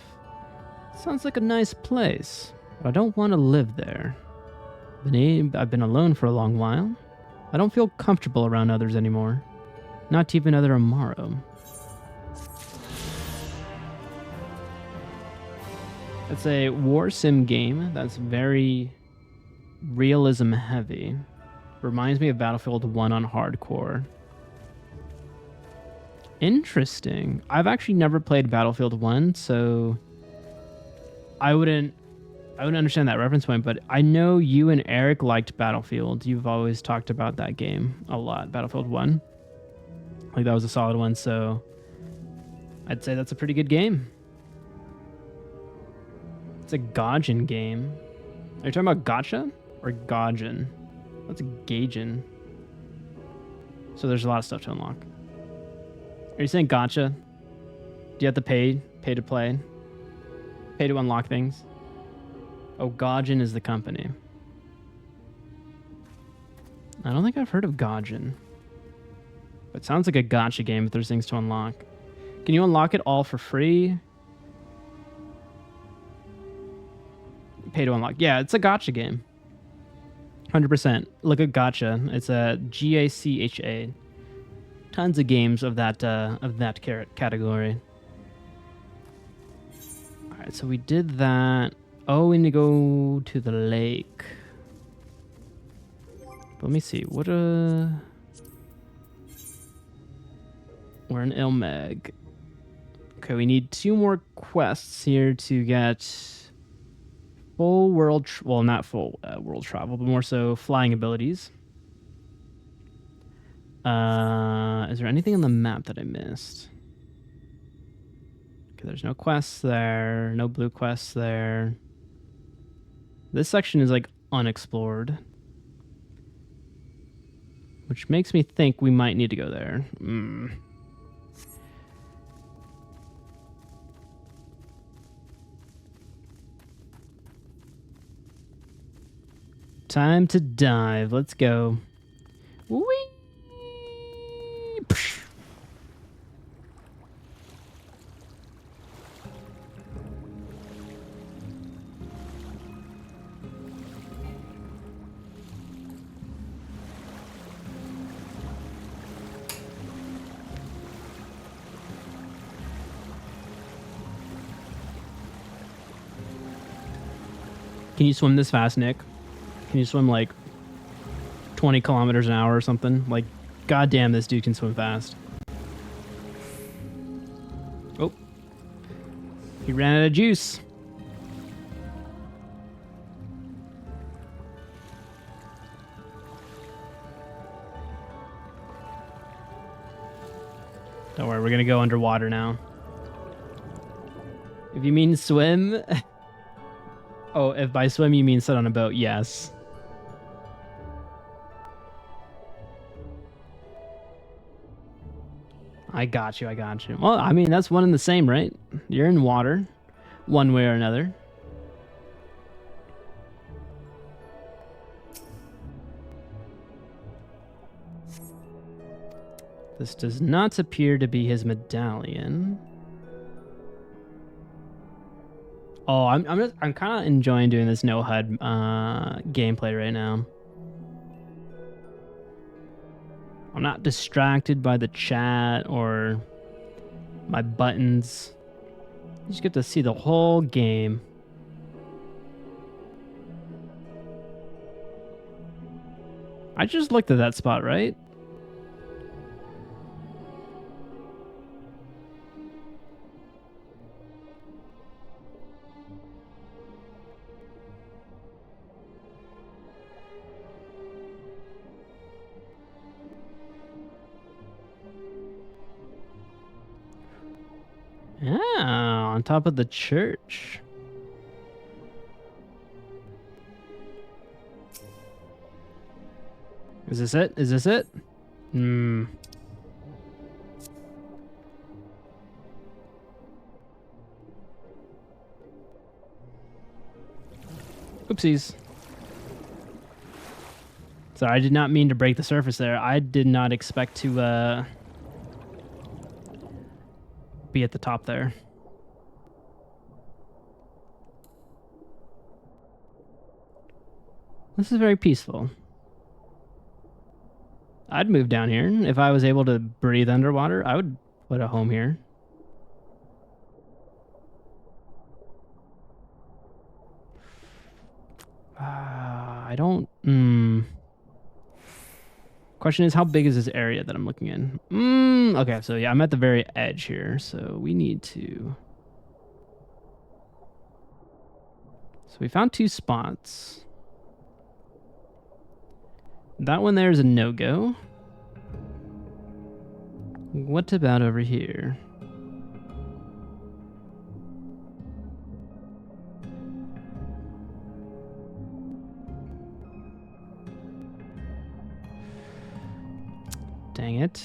sounds like a nice place, but I don't want to live there. I've been alone for a long while. I don't feel comfortable around others anymore. Not even other amaro. It's a war sim game that's very realism heavy. Reminds me of Battlefield 1 on hardcore. Interesting. I've actually never played Battlefield 1, so I wouldn't understand that reference point, but I know you and Eric liked Battlefield. You've always talked about that game a lot, Battlefield 1. Like, that was a solid one, so I'd say that's a pretty good game. It's a Gaijin game. Are you talking about gacha or Gaijin? What's a Gaijin? So there's a lot of stuff to unlock. Are you saying gacha? Do you have to pay to play? Pay to unlock things? Oh, Gaijin is the company. I don't think I've heard of Gaijin. It sounds like a gacha game if there's things to unlock. Can you unlock it all for free? Pay to unlock. Yeah, it's a gacha game. 100%. Look at gacha. It's a GACHA. Tons of games of that category. All right, so we did that. Oh, we need to go to the lake. Let me see. What we're in Eulmore. Okay, we need 2 more quests here to get full world, well, not full world travel, but more so flying abilities. Is there anything on the map that I missed? Okay, there's no quests there, no blue quests there. This section is like unexplored, which makes me think we might need to go there. Time to dive. Let's go. Whee! Can you swim this fast, Nick? Can you swim like 20 kilometers an hour or something? Like, goddamn, this dude can swim fast. Oh. He ran out of juice. Don't worry, we're gonna go underwater now. If you mean swim... Oh, if by swim you mean sit on a boat, yes. I got you. Well, I mean, that's one and the same, right? You're in water, one way or another. This does not appear to be his medallion. Oh, I'm kind of enjoying doing this no HUD gameplay right now. I'm not distracted by the chat or my buttons. You just get to see the whole game. I just looked at that spot, right? Yeah, on top of the church. Is this it? Is this it? Hmm. Oopsies. Sorry, I did not mean to break the surface there. I did not expect to be at the top there. This is very peaceful. I'd move down here. If I was able to breathe underwater, I would put a home here. I don't... Question is, how big is this area that I'm looking in? Okay, so yeah, I'm at the very edge here, so we need to... So we found 2 spots. That one there is a no-go. What about over here? Dang it.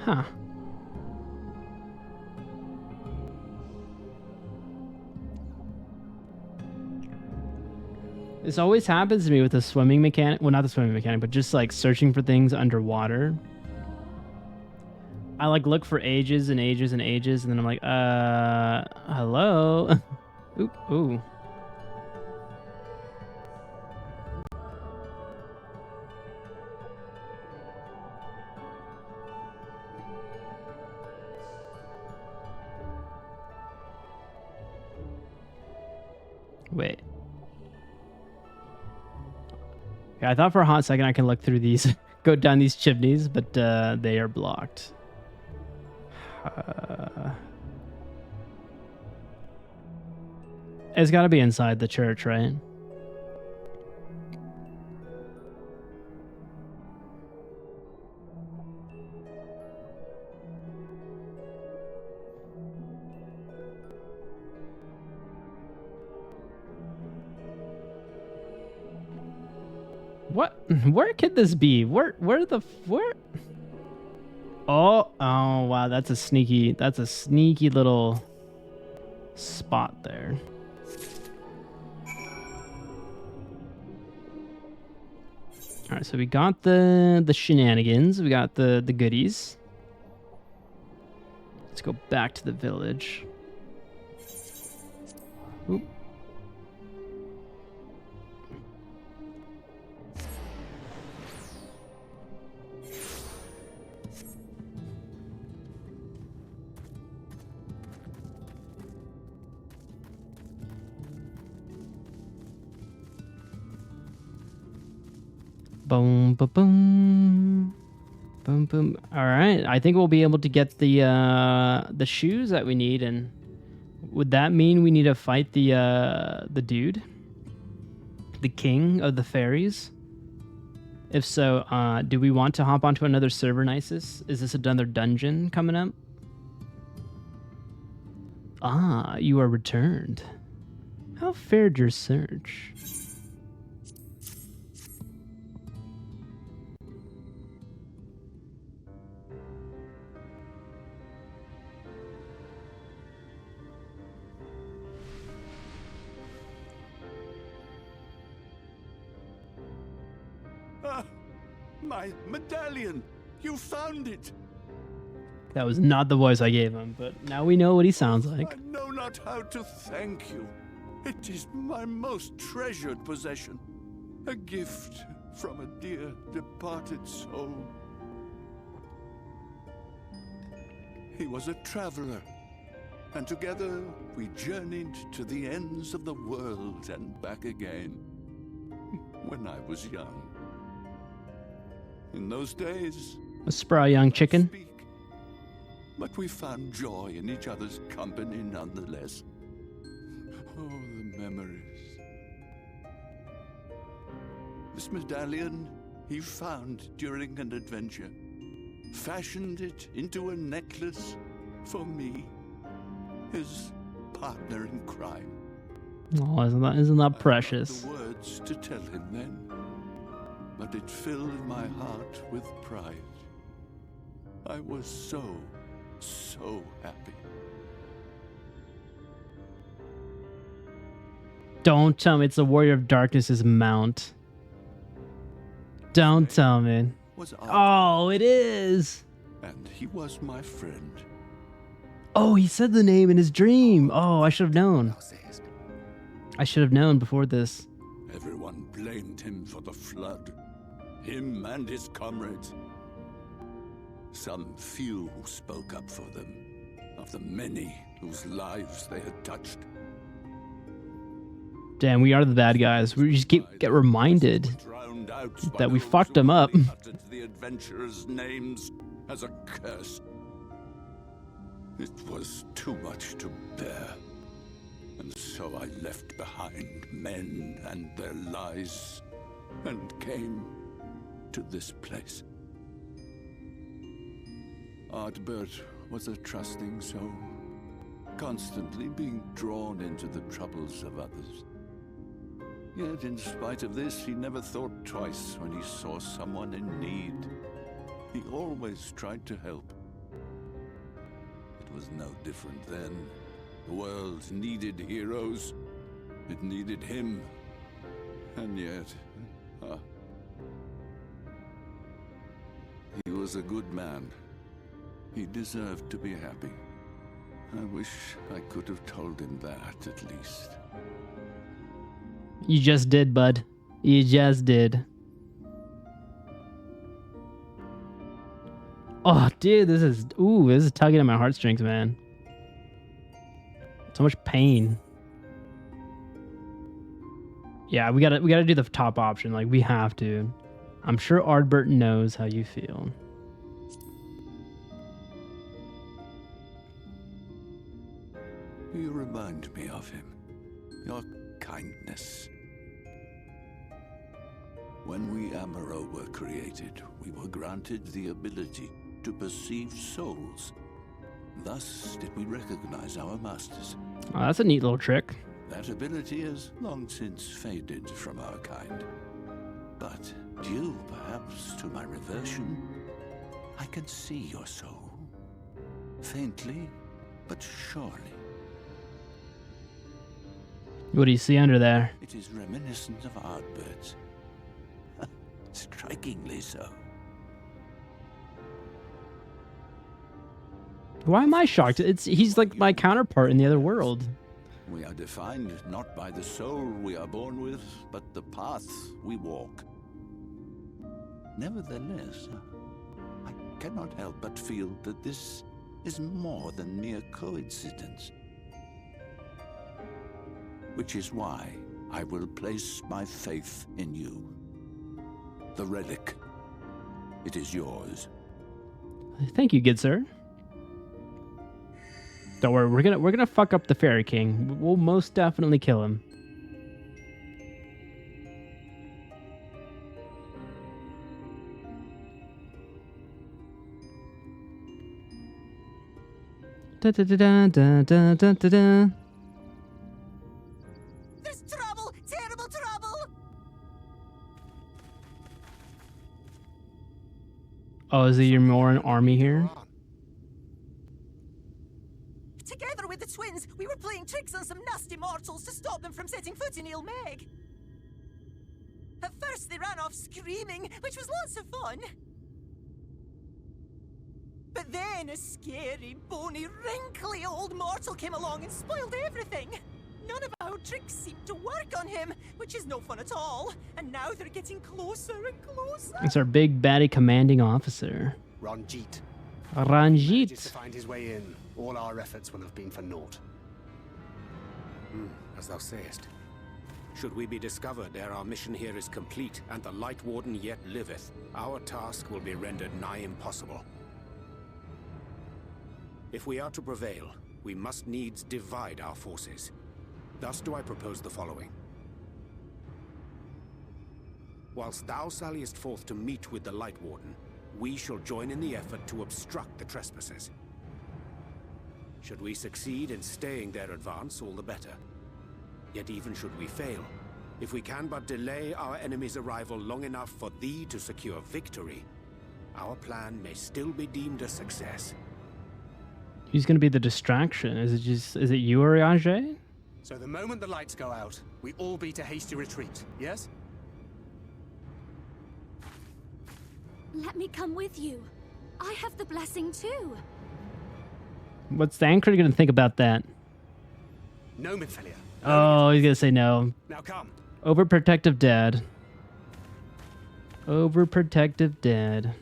Huh. This always happens to me with the swimming mechanic. Well, not the swimming mechanic, but just like searching for things underwater. I like look for ages and ages and ages, and then I'm like, hello? Oop, ooh. Wait. Yeah, I thought for a hot second I can look through these, go down these chimneys, but they are blocked. It's got to be inside the church, right? What? Where could this be? Where? Oh, wow, that's a sneaky little spot there. All right, so we got the shenanigans, we got the goodies. Let's go back to the village. Oop. Boom, ba boom, boom, boom. All right, I think we'll be able to get the shoes that we need, and would that mean we need to fight the dude, the king of the fairies? If so, do we want to hop onto another server, Nisus? Is this another dungeon coming up? Ah, you are returned. How fared your search? My medallion! You found it! That was not the voice I gave him, but now we know what he sounds like. I know not how to thank you. It is my most treasured possession. A gift from a dear departed soul. He was a traveler, and together we journeyed to the ends of the world and back again. When I was young. In those days, A spry young chicken. speak, but we found joy in each other's company nonetheless. Oh, the memories. This medallion he found during an adventure, fashioned it into a necklace for me, his partner in crime. Oh, isn't that I forgot precious? the words to tell him then. but it filled my heart with pride. I was so happy. Don't tell me it's the Warrior of Darkness's mount. Don't tell me. Was Oh, it is. and he was my friend. Oh, he said the name in his dream. Oh, I should have known. I should have known before this. Everyone blamed him for the flood, him and his comrades. Some few spoke up for them, of the many whose lives they had touched. Damn, we are the bad guys. We just get reminded Drowned out by that we those fucked who them up. only uttered the adventurers' names as a curse. It was too much to bear, and so I left behind men and their lies, and came to this place. Ardbert was a trusting soul, constantly being drawn into the troubles of others. Yet in spite of this, he never thought twice when he saw someone in need. He always tried to help. It was no different then. The world needed heroes. It needed him. And yet, he was a good man. He deserved to be happy. I wish I could have told him that, at least. You just did, bud. You just did. Oh, dude, this is tugging at my heartstrings, man. So much pain. Yeah, we gotta do the top option. Like, we have to. I'm sure Ardbert knows how you feel. You remind me of him. Your kindness. When we amaro were created, we were granted the ability to perceive souls. Thus did we recognize our masters. Oh, that's a neat little trick. That ability has long since faded from our kind. But due perhaps to my reversion, I can see your soul. Faintly, but surely. What do you see under there? It is reminiscent of Ardbert's. Strikingly so. Why am I shocked? He's like my counterpart in the other world. We are defined not by the soul we are born with, but the path we walk. Nevertheless, I cannot help but feel that this is more than mere coincidence. Which is why I will place my faith in you. The relic. It is yours. Thank you, good sir. Don't worry, we're gonna fuck up the Fairy King. We'll most definitely kill him. Da da da da da da da da da. There's trouble! Terrible trouble! Oh, is the Yulmore army here? Together with the twins, we were playing tricks on some nasty mortals to stop them from setting foot in eulmore. At first they ran off screaming, which was lots of fun. But then a scary, bony, wrinkly old mortal came along and spoiled everything. None of our tricks seemed to work on him, which is no fun at all. And now they're getting closer and closer. It's our big baddie commanding officer. Ranjit. Manages to Ranjit. find his way in. All our efforts will have been for naught. As thou sayest. Should we be discovered ere our mission here is complete, and the Light Warden yet liveth, our task will be rendered nigh impossible. If we are to prevail, we must needs divide our forces. Thus do I propose the following. Whilst thou salliest forth to meet with the Light Warden, we shall join in the effort to obstruct the trespassers. Should we succeed in staying their advance, all the better. Yet even should we fail, If we can but delay our enemy's arrival long enough for thee to secure victory, our plan may still be deemed a success. Who's going to be the distraction? Is it you or Ajay? So the moment the lights go out, we all beat a hasty retreat, yes? Let me come with you. I have the blessing too. What's thancred going to think about that? No, minfilia. Oh, he's going to say no. Now come. Overprotective dad. Overprotective dad.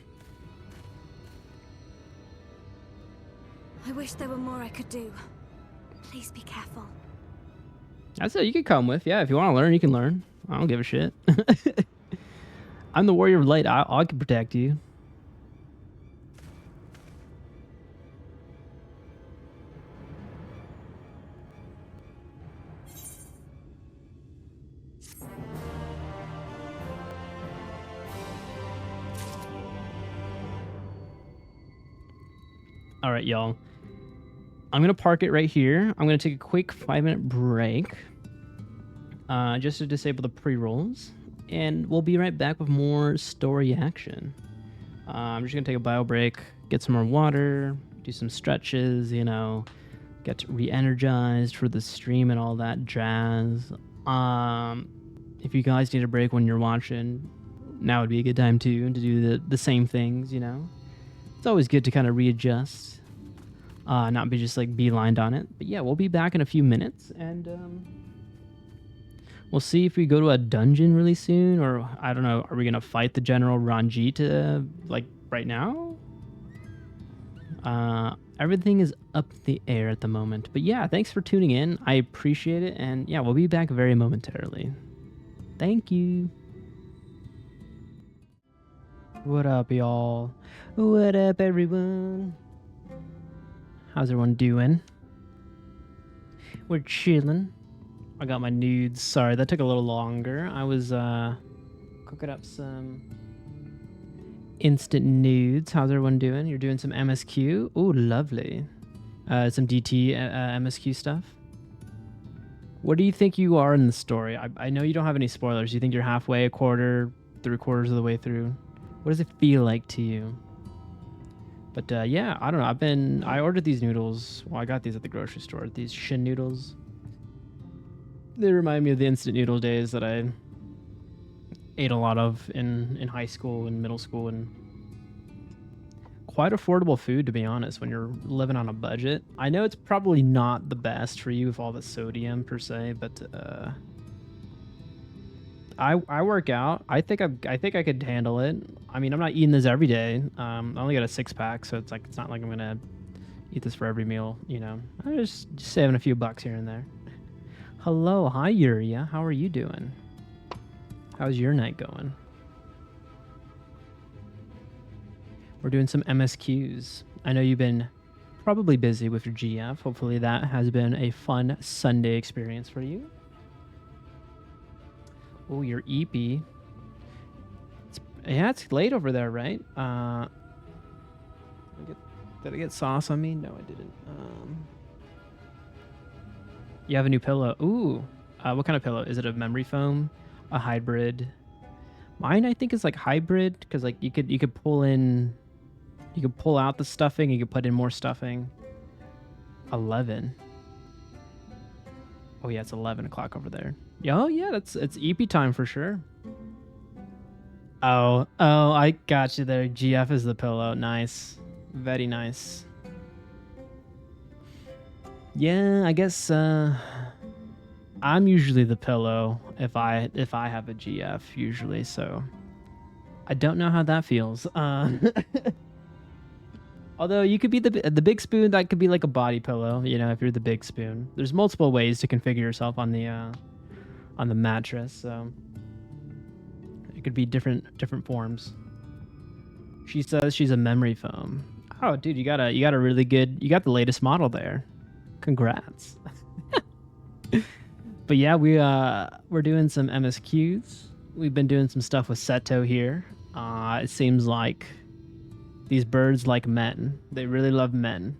I wish there were more I could do. Please be careful. That's it. You can come with. Yeah, if you want to learn, you can learn. I don't give a shit. I'm the warrior of light. I can protect you. All right, y'all. I'm going to park it right here. I'm going to take a quick 5-minute break just to disable the pre-rolls. And we'll be right back with more story action. I'm just going to take a bio break, get some more water, do some stretches, you know, get re-energized for the stream and all that jazz. If you guys need a break when you're watching, now would be a good time too to do the same things, you know. It's always good to kind of readjust, not be just like beelined on it. But yeah, we'll be back in a few minutes, and we'll see if we go to a dungeon really soon, or I don't know. Are we gonna fight the General Ranjit like right now? Everything is up in the air at the moment. But yeah, thanks for tuning in. I appreciate it, and yeah, we'll be back very momentarily. Thank you. What up, y'all? What up, everyone? How's everyone doing? We're chilling. I got my nudes. Sorry, that took a little longer. I was cooking up some instant nudes. How's everyone doing? You're doing some MSQ? Oh, lovely. Some DT MSQ stuff. What do you think you are in the story? I know you don't have any spoilers. You think you're halfway, a quarter, 3/4 of the way through? What does it feel like to you? But yeah, I don't know. I ordered these noodles. Well, I got these at the grocery store. These shin noodles. They remind me of the instant noodle days that I ate a lot of in high school and middle school, and quite affordable food, to be honest, when you're living on a budget. I know it's probably not the best for you with all the sodium per se, but I work out. I think I could handle it. I mean, I'm not eating this every day. I only got a 6-pack, so it's not like I'm gonna eat this for every meal. You know, I'm just saving a few bucks here and there. Hello, hi Yuria. How are you doing? How's your night going? We're doing some MSQs. I know you've been probably busy with your GF. Hopefully that has been a fun Sunday experience for you. Oh, your EP. It's late over there, right? Did I get sauce on me? No, I didn't. You have a new pillow. Ooh. What kind of pillow? Is it a memory foam? A hybrid? Mine, I think, is like hybrid, because like you could pull out the stuffing, you could put in more stuffing. 11. Oh yeah, it's 11 o'clock over there. Oh yeah, it's EP time for sure. Oh, I got you there. GF is the pillow. Nice. Very nice. Yeah, I guess I'm usually the pillow if I have a GF usually, so I don't know how that feels. Although you could be the big spoon, that could be like a body pillow, you know, if you're the big spoon. There's multiple ways to configure yourself on the mattress, so it could be different forms. She says she's a memory foam. Oh, dude, you got a really good, you got the latest model there. Congrats. But yeah, we're doing some MSQs. We've been doing some stuff with Seto here. It seems like these birds like men. They really love men.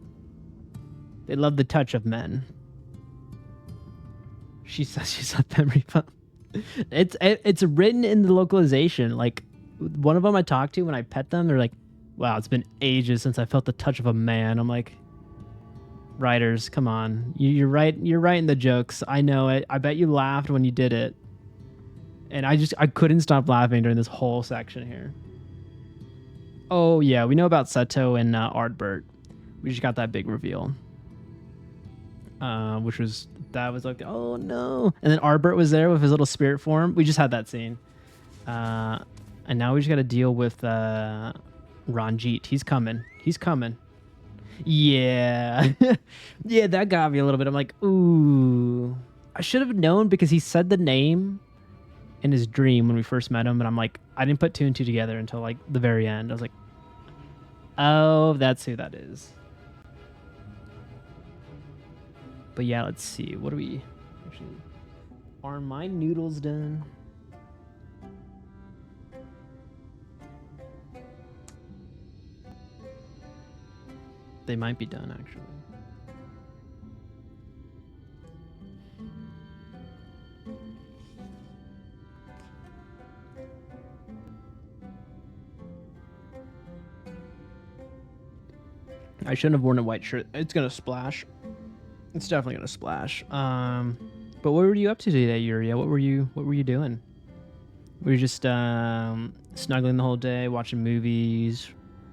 They love the touch of men. She says she's a memory foam. It's written in the localization. Like one of them I talked to when I pet them, they're like, "Wow, it's been ages since I felt the touch of a man." I'm like, writers, come on, you're right. You're writing the jokes. I know it. I bet you laughed when you did it, and I couldn't stop laughing during this whole section here. Oh yeah, we know about Seto and Ardbert. We just got that big reveal, which was like, oh no. And then Ardbert was there with his little spirit form. We just had that scene, and now we just got to deal with Ranjit. He's coming. Yeah, yeah, that got me a little bit. I'm like, ooh, I should have known because he said the name in his dream when we first met him, and I'm like, I didn't put two and two together until like the very end. I was like, oh, that's who that is. But yeah, let's see. What do we actually? Are my noodles done? They might be done actually. I shouldn't have worn a white shirt. It's gonna splash. It's definitely gonna splash. But what were you up to today, Yuria? What were you doing? Were you just snuggling the whole day, watching movies,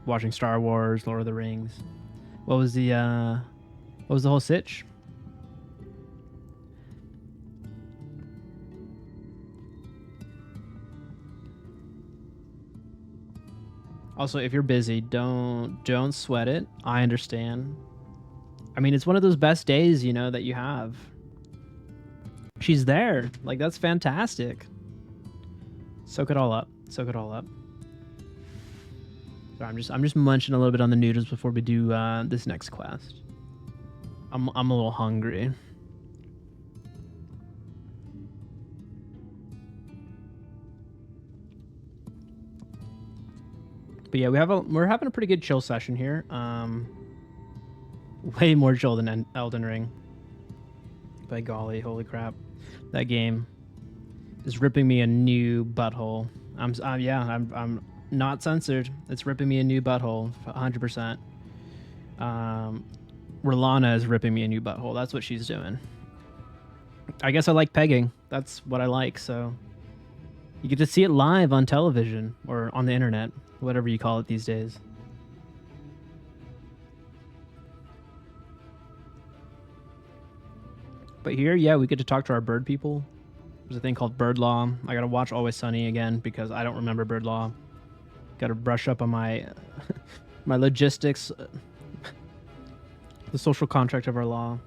watching Star Wars, Lord of the Rings? What was the whole sitch? Also, if you're busy, don't sweat it. I understand. I mean, it's one of those best days, you know, that you have. She's there. Like, that's fantastic. Soak it all up. Soak it all up. So I'm just munching a little bit on the noodles before we do this next quest. I'm a little hungry. But yeah, we're having a pretty good chill session here. Way more chill than Elden Ring. By golly, holy crap. That game is ripping me a new butthole. I'm not censored. It's ripping me a new butthole, 100%. Rolana is ripping me a new butthole. That's what she's doing. I guess I like pegging. That's what I like, so you get to see it live on television or on the internet, whatever you call it these days. But here, yeah, we get to talk to our bird people. There's a thing called bird law. I gotta watch Always Sunny again because I don't remember bird law. Gotta brush up on my my logistics, the social contract of our law.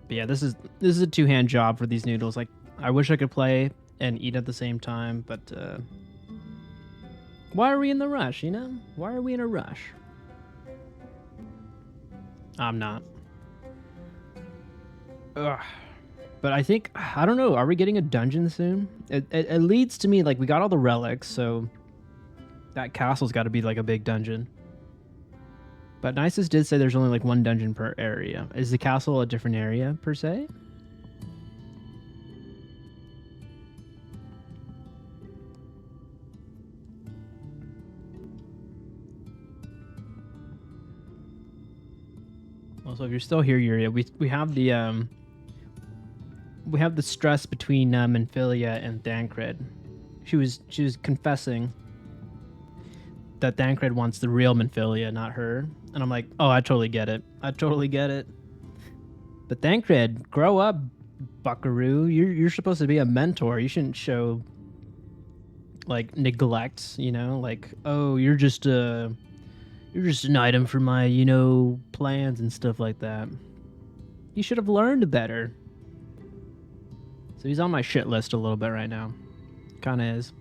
But yeah, this is a two-hand job for these noodles. Like, I wish I could play and eat at the same time, but why are we in the rush, you know? Why are we in a rush? I'm not. Ugh. But I think, I don't know, are we getting a dungeon soon? It leads to me, like, we got all the relics, so that castle's got to be like a big dungeon. But Nisus did say there's only like one dungeon per area. Is the castle a different area per se? Also, if you're still here, Yuria, we have the stress between minfilia and thancred. She was confessing that thancred wants the real minfilia, not her. And I'm like, oh, I totally get it. I totally get it. But thancred, grow up, buckaroo. You're supposed to be a mentor. You shouldn't show like neglect, you know, like, oh, you're just an item for my, you know, plans and stuff like that. You should have learned better. So he's on my shit list a little bit right now. Kinda is.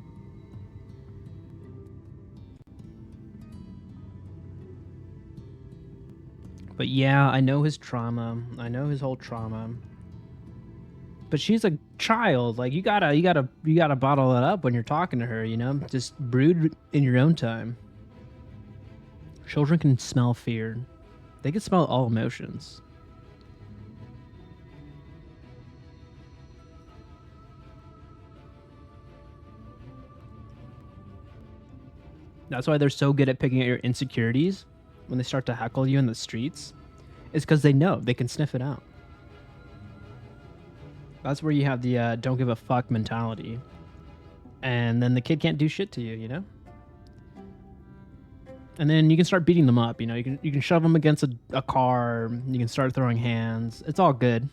But yeah, I know his trauma. I know his whole trauma. But she's a child. Like, you gotta bottle it up when you're talking to her, you know? Just brood in your own time. Children can smell fear. They can smell all emotions. That's why they're so good at picking at your insecurities when they start to heckle you in the streets. It's because they know they can sniff it out. That's where you have the don't give a fuck mentality. And then the kid can't do shit to you, you know? And then you can start beating them up, you know? You can shove them against a car. You can start throwing hands. It's all good.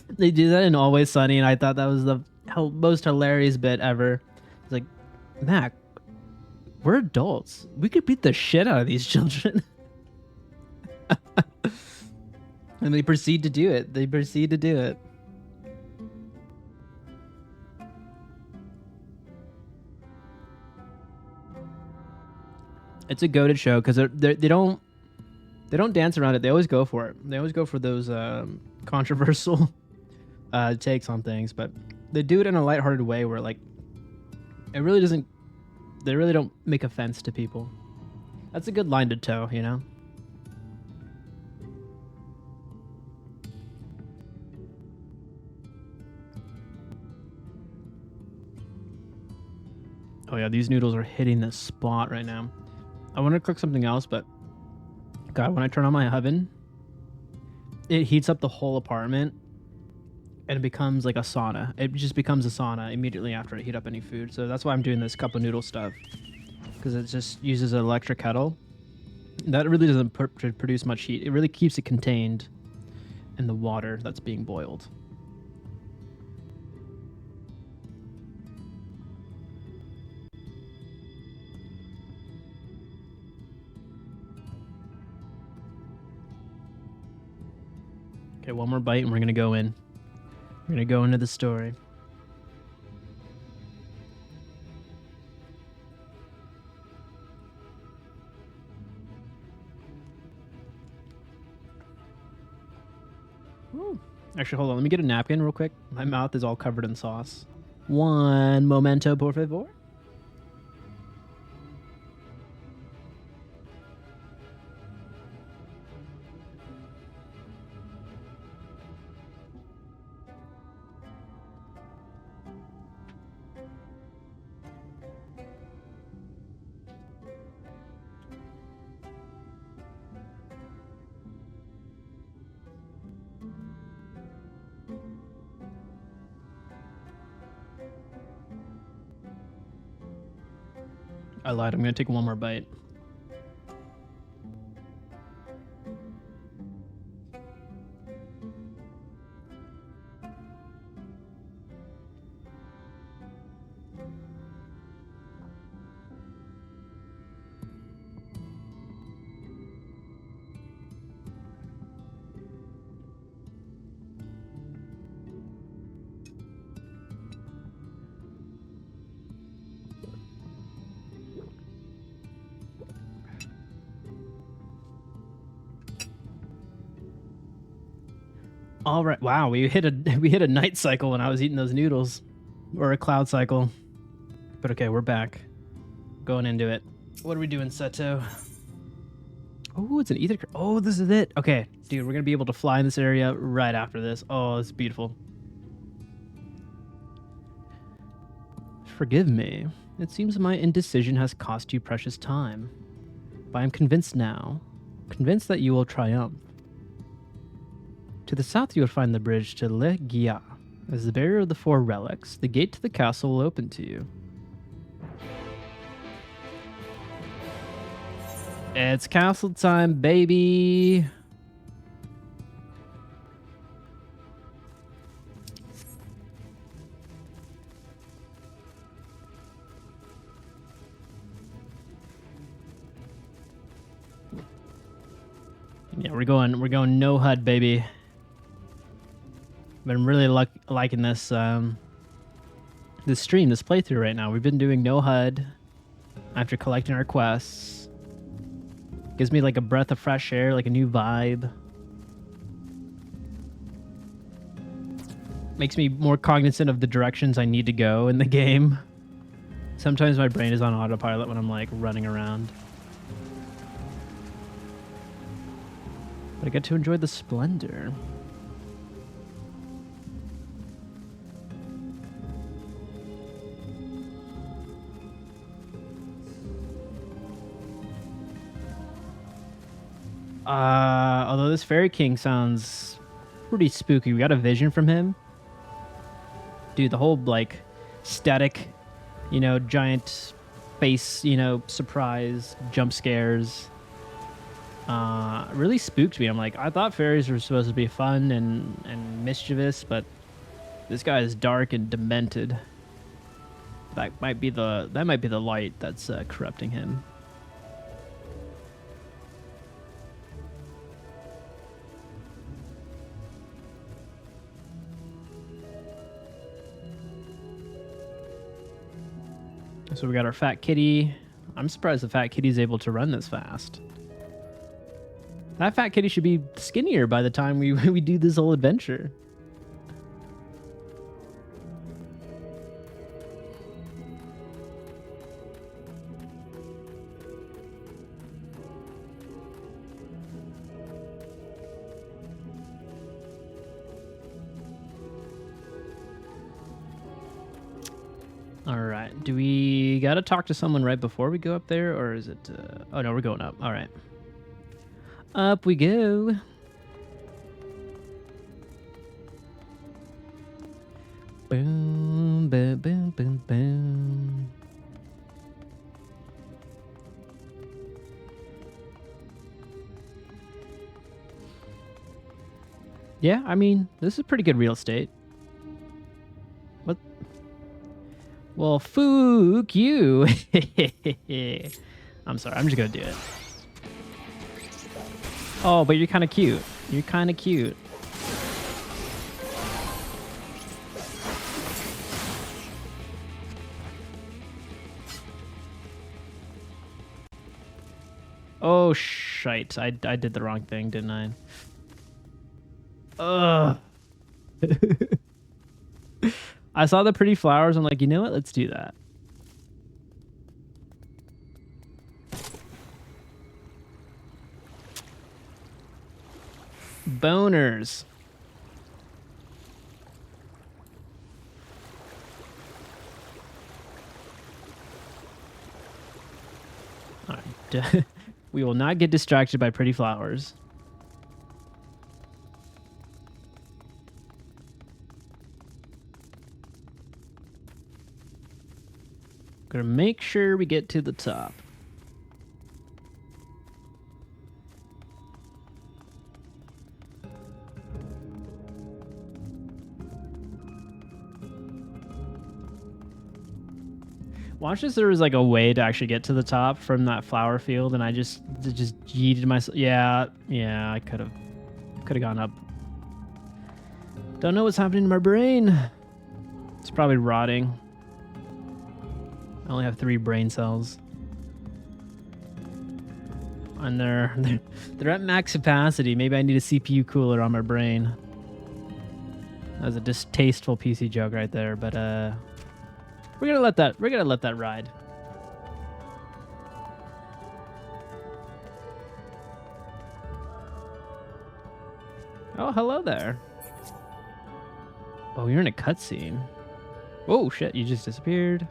They do that in Always Sunny, and I thought that was the most hilarious bit ever. It's like, Mac, we're adults. We could beat the shit out of these children. And they proceed to do it. They proceed to do it. It's a goated show because they don't dance around it. They always go for it. They always go for those controversial takes on things, but they do it in a lighthearted way where like it really doesn't. They really don't make offense to people. That's a good line to toe, you know. Oh yeah, these noodles are hitting the spot right now. I want to cook something else, but God, when I turn on my oven, it heats up the whole apartment and it becomes like a sauna. It just becomes a sauna immediately after I heat up any food. So that's why I'm doing this cup of noodle stuff, because it just uses an electric kettle. That really doesn't produce much heat. It really keeps it contained in the water that's being boiled. Okay, one more bite and we're going to go in. We're going to go into the story. Ooh. Actually, hold on. Let me get a napkin real quick. My mouth is all covered in sauce. One momento, por favor. I lied. I'm going to take one more bite. All right. Wow, we hit a night cycle when I was eating those noodles, or a cloud cycle. But okay, we're back. Going into it. What are we doing, Seto? Oh, it's an ether. Oh, this is it. Okay, dude, we're gonna be able to fly in this area right after this. Oh, it's beautiful. Forgive me. It seems my indecision has cost you precious time. But I am convinced now. Convinced that you will triumph. To the south you will find the bridge to Le Gia. As the barrier of the four relics, the gate to the castle will open to you. It's castle time, baby! Yeah, we're going no HUD, baby. But I'm really liking this this stream, this playthrough right now. We've been doing no HUD after collecting our quests. Gives me like a breath of fresh air, like a new vibe. Makes me more cognizant of the directions I need to go in the game. Sometimes my brain is on autopilot when I'm like running around. But I get to enjoy the splendor. Although this Fairy King sounds pretty spooky. We got a vision from him. Dude, the whole, like, static, you know, giant face, you know, surprise, jump scares. Really spooked me. I'm like, I thought fairies were supposed to be fun and mischievous, but this guy is dark and demented. That might be the light that's corrupting him. So we got our fat kitty. I'm surprised the fat kitty's able to run this fast. That fat kitty should be skinnier by the time we do this whole adventure. All right. Do we got to talk to someone right before we go up there, or is it... oh, no, we're going up. All right. Up we go. Boom, boom, boom, boom, boom. Yeah, I mean, this is pretty good real estate. What? Well, fuck you. I'm sorry, I'm just gonna do it. Oh, but you're kind of cute. You're kind of cute. Oh, shite. I did the wrong thing, didn't I? Ugh. I saw the pretty flowers. I'm like, you know what? Let's do that. Boners. All right. We will not get distracted by pretty flowers. Gonna make sure we get to the top. Watch as there was like a way to actually get to the top from that flower field, and I just yeeted myself. Yeah, I could have gone up. Don't know what's happening to my brain. It's probably rotting. I only have 3 brain cells, and they're at max capacity. Maybe I need a CPU cooler on my brain. That was a distasteful PC joke right there, but we're gonna let that ride. Oh, hello there. Oh, you're in a cutscene. Oh shit, you just disappeared.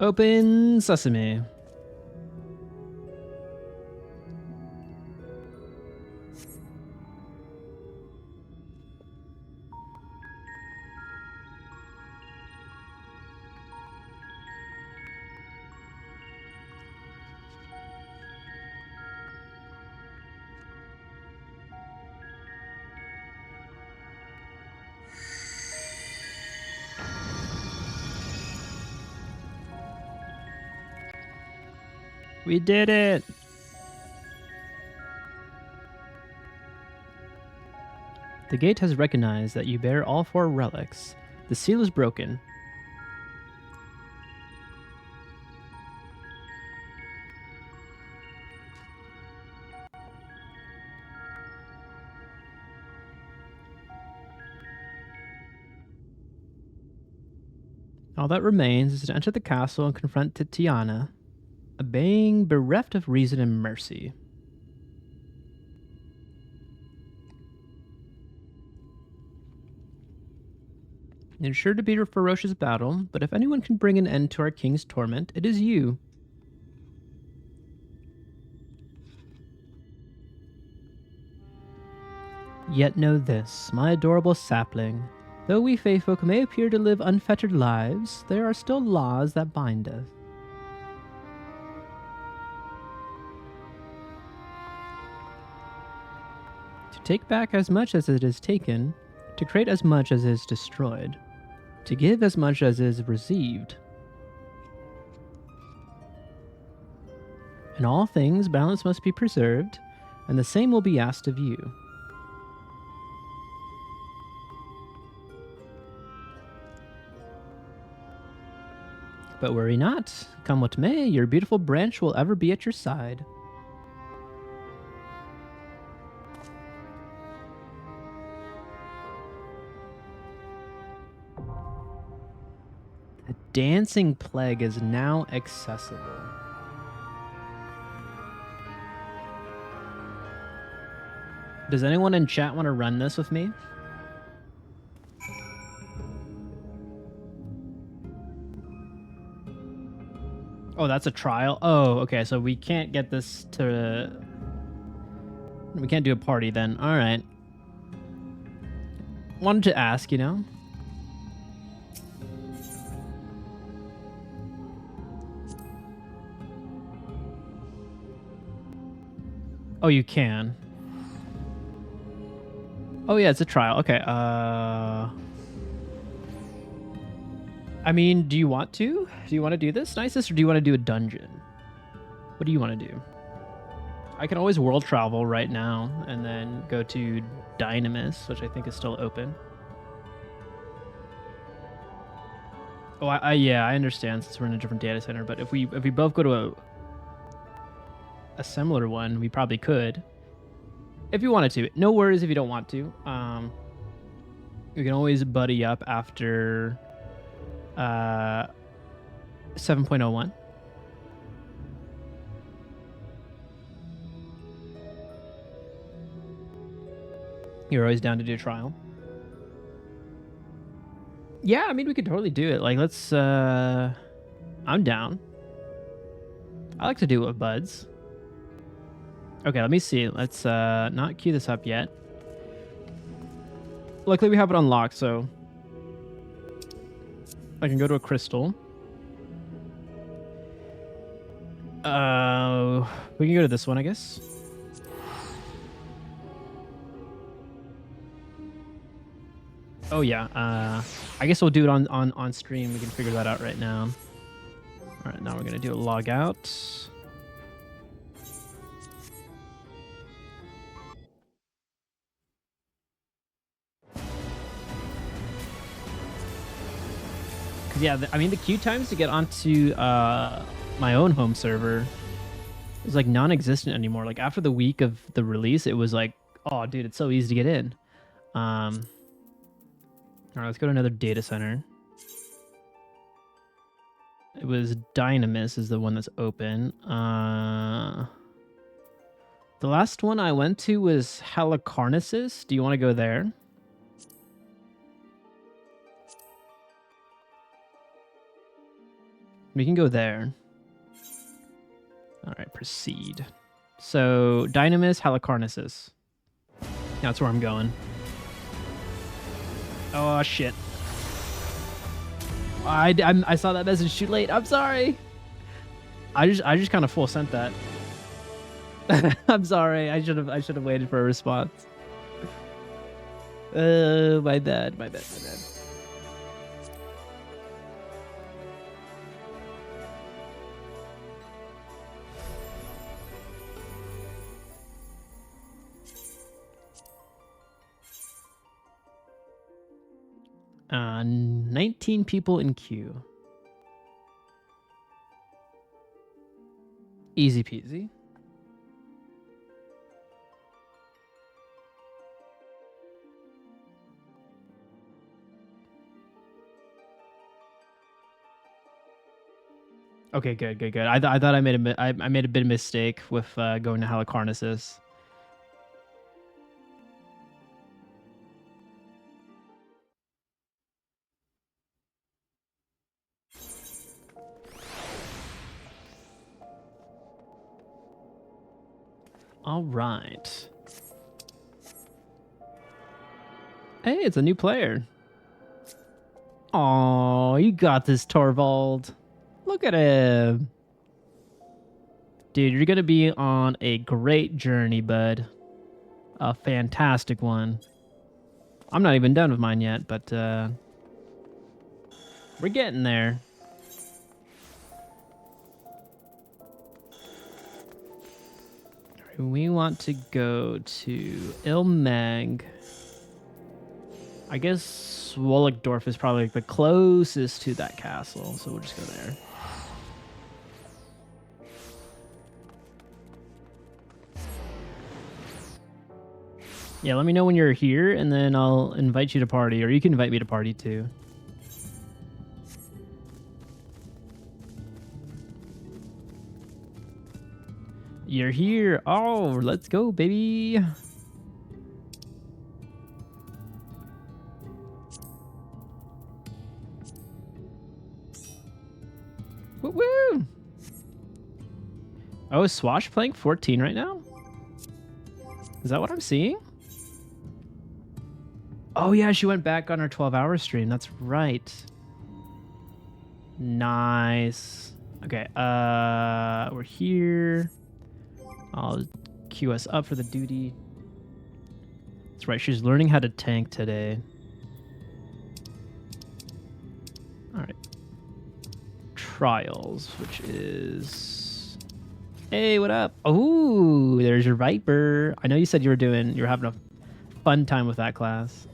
Open sesame. We did it! The gate has recognized that you bear all 4 relics. The seal is broken. All that remains is to enter the castle and confront Titiana, a being bereft of reason and mercy. It is sure to be a ferocious battle, but if anyone can bring an end to our king's torment, it is you. Yet know this, my adorable sapling. Though we fae folk may appear to live unfettered lives, there are still laws that bind us. To take back as much as it is taken, to create as much as is destroyed, to give as much as is received. In all things, balance must be preserved, and the same will be asked of you. But worry not, come what may, your beautiful branch will ever be at your side. The dancing plague is now accessible. Does anyone in chat want to run this with me? Oh, that's a trial? Oh, okay, so we can't get this to... We can't do a party then. Alright. Wanted to ask, you know? Oh, you can. Oh yeah, it's a trial. Okay, I mean, do you want to? Do you want to do this, Nisus, or do you want to do a dungeon? What do you want to do? I can always world travel right now and then go to Dynamis, which I think is still open. Oh, yeah, I understand since we're in a different data center, but if we both go to a similar one, we probably could. If you wanted to. No worries if you don't want to. We can always buddy up after 7.01. You're always down to do a trial. Yeah, I mean, we could totally do it. Like, let's... I'm down. I like to do it with buds. Okay, let me see. Let's not queue this up yet. Luckily, we have it unlocked, so... I can go to a crystal. We can go to this one, I guess. Oh yeah. I guess we'll do it on stream. We can figure that out right now. All right, now we're gonna do a log out. Cause yeah, I mean the queue times to get onto my own home server is like non-existent anymore. Like after the week of the release, it was like, oh dude, it's so easy to get in. All right, let's go to another data center. It was Dynamis is the one that's open. The last one I went to was Halicarnassus. Do you want to go there? We can go there. All right, proceed. So, Dynamis, Halicarnassus. That's where I'm going. Oh, shit. I saw that message too late. I'm sorry. I just kind of full sent that. I'm sorry. I should have waited for a response. My bad. 19 people in queue. Easy peasy. Okay, good, good, good. I thought I made I made a bit of mistake with going to Halicarnassus. All right. Hey, it's a new player. Oh, you got this, Torvald. Look at him. Dude, you're going to be on a great journey, bud. A fantastic one. I'm not even done with mine yet, but we're getting there. We want to go to Ilmeg. I guess Swolekdorf is probably like the closest to that castle, so we'll just go there. Yeah, let me know when you're here, and then I'll invite you to party, or you can invite me to party too. You're here. Oh, let's go, baby. Woo-woo! Oh, is Swash playing 14 right now? Is that what I'm seeing? Oh, yeah, she went back on her 12-hour stream. That's right. Nice. Okay, we're here. I'll queue us up for the duty. That's right, she's learning how to tank today. All right. Trials, which is... Hey, what up? Oh, there's your Viper. I know you said you were having a fun time with that class.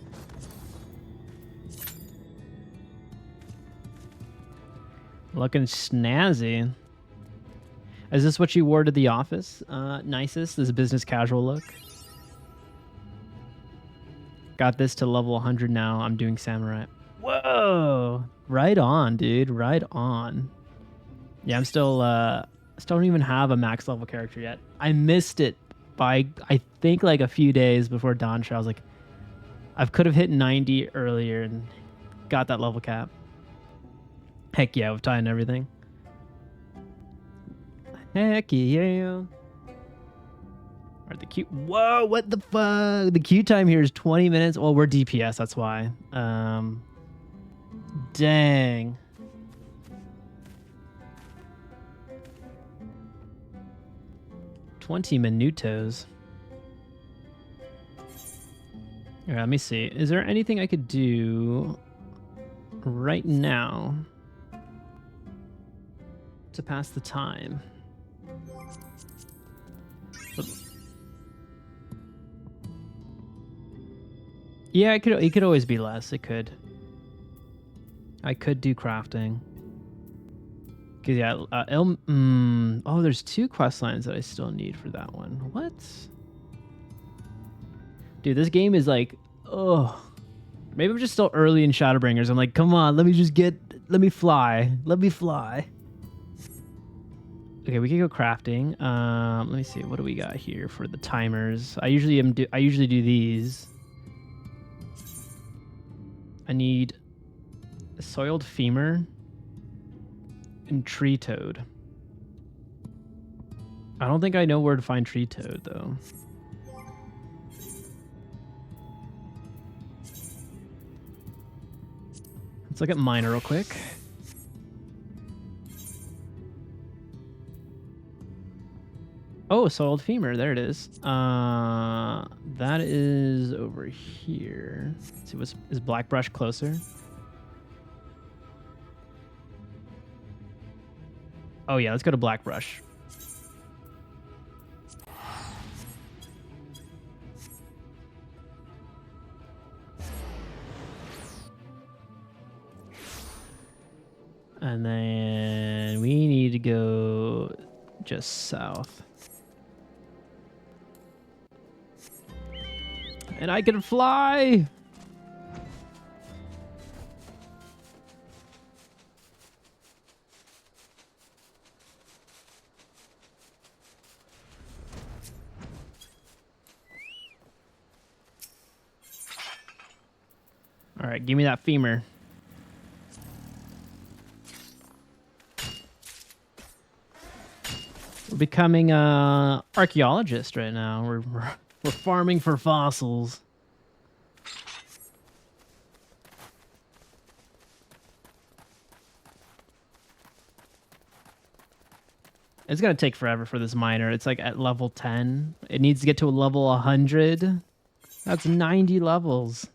Looking snazzy. Is this what you wore to the office? Nicest. This is a business casual look. Got this to level 100 now. I'm doing samurai. Whoa! Right on, dude. Right on. Yeah, I'm still don't even have a max level character yet. I missed it by I think like a few days before Dawn. I was like, I could have hit 90 earlier and got that level cap. Heck yeah, with tie and everything. Heck yeah. Alright, the queue. Whoa, what the fuck? The queue time here is 20 minutes. Well, we're DPS, that's why. Dang. $20 minutos. Alright, let me see. Is there anything I could do right now to pass the time? Yeah, it could always be less. It could. I could do crafting. Cause yeah, oh, there's 2 quest lines that I still need for that one. What? Dude, this game is like, oh. Maybe I'm just still early in Shadowbringers. I'm like, come on, let me fly. Let me fly. Okay, we can go crafting. Let me see. What do we got here for the timers? I usually do these. I need a soiled femur and tree toad. I don't think I know where to find tree toad though. Let's look at miner real quick. Oh, soiled femur. There it is. That is over here. Let's see, is Blackbrush closer? Oh yeah, let's go to Blackbrush. And then we need to go just south. And I can fly! All right, give me that femur. We're becoming archaeologists right now. We're farming for fossils. It's gonna take forever for this miner. It's like at level 10. It needs to get to a level 100. That's 90 levels.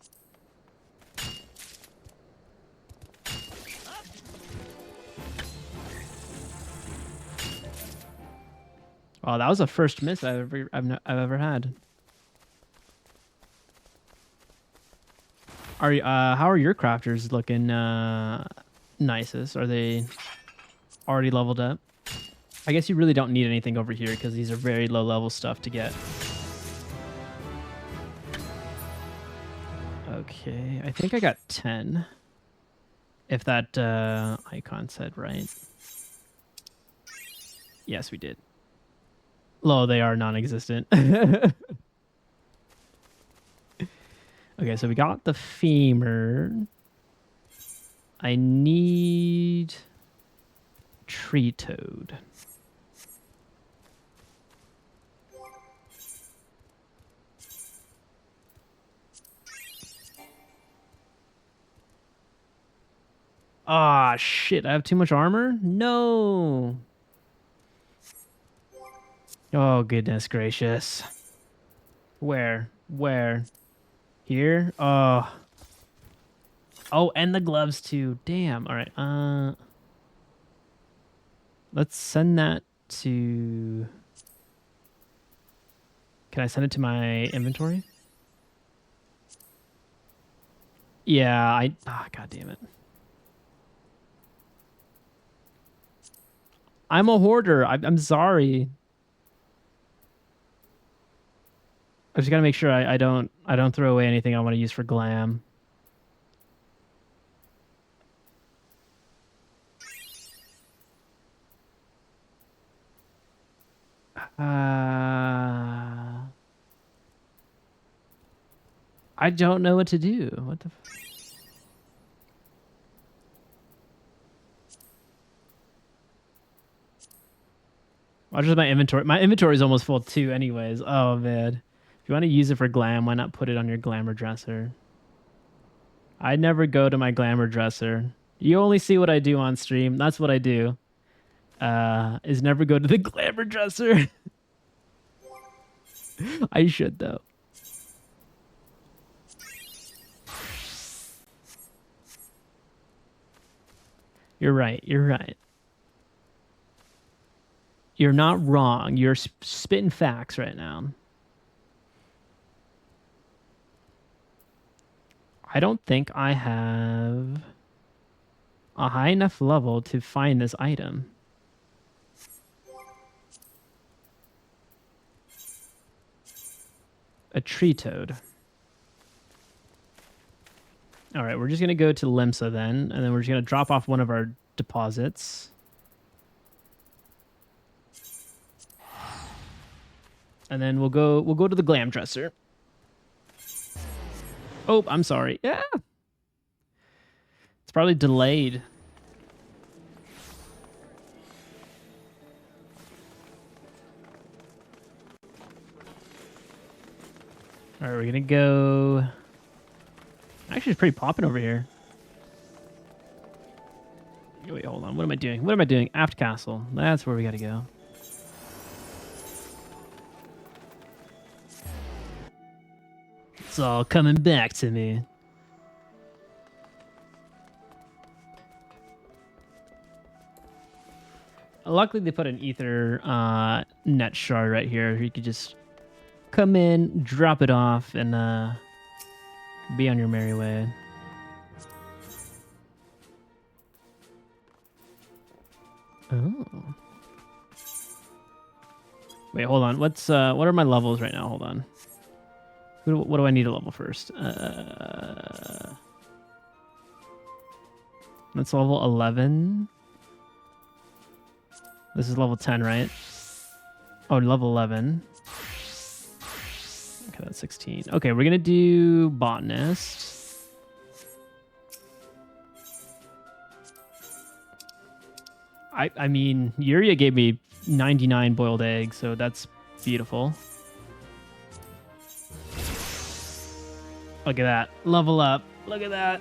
Oh, that was the first miss I've ever had. How are your crafters looking, nicest? Are they already leveled up? I guess you really don't need anything over here because these are very low level stuff to get. Okay, I think I got 10. If that icon said right. Yes, we did. Low, they are non-existent. Okay, so we got the femur. I need tree toad. Ah, shit, I have too much armor? No. Oh, goodness gracious. Where? Where? Here? Oh. Oh, and the gloves too. Damn. All right. Let's send that to... Can I send it to my inventory? Yeah, God damn it. I'm a hoarder. I'm sorry. I just gotta make sure I don't throw away anything I want to use for glam. I don't know what to do. What the? Watch my inventory. My inventory is almost full too, anyways. Oh man. If you want to use it for glam, why not put it on your glamour dresser? I never go to my glamour dresser. You only see what I do on stream. That's what I do. Is never go to the glamour dresser. I should though. You're right. You're right. You're not wrong. You're spitting facts right now. I don't think I have a high enough level to find this item. A tree toad. All right, we're just going to go to Limsa then, and then we're just going to drop off one of our deposits. And then we'll go to the glam dresser. Oh, I'm sorry. Yeah. It's probably delayed. All right, we're going to go... Actually, it's pretty popping over here. Wait, hold on. What am I doing? What am I doing? Aft Castle. That's where we got to go. It's all coming back to me. Luckily, they put an ether net shard right here. You could just come in, drop it off, and be on your merry way. Oh. Wait, hold on. What are my levels right now? Hold on. What do I need to level first? That's level 11. This is level 10, right? Oh, level 11. Okay, that's 16. Okay, we're going to do botanist. I mean, Yuria gave me 99 boiled eggs, so that's beautiful. Look at that. Level up. Look at that.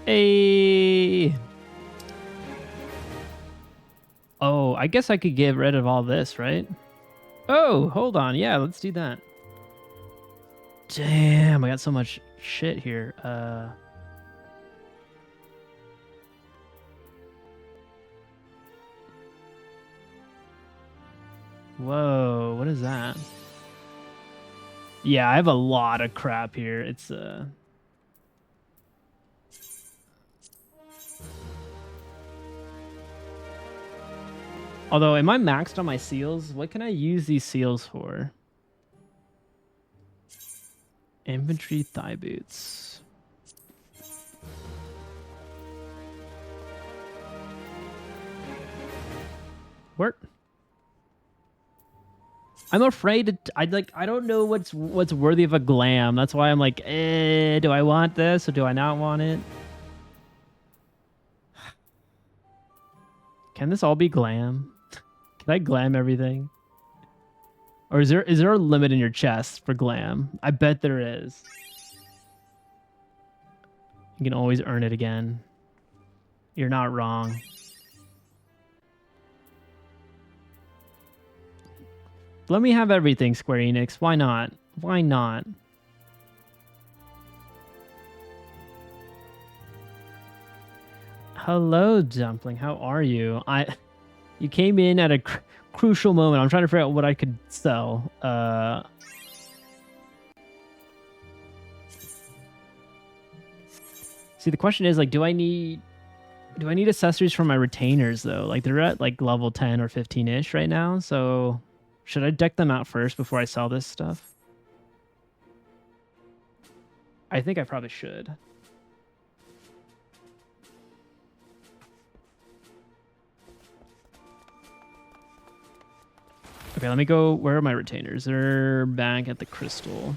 Hey. Oh, I guess I could get rid of all this, right? Oh, hold on. Yeah, let's do that. Damn, I got so much shit here. Whoa, what is that? Yeah, I have a lot of crap here. It's Although, am I maxed on my seals? What can I use these seals for? Infantry thigh boots. What? I'm afraid I don't know what's worthy of a glam. That's why I'm like, do I want this or do I not want it? Can this all be glam? Can I glam everything? Or is there a limit in your chest for glam? I bet there is. You can always earn it again. You're not wrong. Let me have everything, Square Enix. Why not? Why not? Hello, Dumpling. How are you? You came in at a crucial moment. I'm trying to figure out what I could sell. See, the question is like, do I need accessories for my retainers though? Like they're at like level 10 or 15-ish right now. So should I deck them out first before I sell this stuff? I think I probably should. Okay, let me go. Where are my retainers? They're back at the crystal.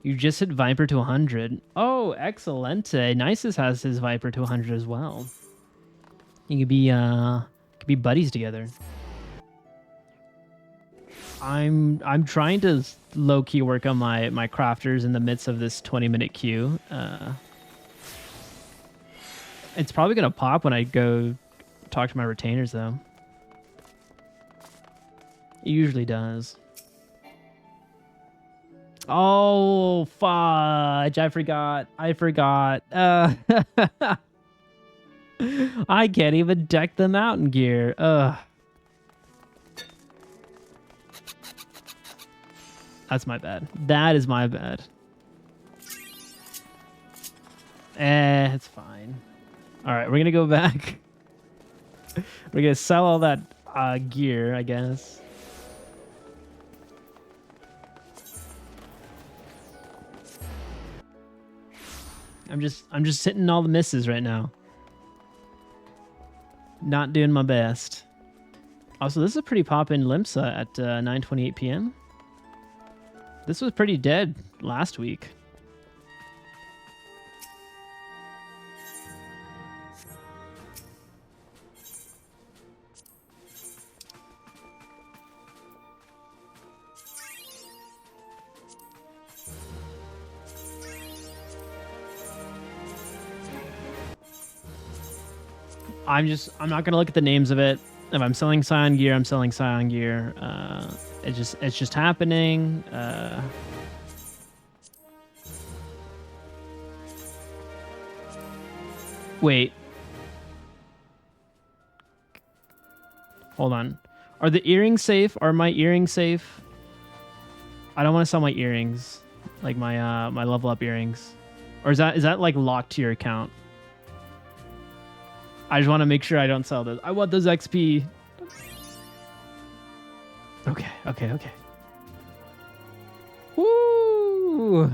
You just hit Viper to 100. Oh, excelente. Nisus has his Viper to 100 as well. You could be buddies together. I'm trying to low-key work on my crafters in the midst of this 20-minute queue. It's probably gonna pop when I go talk to my retainers though. It usually does. Oh fudge, I forgot. I can't even deck them out in gear. Ugh. That's my bad. That is my bad. It's fine. All right, we're gonna go back. We're gonna sell all that gear, I guess. I'm just hitting all the misses right now. Not doing my best. Also, this is a pretty pop-in Limsa at 9:28 p.m. This was pretty dead last week. I'm not gonna look at the names of it. If I'm selling Scion gear, I'm selling Scion gear. It's just happening. Wait. Hold on. Are the earrings safe? Are my earrings safe? I don't want to sell my earrings, like my my level up earrings, or is that like locked to your account? I just want to make sure I don't sell those. I want those XP. Okay. Woo!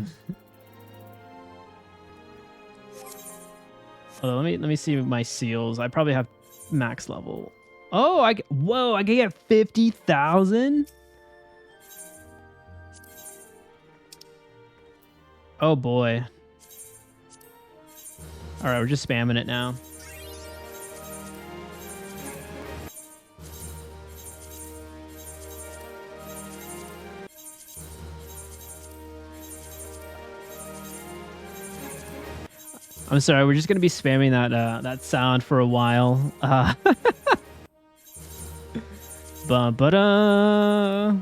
Let me see my seals. I probably have max level. Oh, whoa! I can get 50,000. Oh boy. All right, we're just spamming it now. I'm sorry, we're just gonna be spamming that sound for a while. Ba-ba-da.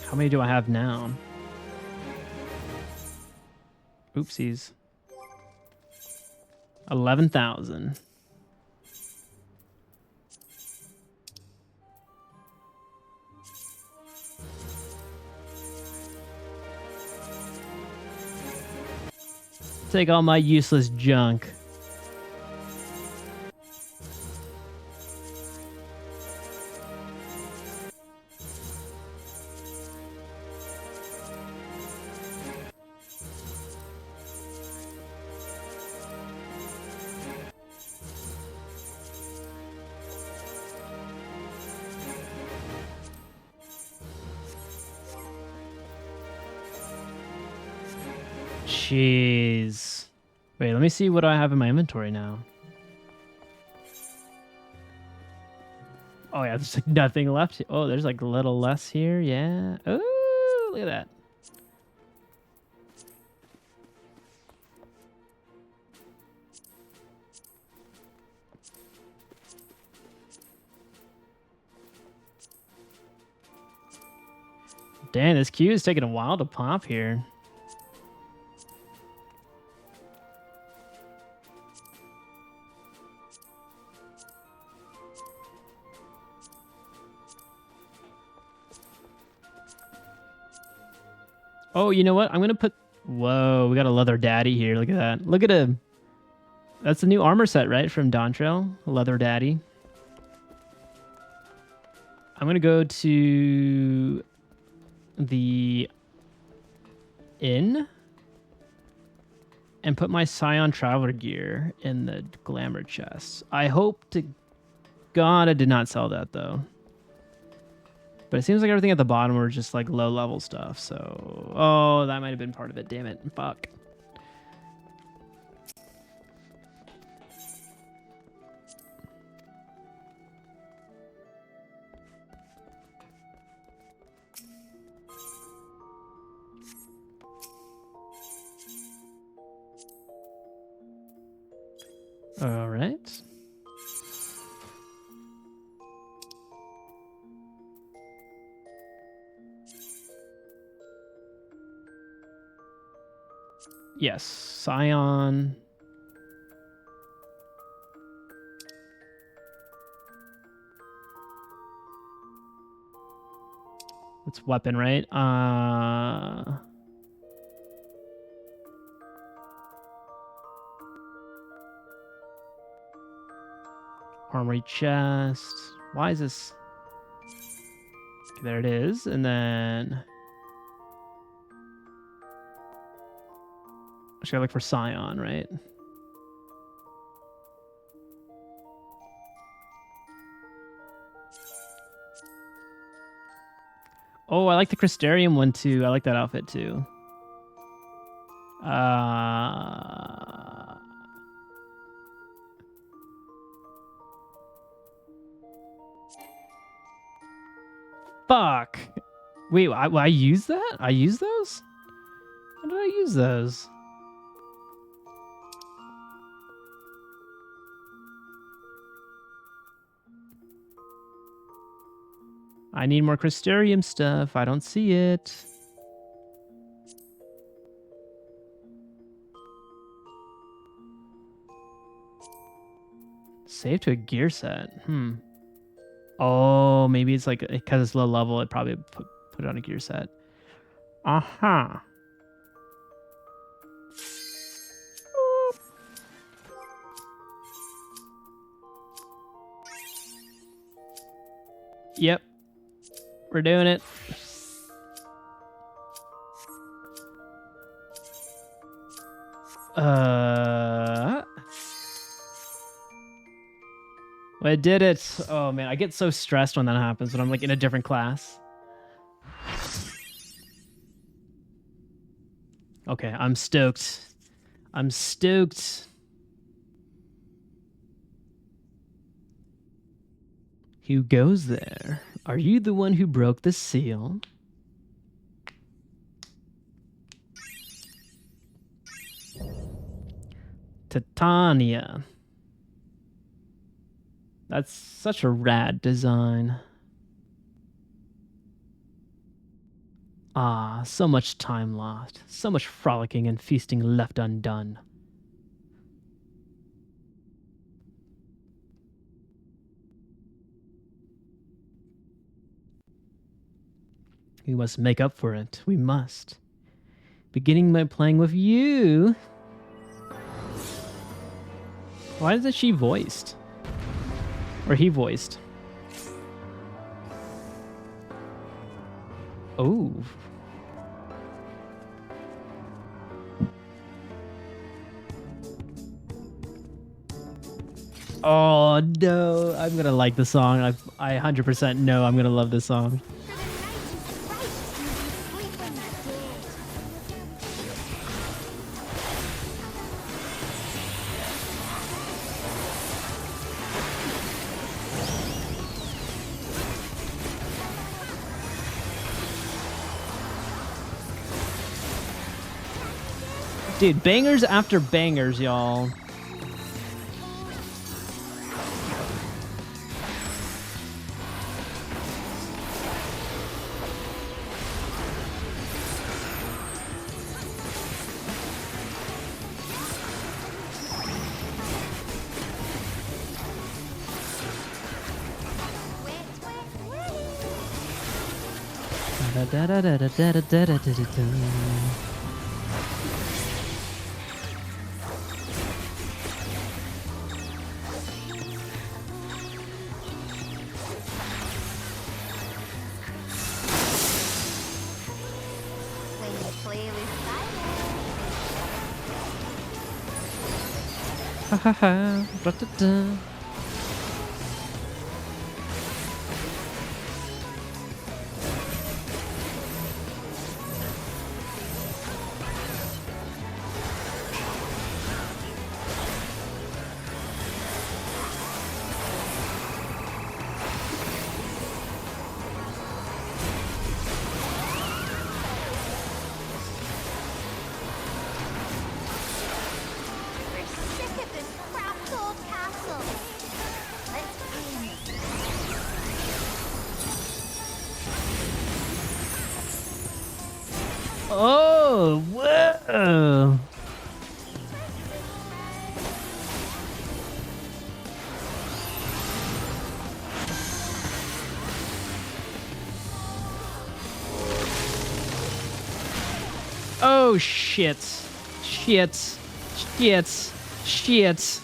How many do I have now? Oopsies. 11,000. Take all my useless junk. Jeez. Wait, let me see what I have in my inventory now. Oh yeah, there's like nothing left. Oh, there's like a little less here. Yeah. Oh, look at that. Dang, this queue is taking a while to pop here. Oh, you know what? I'm gonna put. Whoa, we got a leather daddy here. Look at that. Look at him. That's the new armor set, right? From Dawntrail, leather daddy. I'm gonna go to the inn and put my Scion Traveler gear in the glamour chest. I hope to God I did not sell that though. But it seems like everything at the bottom were just like low level stuff. So, oh, that might have been part of it. Damn it. Fuck. All right. Yes, Scion. It's weapon, right? Armory chest. Why is this? Okay, there it is. And then I should look for Scion, right? Oh, I like the Crystarium one too. I like that outfit too. Fuck. Wait, I use that? I use those? How did I use those? I need more Crystarium stuff. I don't see it. Save to a gear set. Oh, maybe it's like because it's low level, it probably put it on a gear set. Uh-huh. Yep. We're doing it. I did it. Oh man, I get so stressed when that happens when I'm like in a different class. Okay, I'm stoked. I'm stoked. Who goes there? Are you the one who broke the seal? Titania. That's such a rad design. Ah, so much time lost. So much frolicking and feasting left undone. We must make up for it. We must. Beginning by playing with you. Why isn't she voiced? Or he voiced? Oh. Oh no, I'm gonna like the song. I 100% know I'm gonna love this song. Dude, bangers after bangers, y'all. Da da da da da da da da da da. When you play with fire. Ha ha ha. Ra-ta-ta. We're sick of this crapped old castle. Let's end. Oh, whoa. Oh, shit. Shit. Shit. Shit.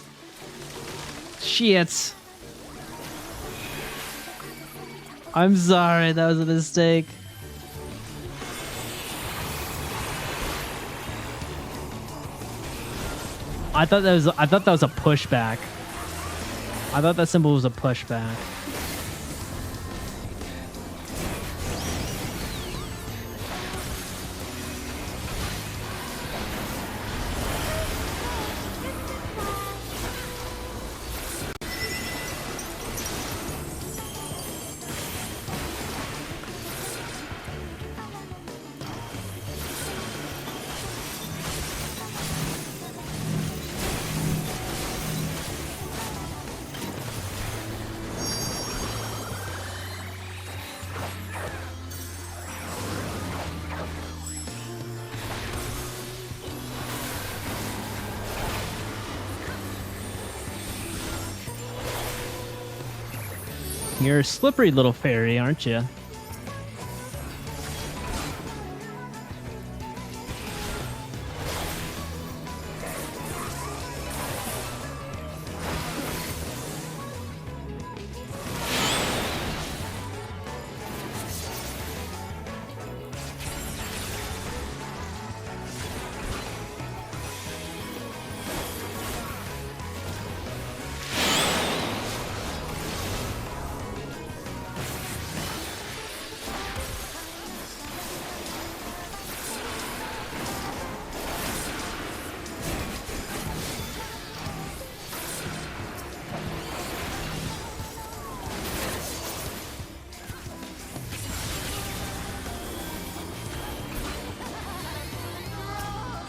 Shit. I'm sorry, that was a mistake. I thought that was a pushback. I thought that symbol was a pushback. You're a slippery little fairy, aren't you?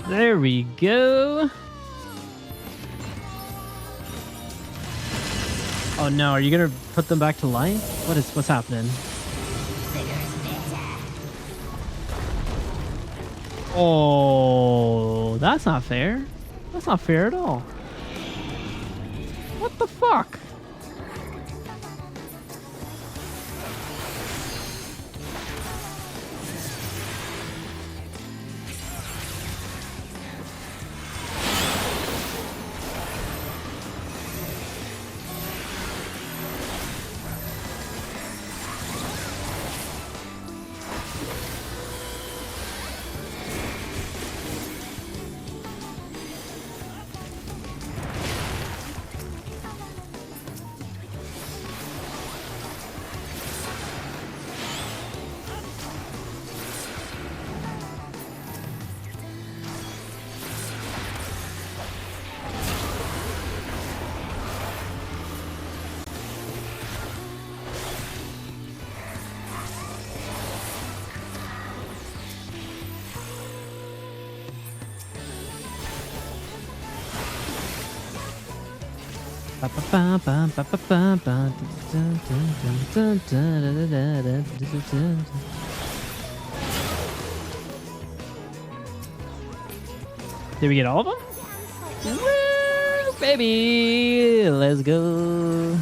There we go. Oh no, are you gonna put them back to life? What's happening? Oh, that's not fair. That's not fair at all. What the fuck? Did we get all of them? Woo, baby! Let's go.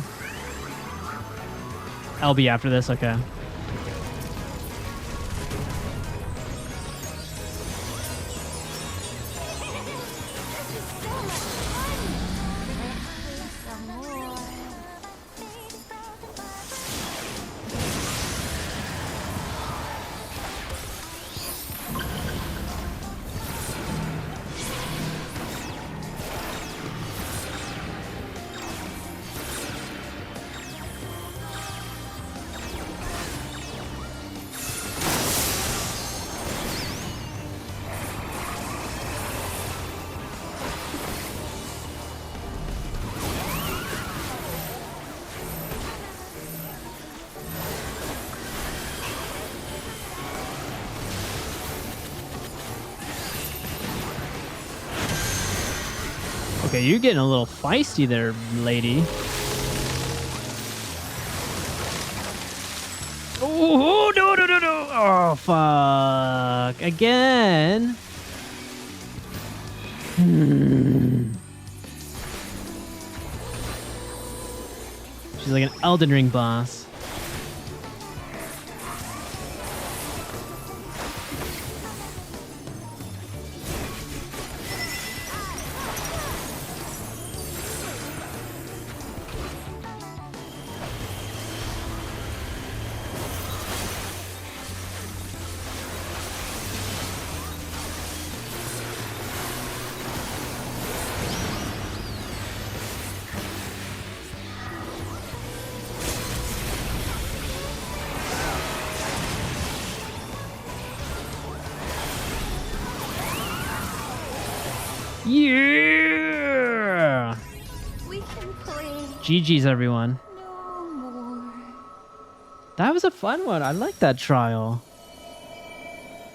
I'll be after this, okay. Okay, you're getting a little feisty there, lady. Oh, no, no, no, no. Oh, fuck. Again. She's like an Elden Ring boss. Yeah! We can play GG's, everyone. no more. That was a fun one. I like that trial.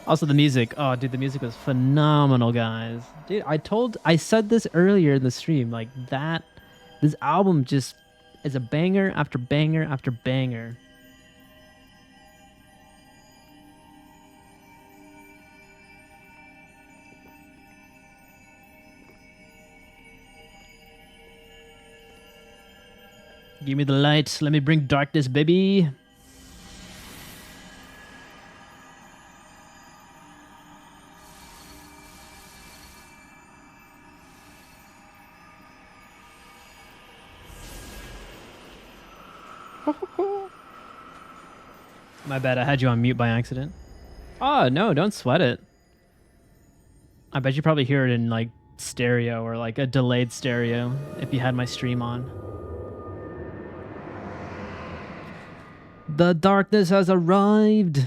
Also, the music. Oh, dude, the music was phenomenal, guys. Dude, I said this earlier in the stream. Like, this album just is a banger after banger after banger. Give me the light. Let me bring darkness, baby. My bad, I had you on mute by accident. Oh, no, don't sweat it. I bet you probably hear it in like stereo or like a delayed stereo if you had my stream on. The darkness has arrived.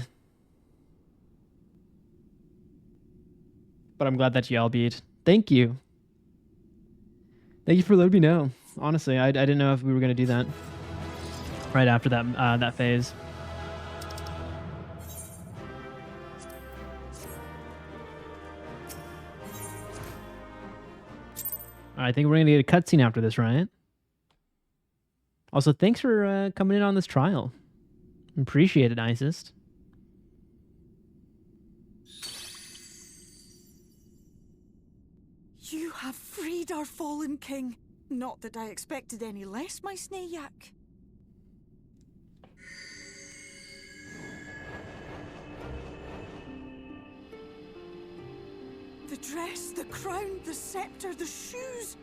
But I'm glad that you all beat. Thank you. Thank you for letting me know. Honestly, I didn't know if we were going to do that right after that that phase. I think we're gonna get a cutscene after this, right? Also, thanks for coming in on this trial. Appreciate it, Isis. You have freed our fallen king. Not that I expected any less, my Snayak. The dress, the crown, the scepter, the shoes.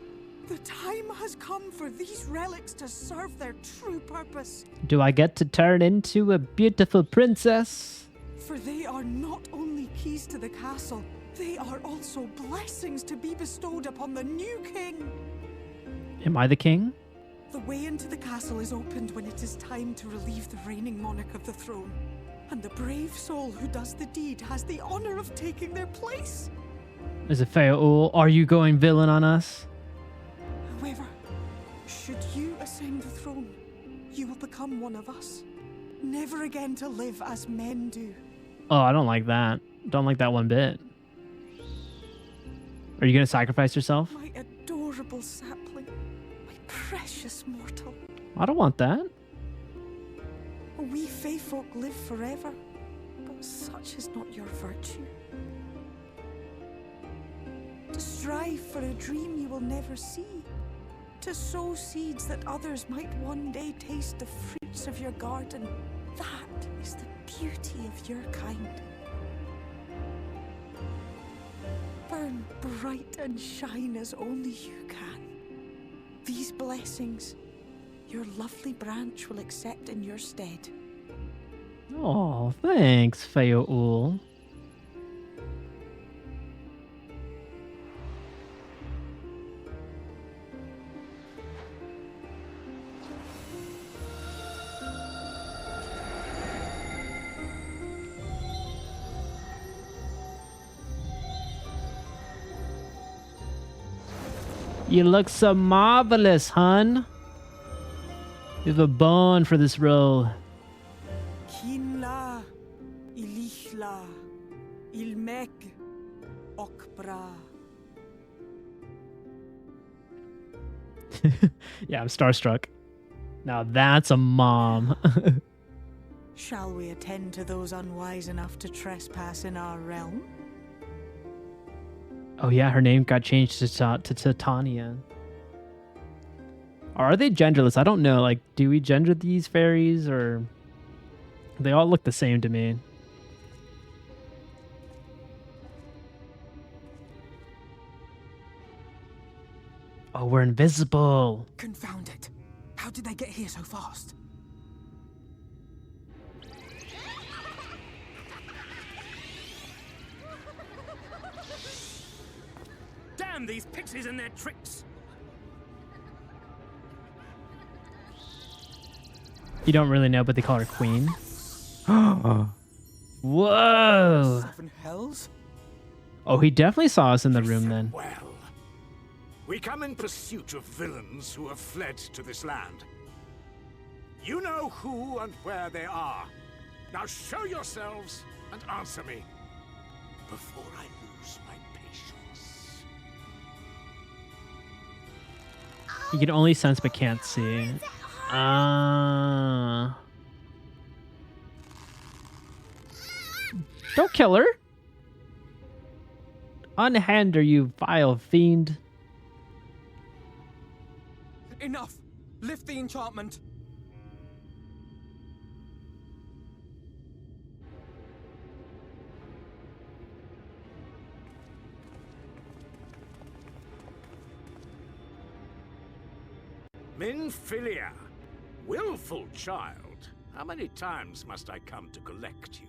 The time has come for these relics to serve their true purpose. Do I get to turn into a beautiful princess? For they are not only keys to the castle, they are also blessings to be bestowed upon the new king. Am I the king? The way into the castle is opened when it is time to relieve the reigning monarch of the throne. And the brave soul who does the deed has the honor of taking their place. Is it Faeries? Are you going villain on us? However, should you ascend the throne, you will become one of us. Never again to live as men do. Oh, I don't like that. Don't like that one bit. Are you going to sacrifice yourself? My adorable sapling. My precious mortal. I don't want that. We fae folk live forever, but such is not your virtue. To strive for a dream you will never see. To sow seeds that others might one day taste the fruits of your garden. That is the beauty of your kind. Burn bright and shine as only you can. These blessings, your lovely branch will accept in your stead. Oh, thanks, Faeries. You look so marvelous, hun. You have a bone for this role. Kinla, ilishla, ilmek, okbra. Yeah, I'm starstruck. Now that's a mom. Shall we attend to those unwise enough to trespass in our realm? Oh yeah, her name got changed to Titania. Are they genderless? I don't know. Like, do we gender these fairies, or they all look the same to me? Oh, we're invisible. Confound it. How did they get here so fast? Damn these pixies and their tricks! You don't really know, but they call her queen. Whoa! 7 hells? Oh, he definitely saw us in the room then. Well, we come in pursuit of villains who have fled to this land. You know who and where they are. Now show yourselves and answer me before I lose my patience. You can only sense but can't see. Don't kill her. Unhand her, you vile fiend. Enough! Lift the enchantment! Minfilia, willful child. How many times must I come to collect you?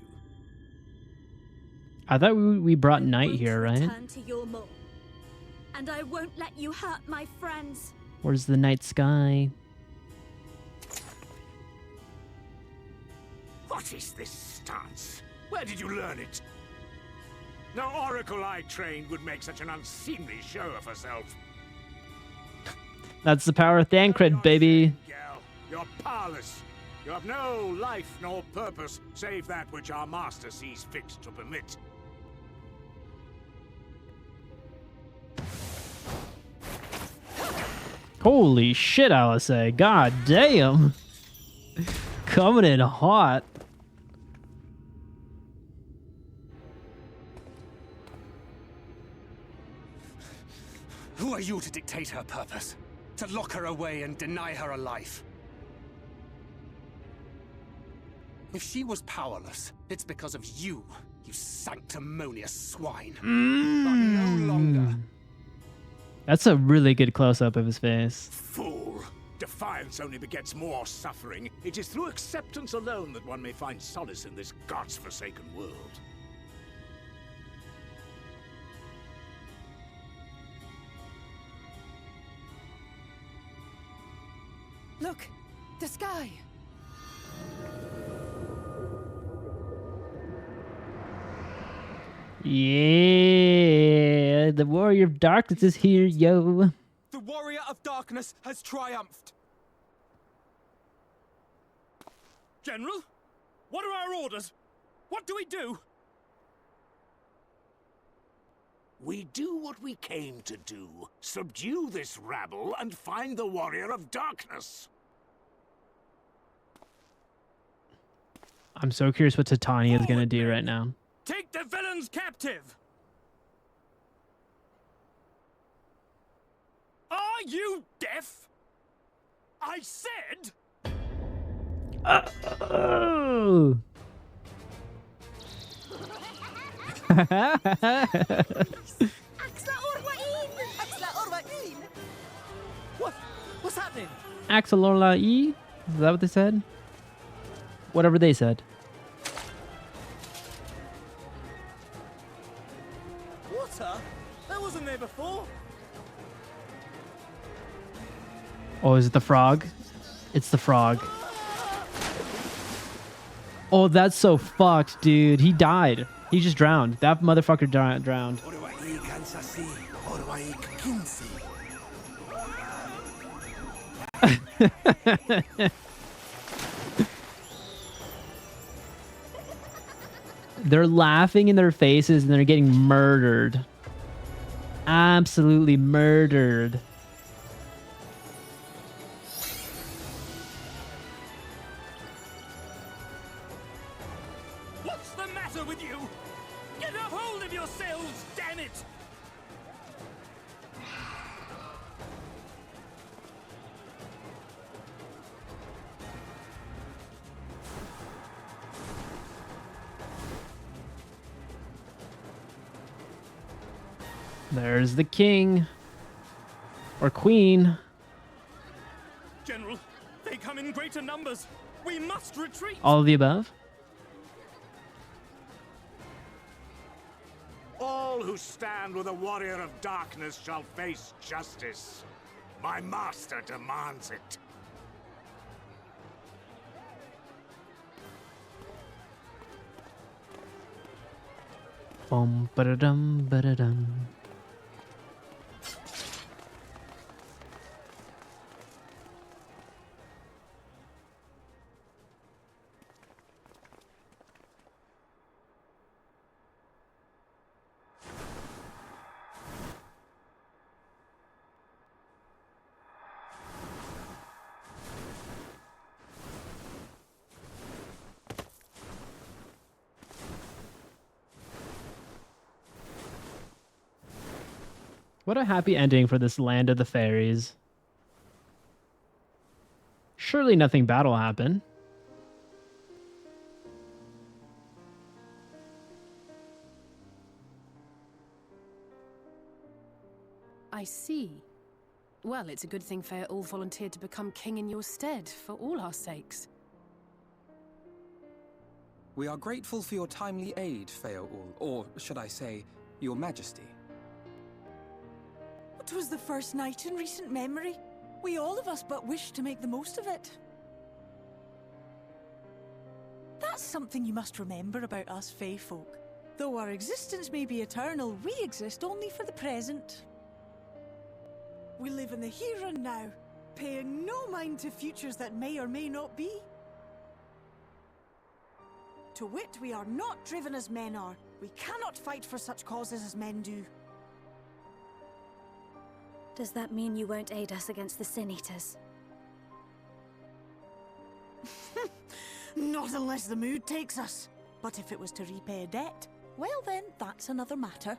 I thought we brought I Night won't here, right? Return to Eulmore, and I won't let you hurt my friends. Where's the night sky? What is this stance? Where did you learn it? No oracle I trained would make such an unseemly show of herself. That's the power of thancred, baby. Gal, you're powerless. You have no life nor purpose save that which our master sees fit to permit. Holy shit, I say. God damn. Coming in hot. Who are you to dictate her purpose? To lock her away and deny her a life? If she was powerless, it's because of you, you sanctimonious swine. But no longer. That's a really good close-up of his face. Fool! Defiance only begets more suffering. It is through acceptance alone that one may find solace in this god's-forsaken world. Look, the sky. Yeah, the warrior of darkness is here, yo. The warrior of darkness has triumphed. General? What are our orders? What do we do? We do what we came to do. Subdue this rabble and find the warrior of darkness. I'm so curious what Titania is going to do right now. Take the villains captive! Are you deaf? I said... Oh! What's happening? Axelorla E? Is that what they said? Whatever they said. Water? That wasn't there before. Oh, is it the frog? It's the frog. Oh, that's so fucked, dude. He died. He just drowned. That motherfucker drowned. They're laughing in their faces and they're getting murdered. Absolutely murdered. What's the matter with you? Get a hold of yourselves, damn it! There's the king. Or queen. General, they come in greater numbers. We must retreat. All of the above. All who stand with a warrior of darkness shall face justice. My master demands it. Bum ba-da-dum ba-da-dum. What a happy ending for this land of the fairies. Surely nothing bad will happen. I see. Well, it's a good thing Faetul volunteered to become king in your stead, for all our sakes. We are grateful for your timely aid, Faetul, or should I say, your majesty. It was the first night in recent memory. We all of us but wish to make the most of it. That's something you must remember about us Fae folk. Though our existence may be eternal, we exist only for the present. We live in the here and now, paying no mind to futures that may or may not be. To wit, we are not driven as men are. We cannot fight for such causes as men do. Does that mean you won't aid us against the Sin Eaters? Not unless the mood takes us. But if it was to repay a debt, well then, that's another matter.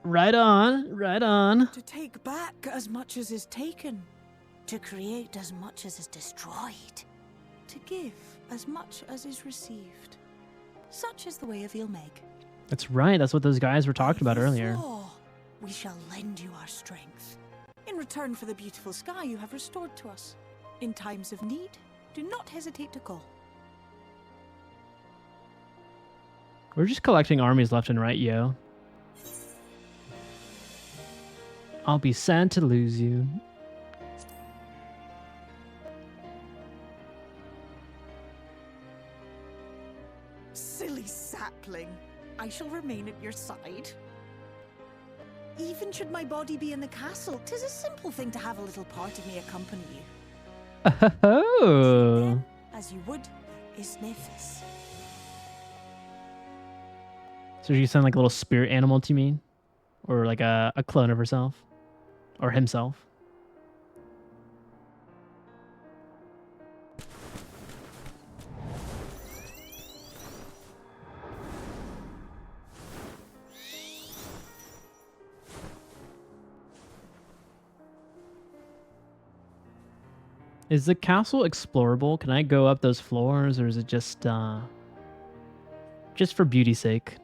Right on, right on. To take back as much as is taken. To create as much as is destroyed. To give as much as is received. Such is the way of Eulmore. That's right. That's what those guys were talking about earlier. We shall lend you our strength. In return for the beautiful sky you have restored to us. In times of need, do not hesitate to call. We're just collecting armies left and right, yo. I'll be sad to lose you. Silly sapling. I shall remain at your side. Even should my body be in the castle, 'tis a simple thing to have a little part of me accompany you. Oh. As you would, Isnefis. So you sound like a little spirit animal to me? Or like a clone of herself? Or himself? Is the castle explorable? Can I go up those floors, or is it just for beauty's sake?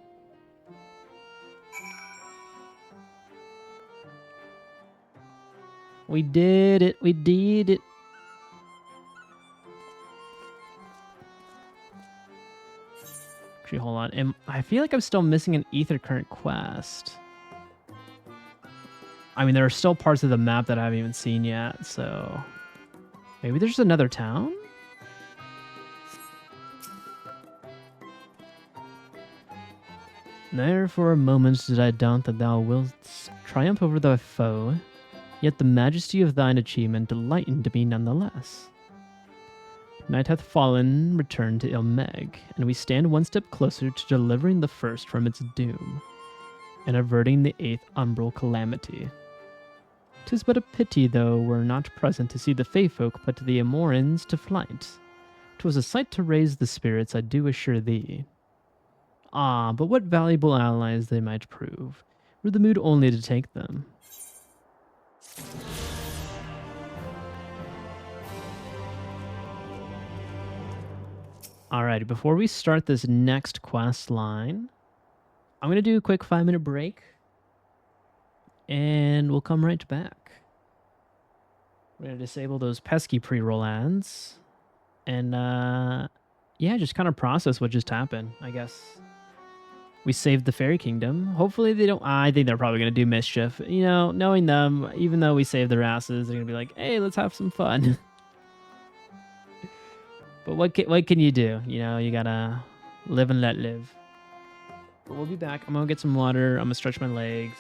We did it. We did it. Actually, hold on. I feel like I'm still missing an ether current quest. I mean, there are still parts of the map that I haven't even seen yet, so maybe there's another town? There for a moment did I doubt that thou wilt triumph over thy foe, yet the majesty of thine achievement delightened me nonetheless. Night hath fallen, return to Eulmore, and we stand one step closer to delivering the first from its doom, and averting the 8th umbral calamity. 'Tis but a pity, though, we're not present to see the Fey folk put the Amorans to flight. 'Twas a sight to raise the spirits, I do assure thee. Ah, but what valuable allies they might prove, were the mood only to take them. Alrighty, before we start this next quest line, I'm going to do a quick 5-minute break, and we'll come right back. We're going to disable those pesky pre-roll ads, and yeah, just kind of process what just happened, I guess. We saved the Fairy Kingdom. Hopefully they don't... I think they're probably going to do mischief. You know, knowing them, even though we saved their asses, they're going to be like, hey, let's have some fun. But what can you do? You know, you got to live and let live. But we'll be back. I'm going to get some water. I'm going to stretch my legs.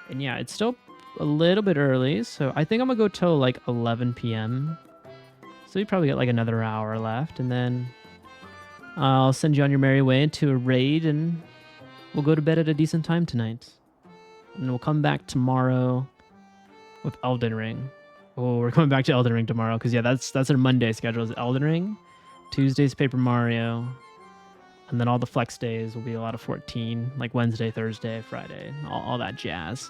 And yeah, it's still a little bit early, so I think I'm going to go till like 11 p.m. So you probably got like another hour left, and then I'll send you on your merry way to a raid, and we'll go to bed at a decent time tonight. And we'll come back tomorrow with Elden Ring. Oh, we're coming back to Elden Ring tomorrow, because yeah, that's our Monday schedule is Elden Ring. Tuesday's Paper Mario. And then all the flex days will be a lot of 14, like Wednesday, Thursday, Friday, all that jazz.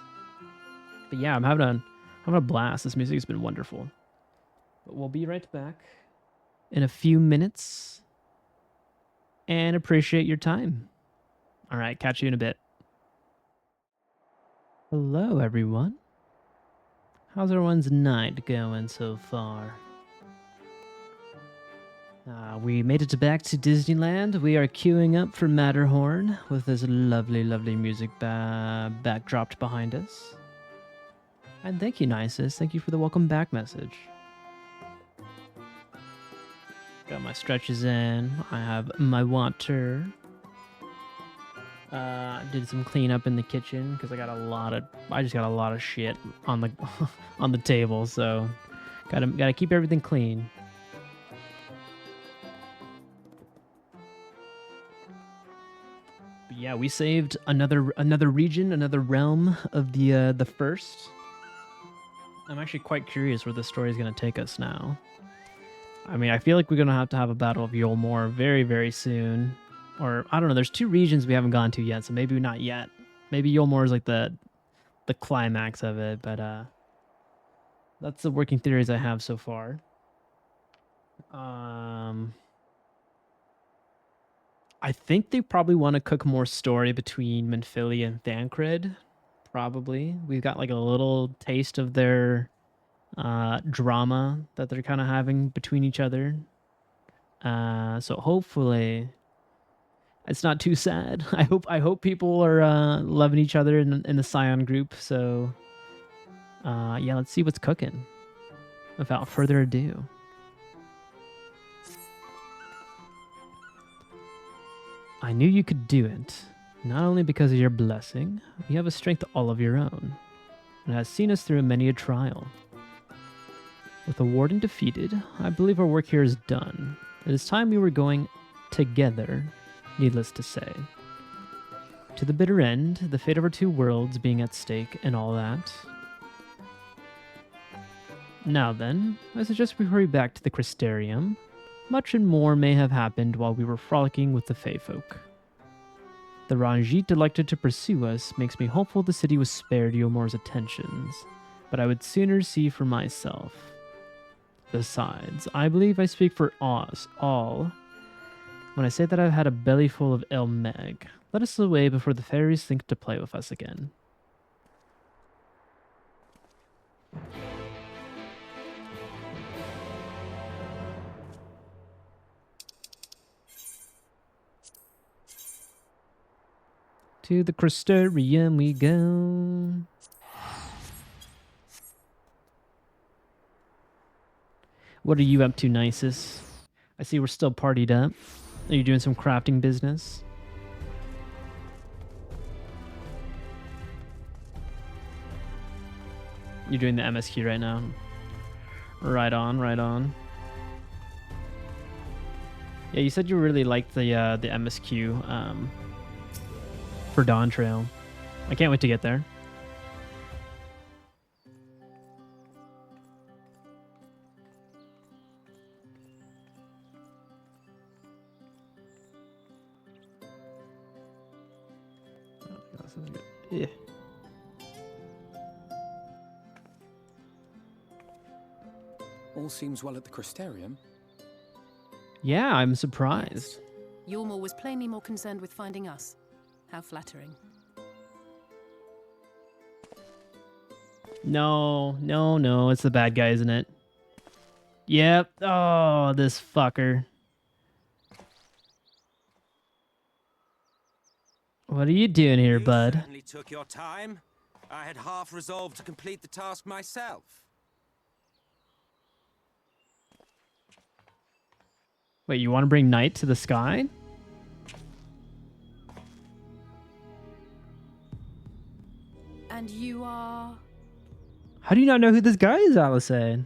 But yeah, I'm having a blast. This music's been wonderful. But we'll be right back in a few minutes. And appreciate your time. All right, catch you in a bit. Hello, everyone. How's everyone's night going so far? We made it back to Disneyland. We are queuing up for Matterhorn with this lovely, lovely music backdropped behind us. And thank you, Nisus. Thank you for the welcome back message. Got my stretches in. I have my water. Did some cleanup in the kitchen because I just got a lot of shit on the on the table, so gotta keep everything clean. But yeah, we saved another region, another realm of the first. I'm actually quite curious where the story is going to take us now. I mean, I feel like we're going to have a battle of eulmore very, very soon. Or, I don't know, there's 2 regions we haven't gone to yet, so maybe not yet. Maybe eulmore is like the climax of it, but that's the working theories I have so far. I think they probably want to cook more story between minfilia and thancred. Probably. We've got like a little taste of their drama that they're kind of having between each other. So hopefully it's not too sad. I hope people are loving each other in the Scion group. So yeah, let's see what's cooking. Without further ado. I knew you could do it, not only because of your blessing, you have a strength all of your own, and has seen us through many a trial. With the warden defeated, I believe our work here is done. It is time we were going together, needless to say. To the bitter end, the fate of our 2 worlds being at stake and all that. Now then, I suggest we hurry back to the Crystarium. Much and more may have happened while we were frolicking with the Fae folk. The Ranjit elected to pursue us makes me hopeful the city was spared eulmore's attentions, but I would sooner see for myself. Besides, I believe I speak for us all when I say that I've had a belly full of meg. Let us away before the faeries think to play with us again. To the Crystarium we go. What are you up to, Nisus? I see we're still partied up. Are you doing some crafting business? You're doing the MSQ right now. Right on, right on. Yeah, you said you really liked the MSQ for Dawn Trail. I can't wait to get there. Yeah. All seems well at the Crystarium. Yeah, I'm surprised. Eulmore was plainly more concerned with finding us. How flattering. No, it's the bad guy, isn't it? Yep. Oh, this fucker. What are you doing here, bud? You certainly took your time. I had half resolved to complete the task myself. Wait, you want to bring night to the sky? And you are... How do you not know who this guy is, Alisaie?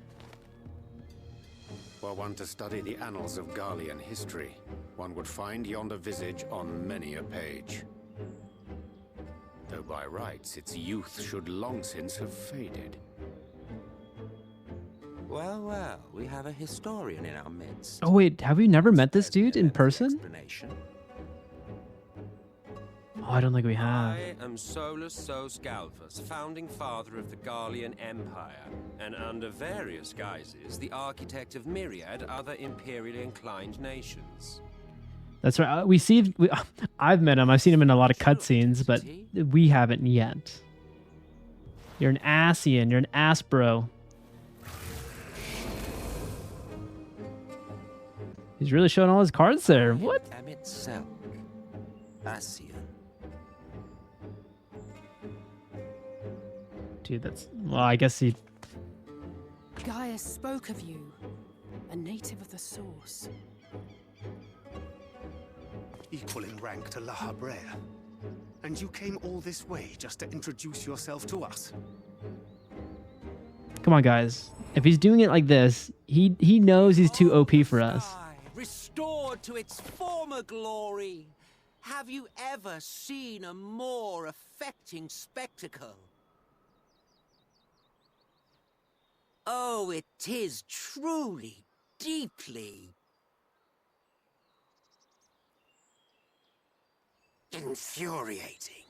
Were one to study the annals of Garlean history, one would find yonder visage on many a page. Though by rights its youth should long since have faded. Well, well, we have a historian in our midst. Oh wait, have you never met this dude in person? Oh, I don't think we have. I am Solus Sos Galvus, founding father of the Garlean Empire, and under various guises, the architect of myriad other imperially inclined nations. That's right. I've met him. I've seen him in a lot of cutscenes, but we haven't yet. You're an Asian. You're an ass bro. He's really showing all his cards there. What? Emmet Selk, Asian. Dude, that's... Well, I guess he... Gaius spoke of you. A native of the Source. Equal in rank to La Habrea. And you came all this way just to introduce yourself to us? Come on, guys. If he's doing it like this, he knows he's too OP for us. Restored to its former glory. Have you ever seen a more affecting spectacle? Oh, it is truly, deeply infuriating.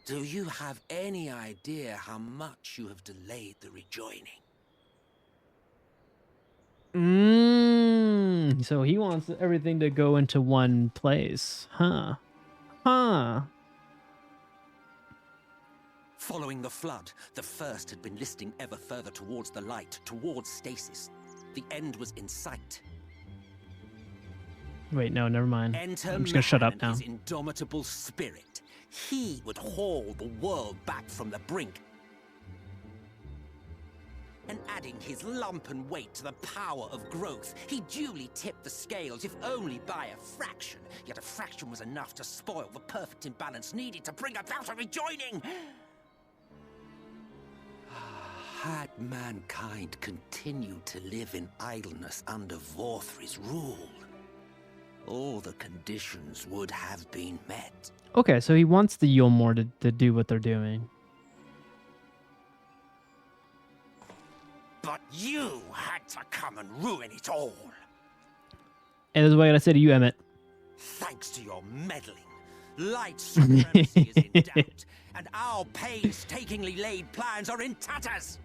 Do you have any idea how much you have delayed the rejoining? So he wants everything to go into one place. Huh. Following the flood, the first had been listing ever further towards the light, towards stasis. The end was in sight. Wait, no, never mind. Enter I'm just gonna shut man up and now. his indomitable spirit. He would haul the world back from the brink. And adding his lump and weight to the power of growth, he duly tipped the scales, if only by a fraction. Yet a fraction was enough to spoil the perfect imbalance needed to bring about a rejoining. Had mankind continued to live in idleness under Vorthri's rule, all the conditions would have been met. Okay, so he wants the Eulmore to do what they're doing. But you had to come and ruin it all. And this is what I gotta say to you, Emmett. Thanks to your meddling, light supremacy is in doubt, and our painstakingly laid plans are in tatters.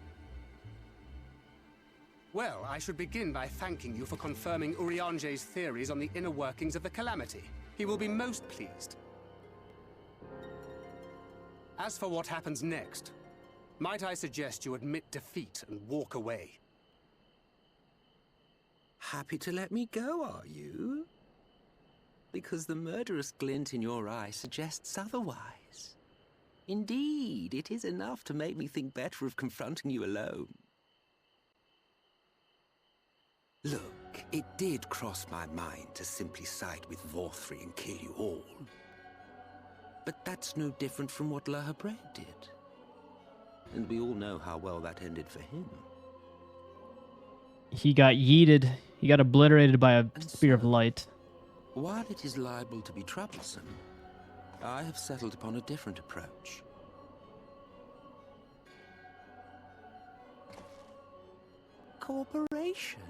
Well, I should begin by thanking you for confirming Urianger's theories on the inner workings of the Calamity. He will be most pleased. As for what happens next, might I suggest you admit defeat and walk away? Happy to let me go, are you? Because the murderous glint in your eye suggests otherwise. Indeed, it is enough to make me think better of confronting you alone. Look, it did cross my mind to simply side with Vorthri and kill you all. But that's no different from what Lahabred did. And we all know how well that ended for him. He got yeeted. He got obliterated by a spear of light. While it is liable to be troublesome, I have settled upon a different approach. Cooperation.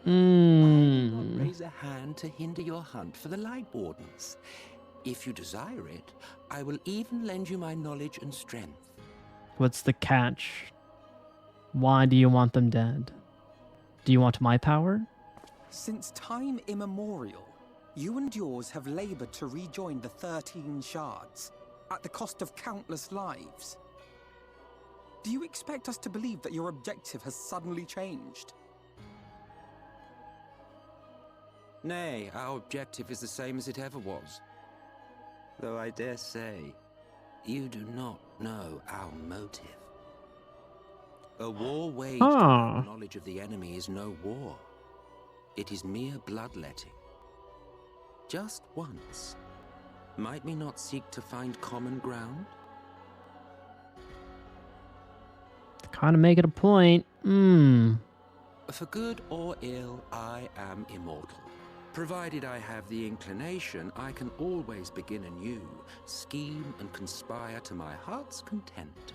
I will not raise a hand to hinder your hunt for the Light Wardens. If you desire it, I will even lend you my knowledge and strength. What's the catch? Why do you want them dead? Do you want my power? Since time immemorial, you and yours have labored to rejoin the 13 shards, at the cost of countless lives. Do you expect us to believe that your objective has suddenly changed? Nay, our objective is the same as it ever was. Though I dare say, you do not know our motive. A war waged without knowledge of the enemy is no war. It is mere bloodletting. Just once, might we not seek to find common ground? Kind of make it a point. For good or ill, I am immortal. Provided I have the inclination, I can always begin anew, scheme and conspire to my heart's content.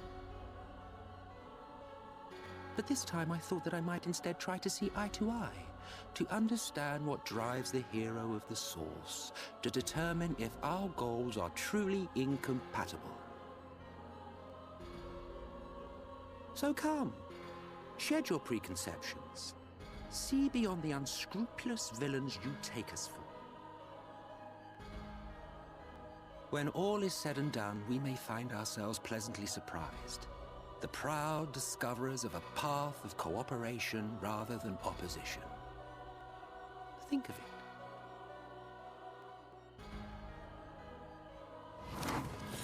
But this time I thought that I might instead try to see eye to eye, to understand what drives the hero of the source, to determine if our goals are truly incompatible. So come, shed your preconceptions. See beyond the unscrupulous villains you take us for. When all is said and done, we may find ourselves pleasantly surprised. The proud discoverers of a path of cooperation rather than opposition. Think of it.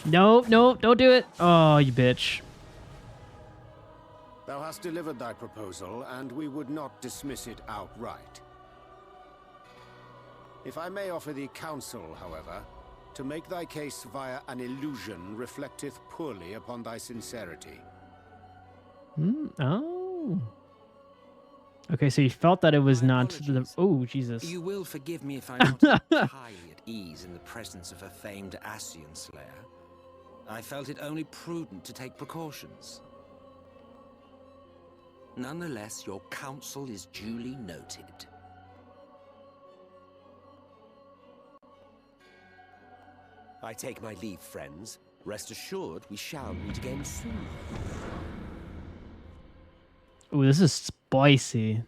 No, don't do it. Oh, you bitch. Thou hast delivered thy proposal, and we would not dismiss it outright. If I may offer thee counsel, however, to make thy case via an illusion reflecteth poorly upon thy sincerity. Oh. Okay, so you felt that it was not the... Oh, Jesus. You will forgive me if I'm not entirely at ease in the presence of a famed Ascian slayer, I felt it only prudent to take precautions. Nonetheless, your counsel is duly noted. I take my leave, friends. Rest assured, we shall meet again soon. Ooh, this is spicy.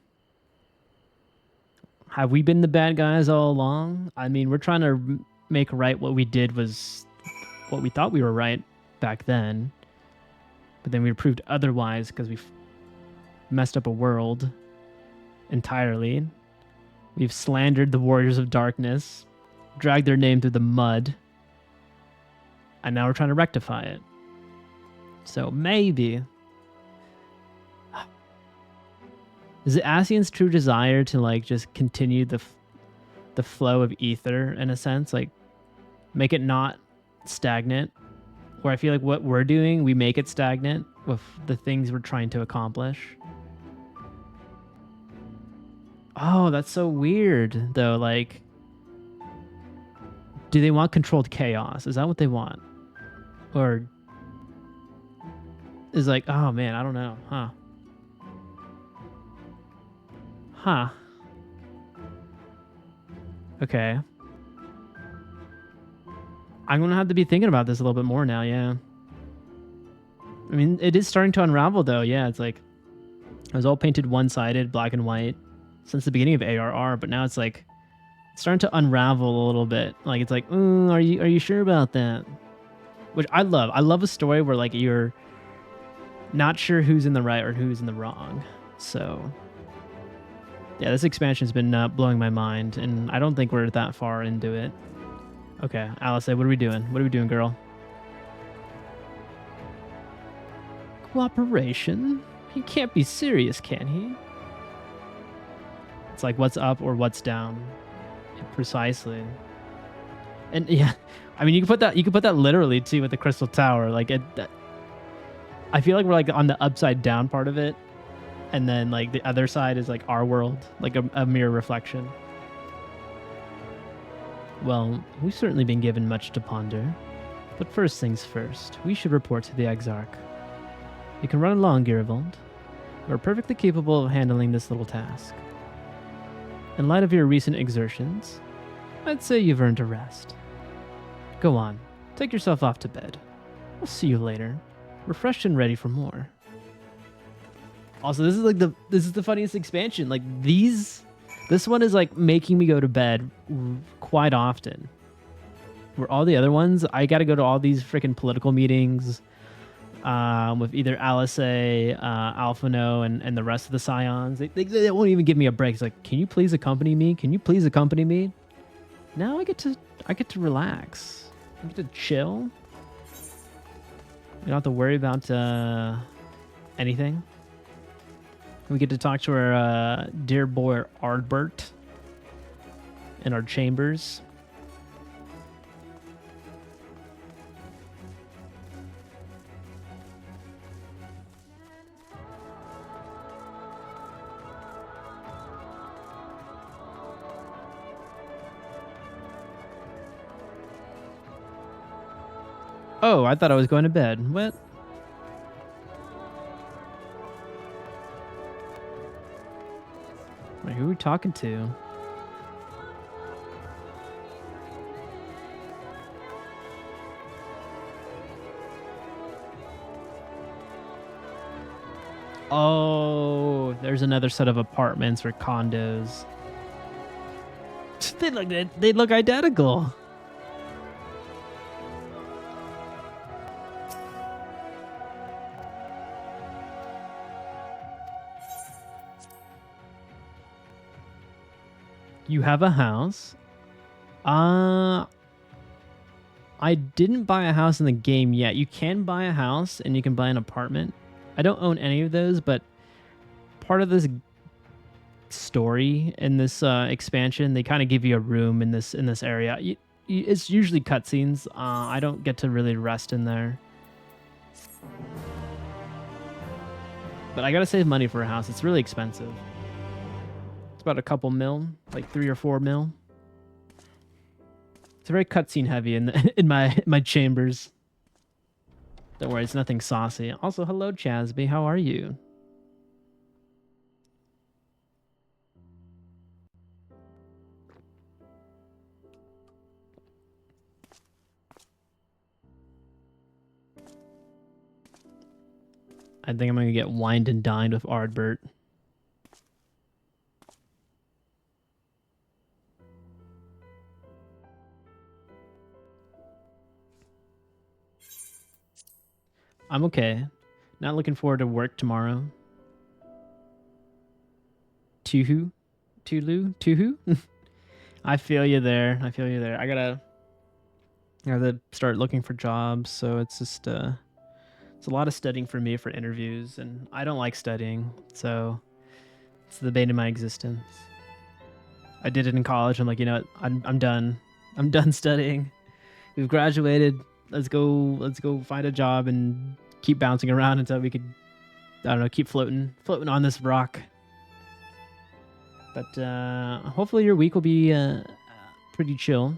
Have we been the bad guys all along? I mean, we're trying to make right what we did was what we thought we were right back then. But then we were proved otherwise because we messed up a world entirely. We've slandered the Warriors of Darkness, dragged their name through the mud, and now we're trying to rectify it. So maybe... Is it Ascian's true desire to like just continue the flow of ether in a sense, like make it not stagnant? Where I feel like what we're doing, we make it stagnant with the things we're trying to accomplish. Oh, that's so weird though. Like, do they want controlled chaos? Is that what they want? Or is like, oh man, I don't know, huh? Huh. Okay. I'm gonna have to be thinking about this a little bit more now, yeah. I mean, it is starting to unravel though, yeah. It's like, it was all painted one-sided, black and white, since the beginning of ARR, but now it's like, it's starting to unravel a little bit. Like, it's like, are you sure about that? Which I love. I love a story where like you're not sure who's in the right or who's in the wrong. So... yeah, this expansion's been blowing my mind, and I don't think we're that far into it. Okay, Alice, what are we doing? What are we doing, girl? Cooperation? He can't be serious, can he? It's like what's up or what's down. Yeah, precisely. And yeah, I mean, you can put that literally too with the Crystal Tower. Like I feel like we're like on the upside down part of it. And then like the other side is like our world, like a mirror reflection. Well, we've certainly been given much to ponder. But first things first, we should report to the Exarch. You can run along, Giravold. We're perfectly capable of handling this little task. In light of your recent exertions, I'd say you've earned a rest. Go on, take yourself off to bed. I'll see you later, refreshed and ready for more. Also, this is the funniest expansion. Like this one is like making me go to bed quite often. Where all the other ones, I got to go to all these freaking political meetings with either Alice, Alphino, and the rest of the Scions. They won't even give me a break. It's like, can you please accompany me? Can you please accompany me? Now I get to relax. I get to chill. We don't have to worry about anything. We get to talk to our dear boy Ardbert in our chambers. Oh, I thought I was going to bed. What? Wait, who are we talking to? Oh, there's another set of apartments or condos. They look identical. You have a house. I didn't buy a house in the game yet. You can buy a house and you can buy an apartment. I don't own any of those, but part of this story in this expansion, they kind of give you a room in this area. It's usually cutscenes. I don't get to really rest in there. But I gotta save money for a house. It's really expensive. It's about a couple mil, like 3 or 4 mil. It's very cutscene heavy in my chambers. Don't worry, it's nothing saucy. Also, hello Chasby, how are you? I think I'm gonna get wined and dined with Ardbert. I'm okay. Not looking forward to work tomorrow. Tuhu? Tulu? Tuhu? I feel you there. I feel you there. I gotta start looking for jobs, so it's just it's a lot of studying for me for interviews, and I don't like studying, so it's the bane of my existence. I did it in college. I'm like, you know what? I'm done. I'm done studying. We've graduated. Let's go find a job and keep bouncing around until we could, I don't know, keep floating on this rock. But hopefully your week will be pretty chill.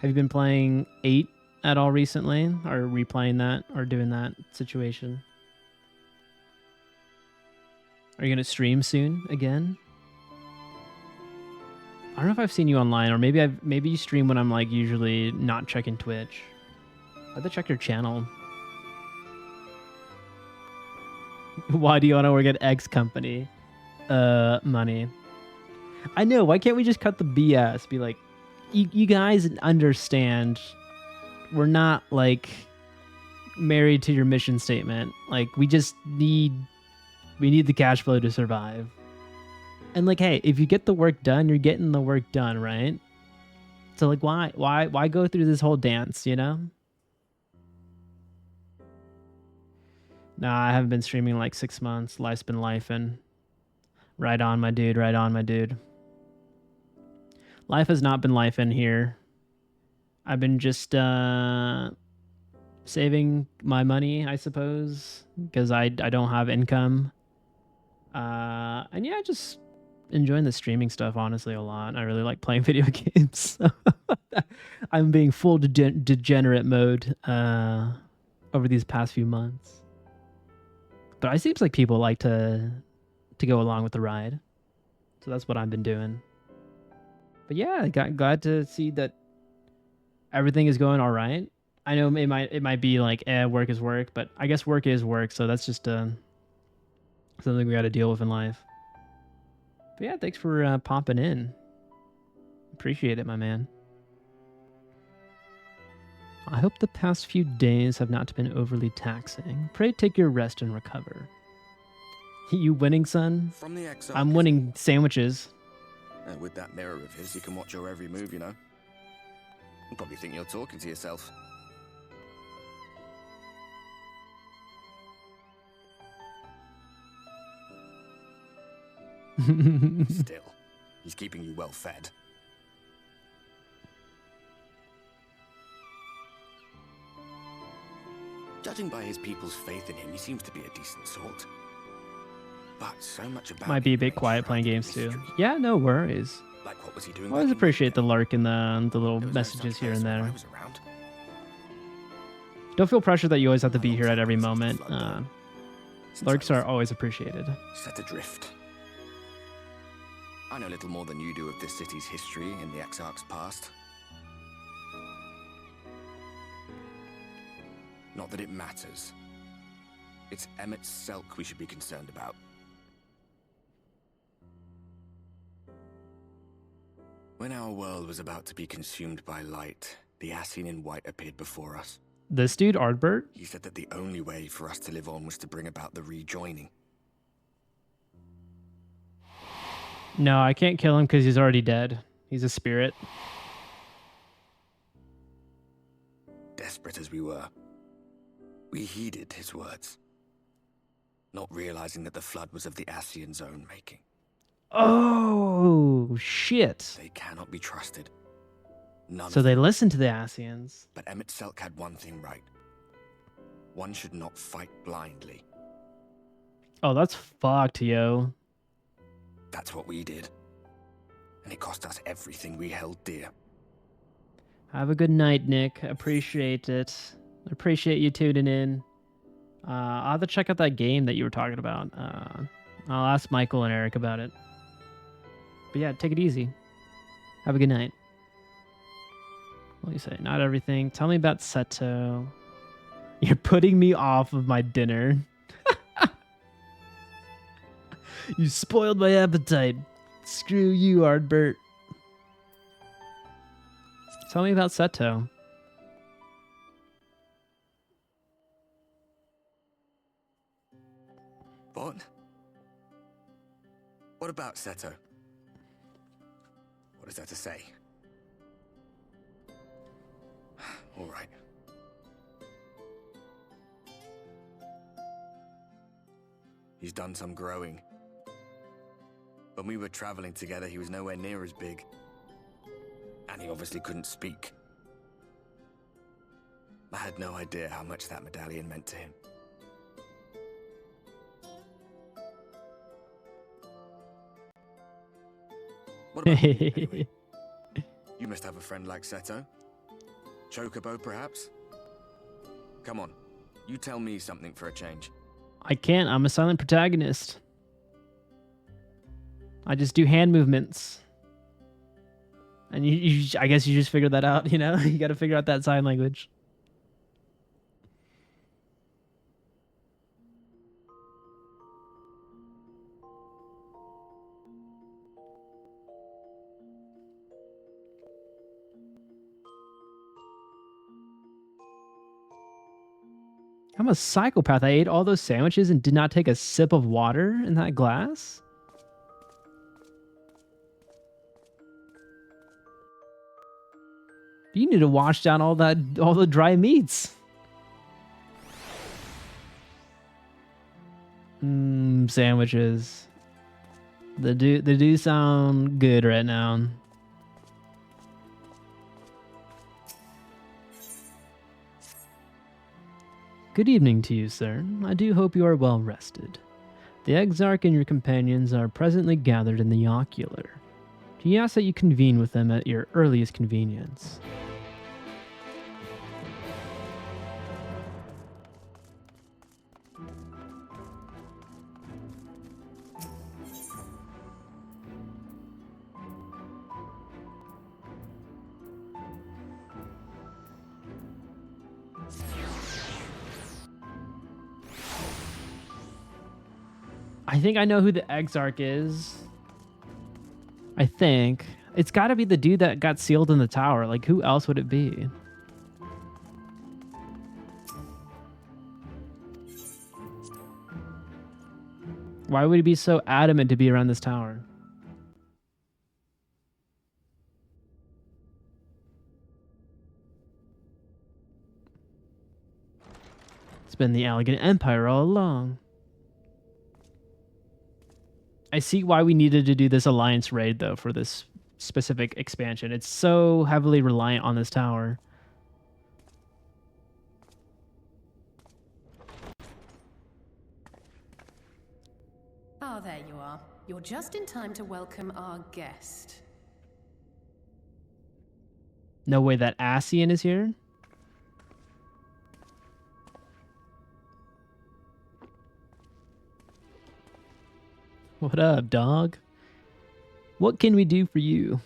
Have you been playing 8 at all recently, or replaying that, or doing that situation? Are you gonna stream soon again? I don't know if I've seen you online, or maybe you stream when I'm like usually not checking Twitch. I have to check your channel. Why do you want to work at X company? Money. I know. Why can't we just cut the BS? Be like, you guys understand. We're not like married to your mission statement. Like we need the cash flow to survive. And like, hey, if you get the work done, you're getting the work done, right? So like, why go through this whole dance, you know? Nah, I haven't been streaming in like 6 months. Life's been lifing. Right on, my dude. Right on, my dude. Life has not been lifing here. I've been just saving my money, I suppose, because I don't have income. And yeah, just enjoying the streaming stuff, honestly, a lot. I really like playing video games. I'm being full degenerate mode over these past few months. But it seems like people like to go along with the ride. So that's what I've been doing. But yeah, glad to see that everything is going all right. I know it might be like, work is work, but I guess work is work, so that's just something we got to deal with in life. But yeah, thanks for popping in. Appreciate it, my man. I hope the past few days have not been overly taxing. Pray take your rest and recover. You winning, son? From the exile, I'm winning sandwiches. With that mirror of his, he can watch your every move, you know. You probably think you're talking to yourself. Still, he's keeping you well fed. Judging by his people's faith in him, he seems to be a decent sort. But so much about might be a bit quiet playing games too. Yeah, no worries. Like what was he doing? I always appreciate the lurk and the little messages here and there. Don't feel pressure that you always have to be here at every moment. Lurks are always appreciated. Set adrift. I know little more than you do of this city's history in the Exarch's past. Not that it matters. It's Emmett Selk we should be concerned about. When our world was about to be consumed by light, the Ashen in White appeared before us. This dude, Ardbert? He said that the only way for us to live on was to bring about the rejoining. No, I can't kill him because he's already dead. He's a spirit. Desperate as we were, we heeded his words, not realizing that the flood was of the Ascian's own making. Oh, shit. They cannot be trusted. None so they listened to the Ascians. But Emmett Selk had one thing right. One should not fight blindly. Oh, that's fucked, yo. That's what we did. And it cost us everything we held dear. Have a good night, Nick. Appreciate it. Appreciate you tuning in. I'll have to check out that game that you were talking about. I'll ask Michael and Eric about it. But yeah, take it easy. Have a good night. What do you say? Not everything. Tell me about Seto. You're putting me off of my dinner. You spoiled my appetite. Screw you, Ardbert. Tell me about Seto. What? What about Seto? What is there to say? All right. He's done some growing. When we were traveling together, he was nowhere near as big. And he obviously couldn't speak. I had no idea how much that medallion meant to him. What about you, anyway? You must have a friend like Seto? Chocobo, perhaps? Come on, you tell me something for a change. I can't. I'm a silent protagonist. I just do hand movements. And I guess you just figured that out, you know? You got to figure out that sign language. I'm a psychopath. I ate all those sandwiches and did not take a sip of water in that glass? You need to wash down all the dry meats. Sandwiches. They do sound good right now. Good evening to you, sir. I do hope you are well rested. The Exarch and your companions are presently gathered in the ocular. He asks that you convene with them at your earliest convenience. I think I know who the Exarch is. I think. It's got to be the dude that got sealed in the tower. Like, who else would it be? Why would he be so adamant to be around this tower? It's been the Elegant Empire all along. I see why we needed to do this alliance raid, though, for this specific expansion. It's so heavily reliant on this tower. Ah, there you are. You're just in time to welcome our guest. No way that Ascian is here? What up, dog? What can we do for you?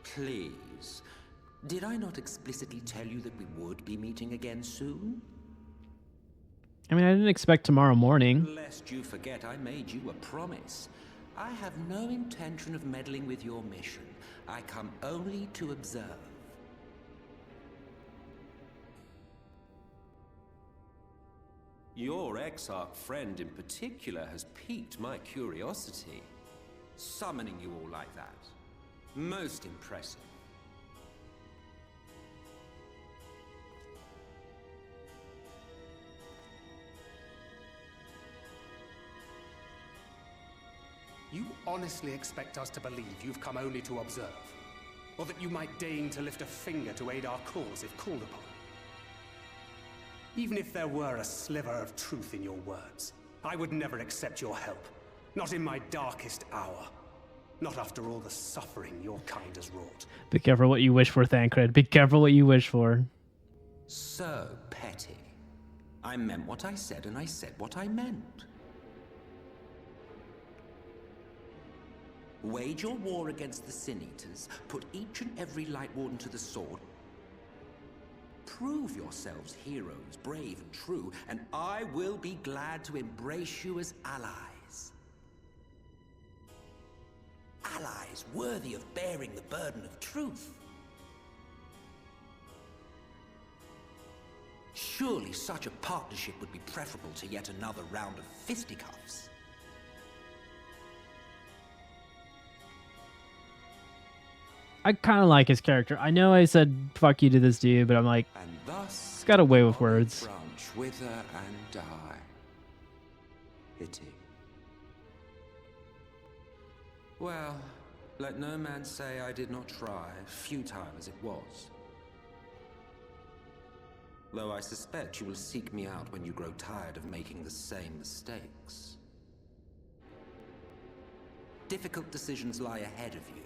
Please. Did I not explicitly tell you that we would be meeting again soon? I mean, I didn't expect tomorrow morning. Lest you forget, I made you a promise. I have no intention of meddling with your mission. I come only to observe. Your Exarch friend in particular has piqued my curiosity. Summoning you all like that. Most impressive. You honestly expect us to believe you've come only to observe? Or that you might deign to lift a finger to aid our cause if called upon? Even if there were a sliver of truth in your words, I would never accept your help. Not in my darkest hour. Not after all the suffering your kind has wrought. Be careful what you wish for, Thancred. Be careful what you wish for. So petty. I meant what I said, and I said what I meant. Wage your war against the Sin Eaters. Put each and every Light Warden to the sword. Prove yourselves heroes, brave and true, and I will be glad to embrace you as allies. Allies worthy of bearing the burden of truth. Surely such a partnership would be preferable to yet another round of fisticuffs. I kind of like his character. I know I said fuck you to this dude, but I'm like, And thus he's got a way with words. branch wither and die. Pity. Well, let no man say I did not try, futile as it was. Though I suspect you will seek me out when you grow tired of making the same mistakes. Difficult decisions lie ahead of you.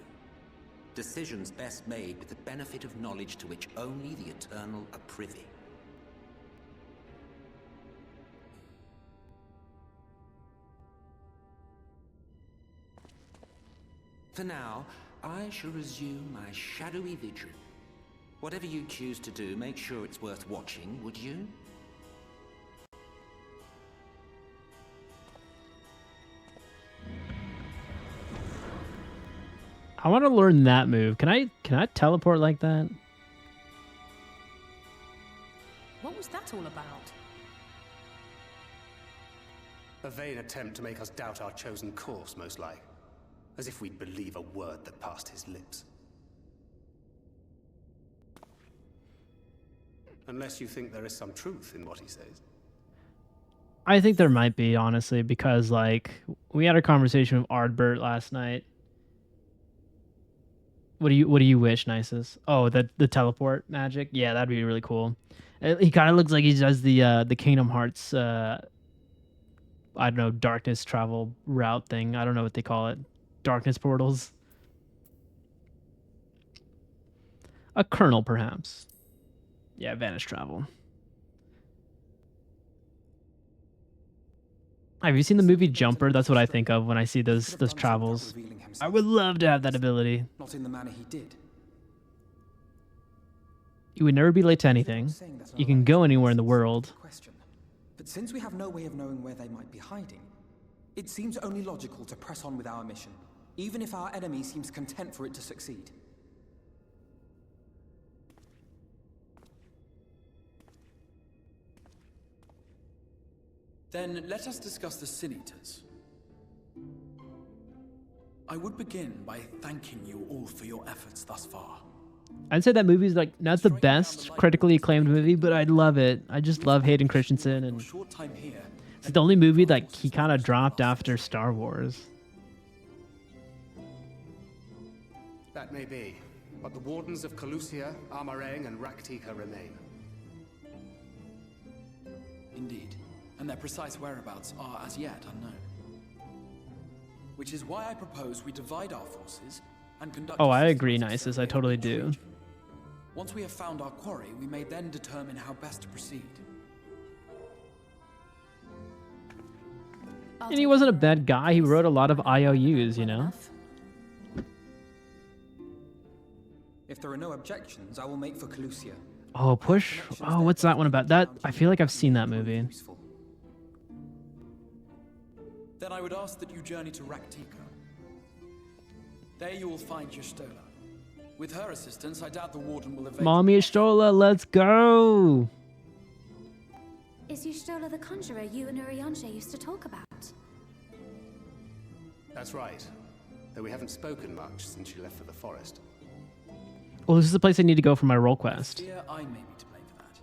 Decisions best made with the benefit of knowledge to which only the Eternal are privy. For now, I shall resume my shadowy vigil. Whatever you choose to do, make sure it's worth watching, would you? I want to learn that move. Can I teleport like that? What was that all about? A vain attempt to make us doubt our chosen course, most like. As if we'd believe a word that passed his lips. Unless you think there is some truth in what he says. I think there might be, honestly, because like we had a conversation with Ardbert last night. What do you wish, Nisus? Oh, the teleport magic? Yeah, that'd be really cool. He kind of looks like he does the Kingdom Hearts I don't know, darkness travel route thing. I don't know what they call it. Darkness portals. A kernel, perhaps. Yeah, vanish travel. Have you seen the movie Jumper? That's what I think of when I see those travels. I would love to have that ability. Not in the manner he did. You would never be late to anything. You can go anywhere in the world. But since we have no way of knowing where they might be hiding, it seems only logical to press on with our mission, even if our enemy seems content for it to succeed. Then let us discuss the Sin Eaters. I would begin by thanking you all for your efforts thus far. I'd say that movie's like not the best critically acclaimed movie, but I love it. I just love Hayden Christensen, and it's the only movie that he kind of dropped after Star Wars. That may be, but the Wardens of Calusia, Amarang, and Rak'tika remain. Indeed, and their precise whereabouts are as yet unknown. Which is why I propose we divide our forces and conduct... Oh, I agree, Nisus. I totally do. Once we have found our quarry, we may then determine how best to proceed. And he wasn't a bad guy. He wrote a lot of IOUs, you know? If there are no objections, I will make for Calusia. Oh, push. Oh, what's that one about? That I feel like I've seen that movie. Then I would ask that you journey to rak'tika. There you will find yshtola. With her assistance, I doubt the warden will evade... Mommy yshtola, let's go! Is yshtola the conjurer you and Urianger used to talk about? That's right. Though we haven't spoken much since she left for the forest. Well, this is the place I need to go for my role quest. I fear I may be to blame for that.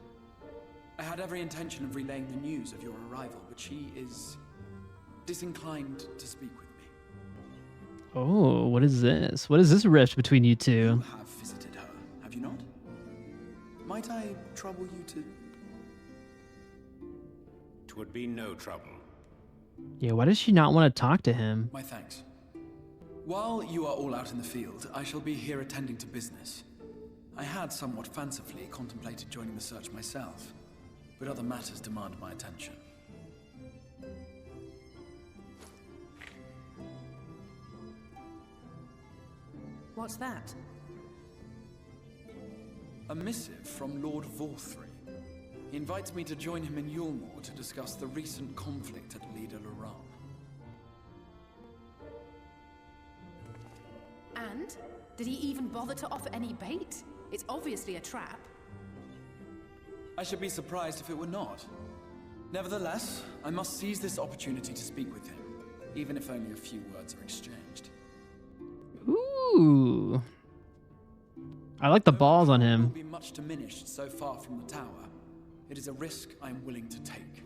I had every intention of relaying the news of your arrival, but she is disinclined to speak with me. Oh, what is this? What is this rift between you two? You have visited her, have you not? Might I trouble you to... 'Twould be no trouble. Yeah, why does she not want to talk to him? My thanks. While you are all out in the field, I shall be here attending to business. I had somewhat fancifully contemplated joining the search myself, but other matters demand my attention. What's that? A missive from Lord Vorthry. He invites me to join him in Eulmore to discuss the recent conflict at Lida Luran. And? Did he even bother to offer any bait? It's obviously a trap. I should be surprised if it were not. Nevertheless, I must seize this opportunity to speak with him, even if only a few words are exchanged. Ooh. I like the balls on Will him. be much diminished so far from the tower. It is a risk I am willing to take.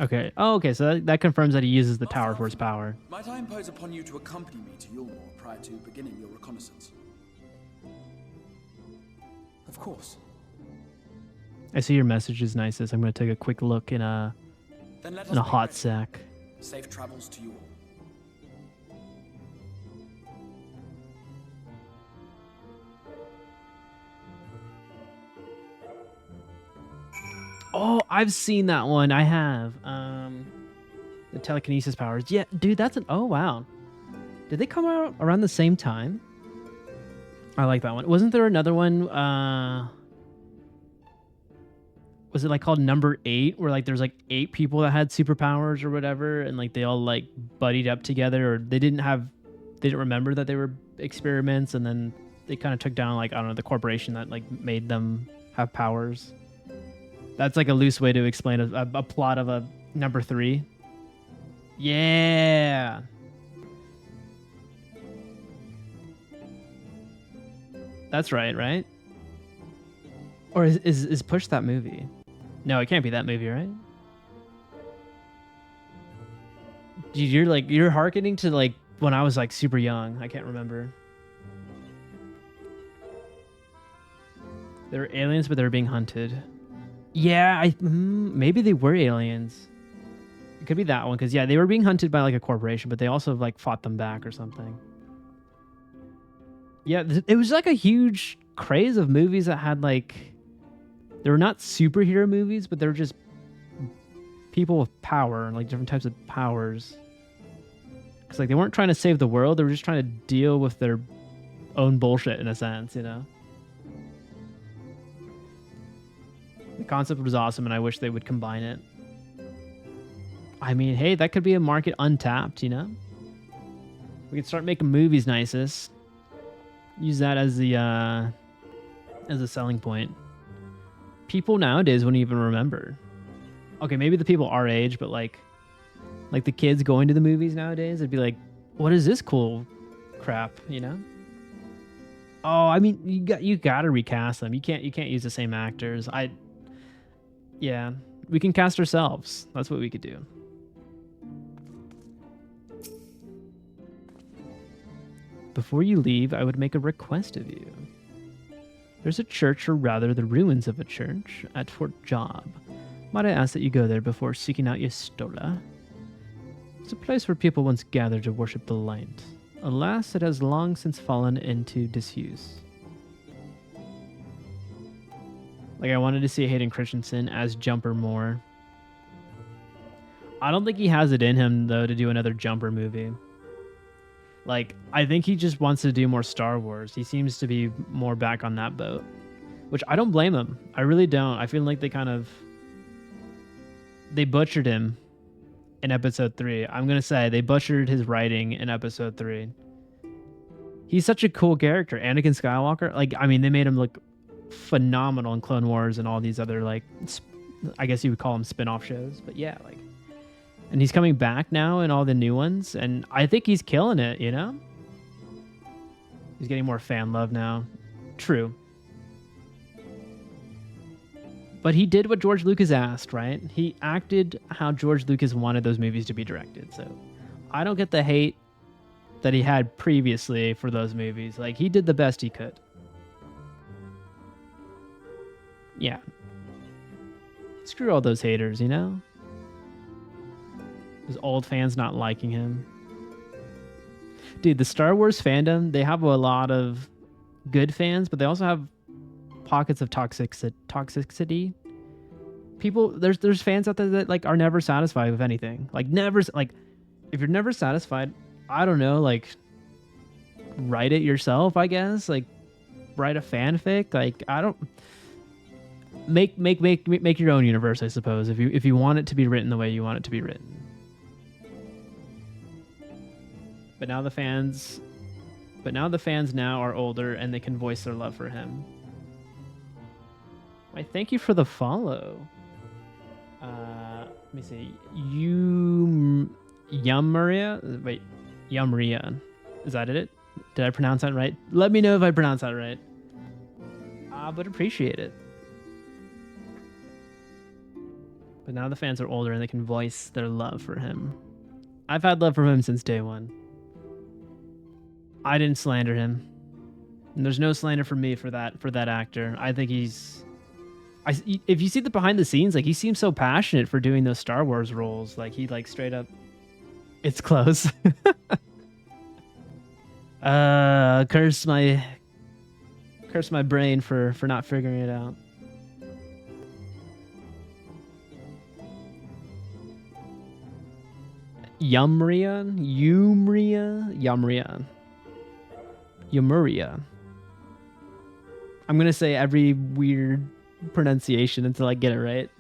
Okay. Oh, okay. So that confirms that he uses the tower for his power. Might I impose upon you to accompany me to Eulmore prior to beginning your reconnaissance? Of course. I see your message is nicest. I'm going to take a quick look in a hot sack. Safe travels to you all. Oh, I've seen that one. I have. The telekinesis powers. Yeah, dude, that's an... Oh, wow. Did they come out around the same time? I like that one. Wasn't there another one? Was it like called Number 8? Where like there's like 8 people that had superpowers or whatever, and like they all like buddied up together, or they didn't remember that they were experiments, and then they kind of took down like, I don't know, the corporation that like made them have powers. That's like a loose way to explain a plot of a Number 3. Yeah. That's right? Or is Push that movie? No, it can't be that movie, right? Dude, you're hearkening to like when I was like super young. I can't remember. They were aliens, but they were being hunted. Yeah, maybe they were aliens. It could be that one, because yeah, they were being hunted by like a corporation, but they also like fought them back or something. Yeah, it was like a huge craze of movies that had like, they were not superhero movies, but they were just people with power and like different types of powers. Because like they weren't trying to save the world, they were just trying to deal with their own bullshit in a sense, you know? The concept was awesome, and I wish they would combine it. I mean, hey, that could be a market untapped, you know? We could start making movies nicest. Use that as a selling point. People nowadays wouldn't even remember. Okay, maybe the people our age, but like the kids going to the movies nowadays, they'd be like, "What is this cool crap?" You know? Oh, I mean, you gotta recast them. You can't use the same actors. Yeah, we can cast ourselves. That's what we could do. Before you leave, I would make a request of you. There's a church, or rather the ruins of a church, at Fort Job. Might I ask that you go there before seeking out yshtola? It's a place where people once gathered to worship the light. Alas, it has long since fallen into disuse. Like, I wanted to see Hayden Christensen as Jumper more. I don't think he has it in him, though, to do another Jumper movie. Like, I think he just wants to do more Star Wars. He seems to be more back on that boat. Which, I don't blame him. I really don't. I feel like they butchered him in Episode 3. I'm going to say, they butchered his writing in Episode 3. He's such a cool character. Anakin Skywalker. Like, I mean, they made him look phenomenal in Clone Wars and all these other, like, I guess you would call them spin-off shows. But yeah, like, and he's coming back now in all the new ones, and I think he's killing it, you know? He's getting more fan love now. True. But he did what George Lucas asked, right? He acted how George Lucas wanted those movies to be directed, so I don't get the hate that he had previously for those movies. Like, he did the best he could. Yeah. Screw all those haters, you know? His old fans not liking him. Dude, the Star Wars fandom, they have a lot of good fans, but they also have pockets of toxicity. People, there's fans out there that like are never satisfied with anything. Like never, like if you're never satisfied, I don't know, like write it yourself, I guess. Like write a fanfic. Like I don't make your own universe, I suppose. If you want it to be written the way you want it to be written. But now the fans now are older and they can voice their love for him. Why, thank you for the follow. Let me see. Yumria? Wait, Yumria. Is that it? Did I pronounce that right? Let me know if I pronounce that right. But appreciate it. But now the fans are older and they can voice their love for him. I've had love for him since day one. I didn't slander him. And there's no slander for me for that actor. I think he's... if you see the behind the scenes, like he seems so passionate for doing those Star Wars roles. Like he like straight up... It's close. Curse my brain for not figuring it out. Yumria. I'm gonna say every weird pronunciation until I get it right.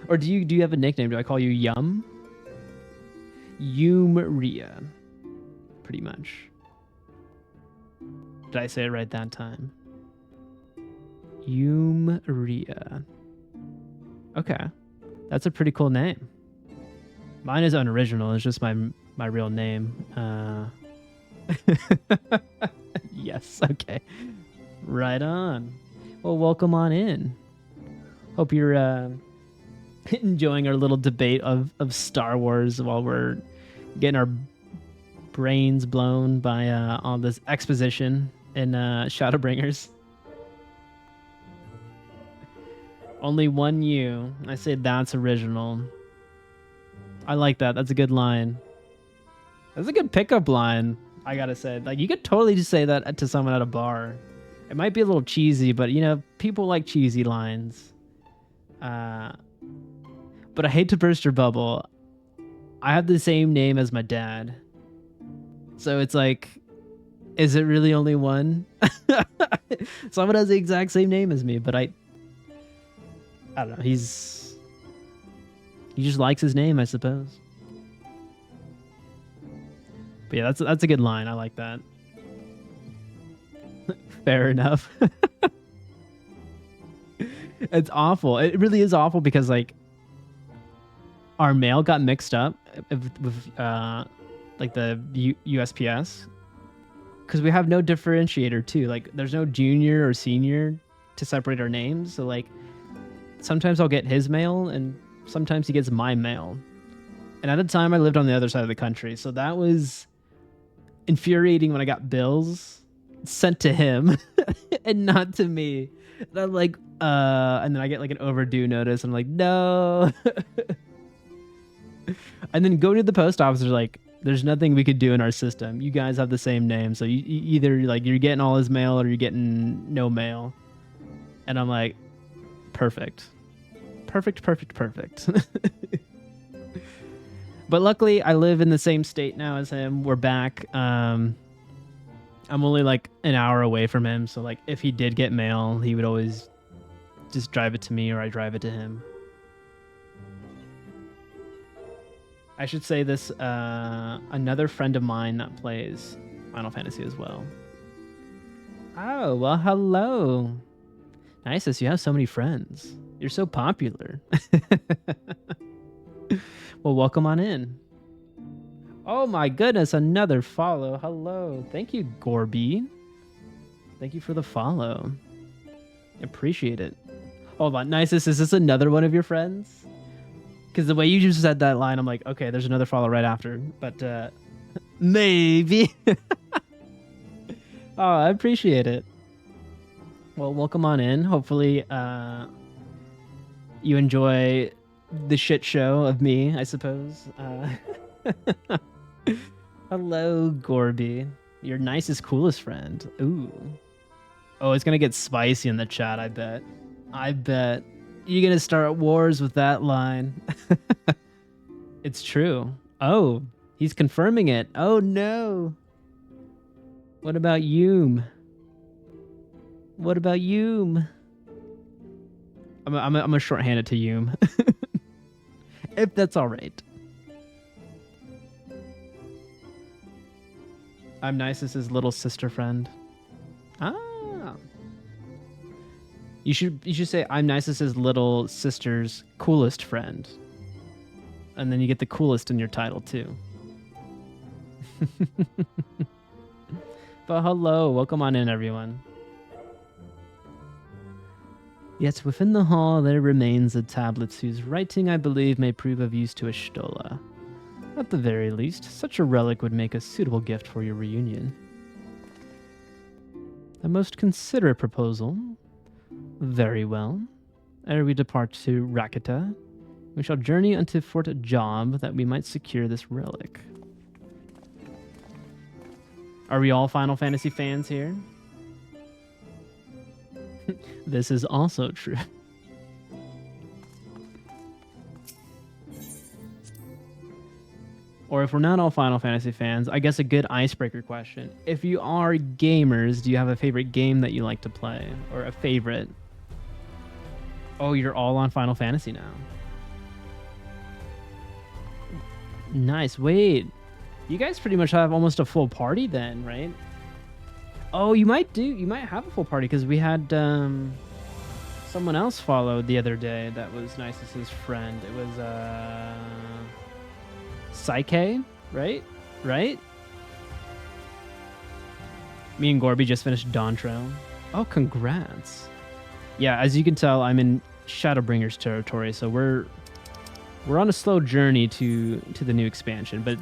Or do you have a nickname? Do I call you Yum? Yumria. Pretty much. Did I say it right that time? Yumria. Okay. That's a pretty cool name. Mine is unoriginal. It's just my real name. Yes, okay. Right on. Well, welcome on in. Hope you're enjoying our little debate of Star Wars while we're getting our brains blown by all this exposition in Shadowbringers. Only one you. I say that's original. I like that. That's a good line. That's a good pickup line, I gotta say. Like, you could totally just say that to someone at a bar. It might be a little cheesy, but, you know, people like cheesy lines. But I hate to burst your bubble. I have the same name as my dad. So it's like, is it really only one? Someone has the exact same name as me, but I don't know. He just likes his name, I suppose. But yeah, that's a good line. I like that. Fair enough. It's awful. It really is awful because like our mail got mixed up with like the USPS because we have no differentiator too. Like there's no junior or senior to separate our names. So like sometimes I'll get his mail and sometimes he gets my mail. And at the time I lived on the other side of the country. So that was infuriating when I got bills sent to him and not to me. And I'm like, and then I get like an overdue notice. I'm like, no. And then go to the post office. They're like, there's nothing we could do in our system. You guys have the same name. So you either like you're getting all his mail or you're getting no mail. And I'm like, perfect. But luckily I live in the same state now as him. We're back. I'm only like an hour away from him. So like if he did get mail, he would always just drive it to me or I drive it to him. I should say this, another friend of mine that plays Final Fantasy as well. Oh, well, hello. Nisus, you have so many friends. You're so popular. Well, welcome on in. Oh my goodness, another follow. Hello. Thank you, Gorby. Thank you for the follow. Appreciate it. Hold on, Nisus, is this another one of your friends? Because the way you just said that line, I'm like, okay, there's another follow right after. But maybe. Oh, I appreciate it. Well, welcome on in. Hopefully you enjoy the shit show of me, I suppose. Hello, Gorby. Your nicest, coolest friend. Ooh. Oh, it's gonna get spicy in the chat, I bet. I bet. You're gonna start wars with that line. It's true. Oh, he's confirming it. Oh no. What about Yoom? What about Yoom? I'm gonna shorthand it to Yoom. If that's all right. I'm Nisus's little sister friend. Ah. You should say I'm Nisus's little sister's coolest friend. And then you get the coolest in your title too. But hello, welcome on in everyone. Yet within the hall there remains a tablet whose writing I believe may prove of use to Yshtola. At the very least, such a relic would make a suitable gift for your reunion. A most considerate proposal. Very well. Ere we depart to rak'tika, we shall journey unto Fort Job that we might secure this relic. Are we all Final Fantasy fans here? This is also true. Or if we're not all Final Fantasy fans, I guess a good icebreaker question. If you are gamers, do you have a favorite game that you like to play? Or a favorite? Oh, you're all on Final Fantasy now. Nice. Wait. You guys pretty much have almost a full party then, right? Oh, you might have a full party because we had someone else followed the other day that was Nisus's friend. It was Psyche, right? Right? Me and Gorby just finished Dawntrail. Oh, congrats. Yeah, as you can tell, I'm in Shadowbringers territory, so we're on a slow journey to the new expansion, but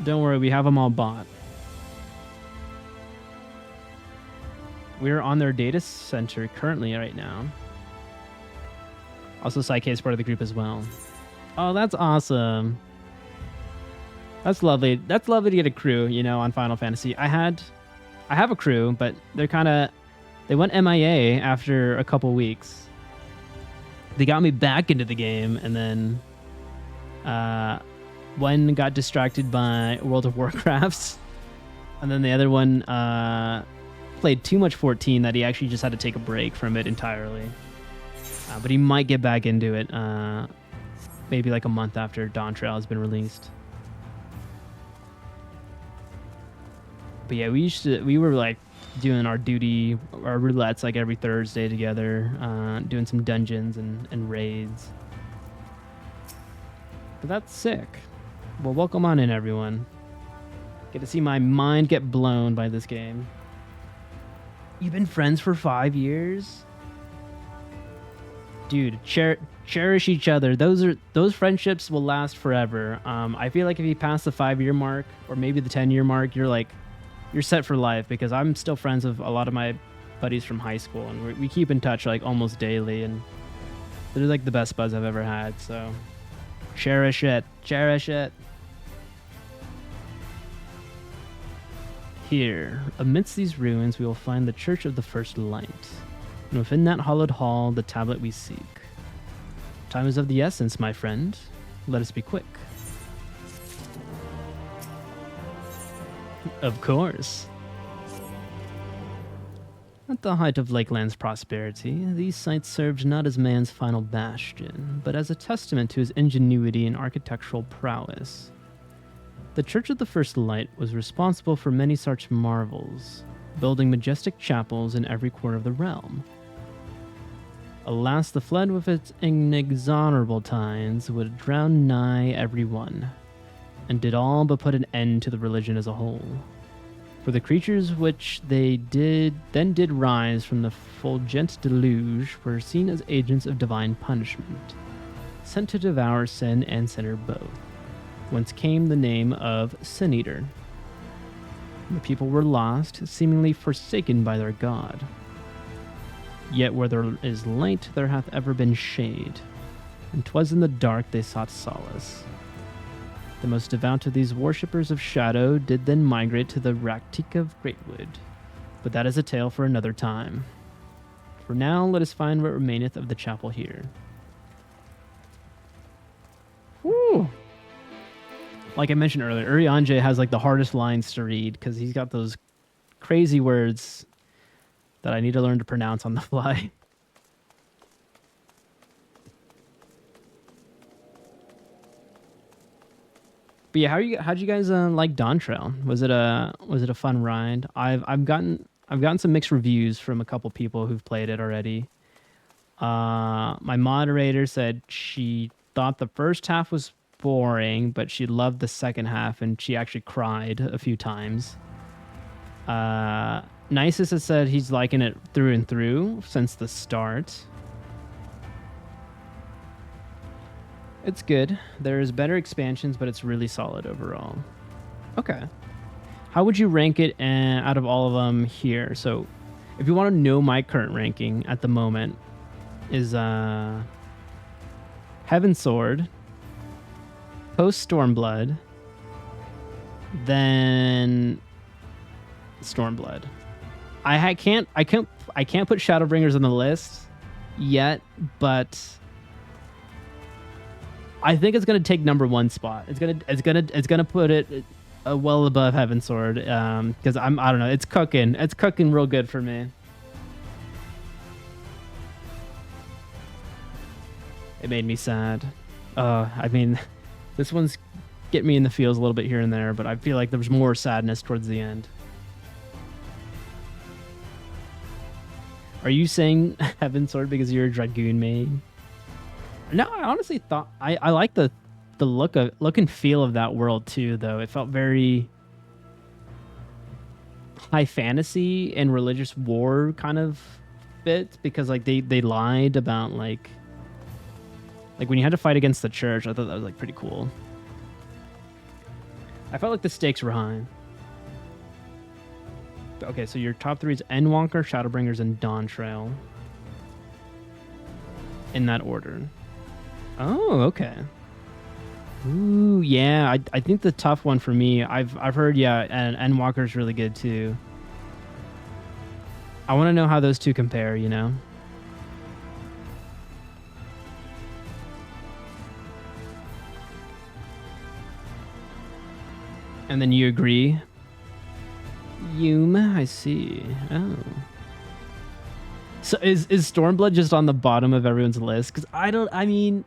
don't worry, we have them all bought. We're on their data center currently right now. Also, Psyche is part of the group as well. Oh, that's awesome. That's lovely. That's lovely to get a crew, you know, on Final Fantasy. I have a crew, but they went MIA after a couple weeks. They got me back into the game, and then one got distracted by World of Warcraft, and then the other one played too much 14 that he actually just had to take a break from it entirely. But he might get back into it maybe like a month after Dawntrail has been released. But yeah, we were like doing our roulettes like every Thursday together, doing some dungeons and raids. But that's sick. Well, welcome on in, everyone. Get to see my mind get blown by this game. You've been friends for 5 years? Dude, cherish each other. Those friendships will last forever. I feel like if you pass the 5-year mark or maybe the 10-year mark, you're set for life, because I'm still friends with a lot of my buddies from high school, and we keep in touch like almost daily, and they're like the best buds I've ever had. So cherish it. Here, amidst these ruins, we will find the Church of the First Light, and within that hallowed hall, the tablet we seek. Time is of the essence, my friend. Let us be quick. Of course. At the height of Lakeland's prosperity, these sites served not as man's final bastion, but as a testament to his ingenuity and architectural prowess. The Church of the First Light was responsible for many such marvels, building majestic chapels in every corner of the realm. Alas, the flood with its inexorable tides would drown nigh every one, and did all but put an end to the religion as a whole. For the creatures which they did rise from the fulgent deluge were seen as agents of divine punishment, sent to devour sin and sinner both, whence came the name of Sin Eater. The people were lost, seemingly forsaken by their god. Yet where there is light, there hath ever been shade. and 'twas in the dark they sought solace. The most devout of these worshippers of shadow did then migrate to the rak'tika of greatwood, but that is a tale for another time. For now, let us find what remaineth of the chapel here. Woo! Like I mentioned earlier, Urianger has like the hardest lines to read because he's got those crazy words that I need to learn to pronounce on the fly. But yeah, how'd you guys like Dawn Trail? Was it a fun ride? I've gotten some mixed reviews from a couple people who've played it already. My moderator said she thought the first half was boring, but she loved the second half and she actually cried a few times. Nisus has said he's liking it through and through since the start. It's good. There's better expansions, but it's really solid overall. Okay. How would you rank it out of all of them here? So if you want to know my current ranking at the moment is Heaven Sword, post Stormblood, then Stormblood. I can't put Shadowbringers on the list yet, but I think it's gonna take number one spot. It's gonna put it well above Heaven Sword because I don't know. It's cooking real good for me. It made me sad. I mean, this one's get me in the feels a little bit here and there, but I feel like there's more sadness towards the end. Are you saying Heaven Sword because you're a Dragoon main? No, I honestly thought I like the look and feel of that world too, though. It felt very high fantasy and religious war kind of bit because like they lied about like when you had to fight against the church. I thought that was like pretty cool. I felt like the stakes were high. Okay, so your top three is Endwalker, Shadowbringers, and Dawn Trail. In that order. Oh, okay. Ooh, yeah. I think the tough one for me, I've heard, yeah, and Endwalker's really good too. I want to know how those two compare, you know? And then you agree? I see. Oh. So is Stormblood just on the bottom of everyone's list? Because I mean,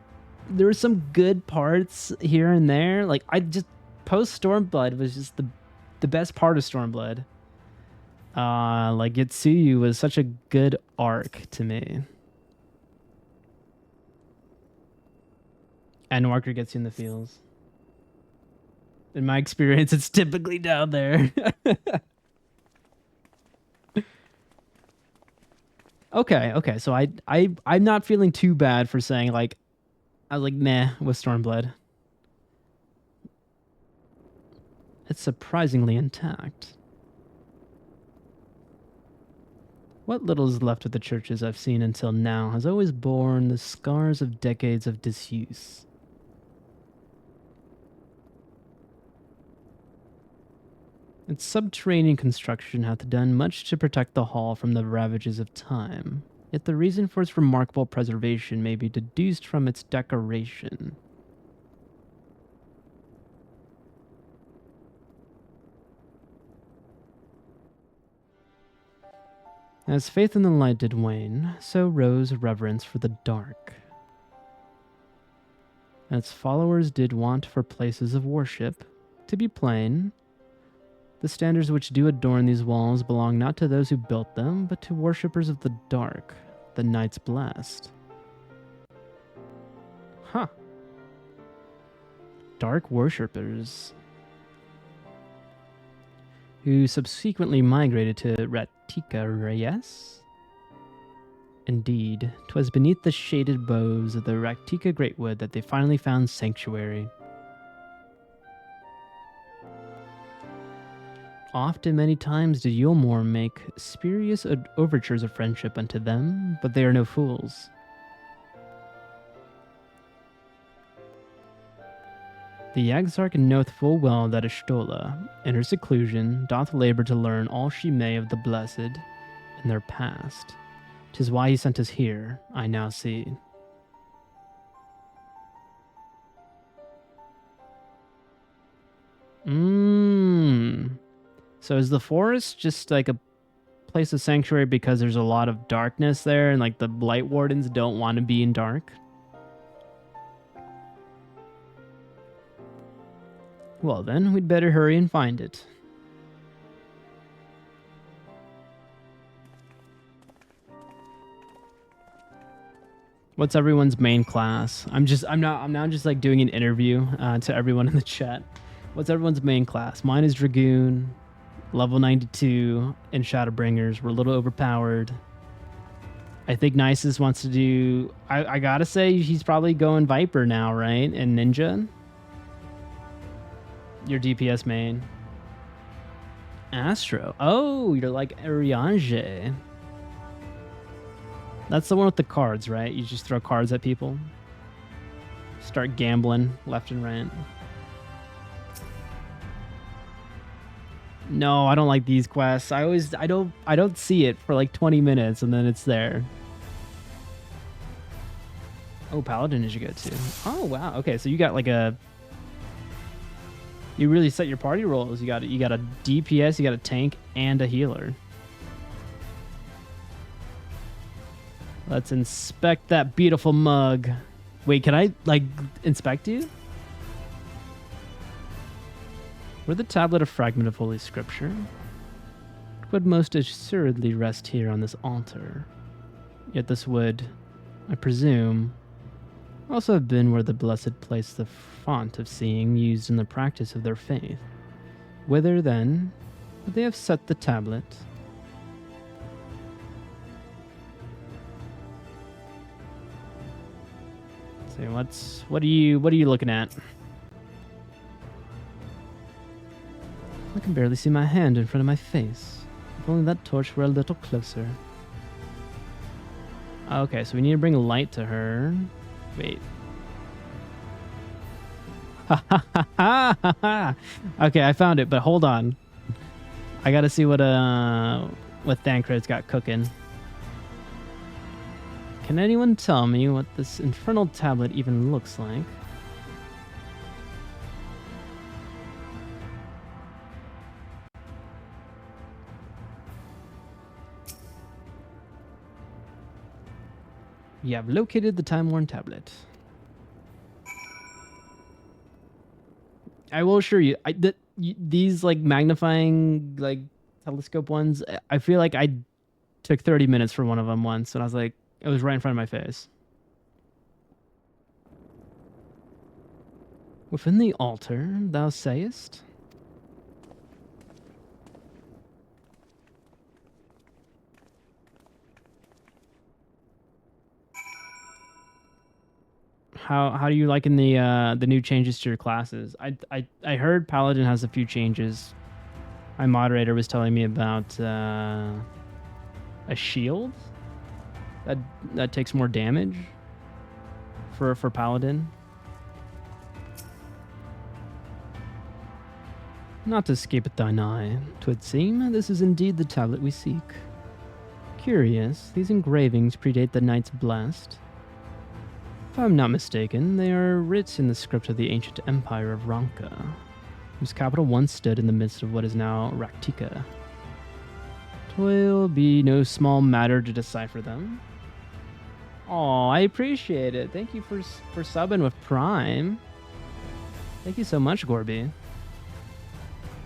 there were some good parts here and there. Like, post Stormblood was just the best part of Stormblood. Like, Ytsuyu was such a good arc to me. And Walker gets you in the feels. In my experience, it's typically down there. Okay. So I'm not feeling too bad for saying like I was like meh with Stormblood. It's surprisingly intact. What little is left of the churches I've seen until now has always borne the scars of decades of disuse. Its subterranean construction hath done much to protect the hall from the ravages of time, yet the reason for its remarkable preservation may be deduced from its decoration. As faith in the light did wane, so rose reverence for the dark. And its followers did want for places of worship. To be plain, the standards which do adorn these walls belong not to those who built them, but to worshippers of the dark, the night's blessed. Huh. Dark worshippers. Who subsequently migrated to rak'tika, yes? Indeed, 'twas beneath the shaded boughs of the rak'tika greatwood that they finally found sanctuary. Oft and many times did eulmore make spurious overtures of friendship unto them, but they are no fools. The Exarch knoweth full well that yshtola, in her seclusion, doth labor to learn all she may of the blessed and their past. 'Tis why he sent us here, I now see. So is the forest just like a place of sanctuary because there's a lot of darkness there and like the blight wardens don't want to be in dark? Well then, we'd better hurry and find it. What's everyone's main class? I'm now just like doing an interview to everyone in the chat. What's everyone's main class? Mine is Dragoon, level 92, and Shadowbringers. We're a little overpowered. I think Nisus wants to do... I gotta say, he's probably going Viper now, right? And Ninja? Your DPS main. Astro. Oh, you're like Ariange. That's the one with the cards, right? You just throw cards at people. Start gambling left and right. No, I don't like these quests. I don't see it for like 20 minutes and then it's there. Oh, Paladin is your go-to. Oh wow. Okay, so you got like a... You really set your party roles. You got a DPS, you got a tank, and a healer. Let's inspect that beautiful mug. Wait, can I like inspect you? Were the tablet a fragment of Holy Scripture? It would most assuredly rest here on this altar. Yet this would, I presume, also have been where the blessed placed the font of seeing used in the practice of their faith. Whither, then, would they have set the tablet? So what are you looking at? I can barely see my hand in front of my face. If only that torch were a little closer. Okay, so we need to bring light to her. Wait. Okay, I found it, but hold on. I gotta see what Thancred's got cooking. Can anyone tell me what this infernal tablet even looks like? You have located the time-worn tablet. I will assure you, these like magnifying like telescope ones, I feel like I took 30 minutes for one of them once, and I was like, it was right in front of my face. Within the altar, thou sayest? How do you liking the new changes to your classes? I heard Paladin has a few changes. My moderator was telling me about a shield that takes more damage for Paladin. Not to escape at thine eye, 'twould seem this is indeed the tablet we seek. Curious, these engravings predate the Knights Blessed. If I'm not mistaken, they are writ in the script of the ancient empire of Ranka, whose capital once stood in the midst of what is now Rak'tika. 'Twill be no small matter to decipher them. Oh, I appreciate it. Thank you for subbing with Prime. Thank you so much, Gorby.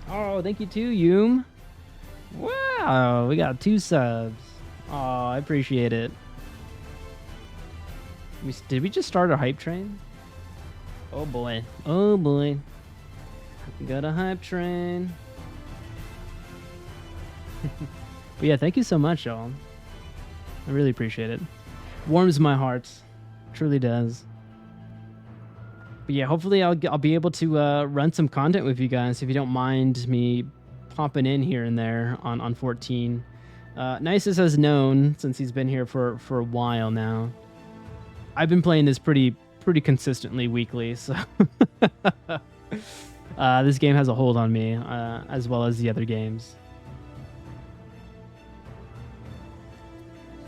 Oh, thank you too, Yum. Wow, we got 2 subs. Oh, I appreciate it. Did we just start a hype train? Oh boy. Oh boy. We got a hype train. But yeah, thank you so much, y'all. I really appreciate it. Warms my heart. Truly does. But yeah, hopefully I'll be able to run some content with you guys if you don't mind me popping in here and there on 14. Nisus has known since he's been here for a while now. I've been playing this pretty consistently weekly, so This game has a hold on me, as well as the other games.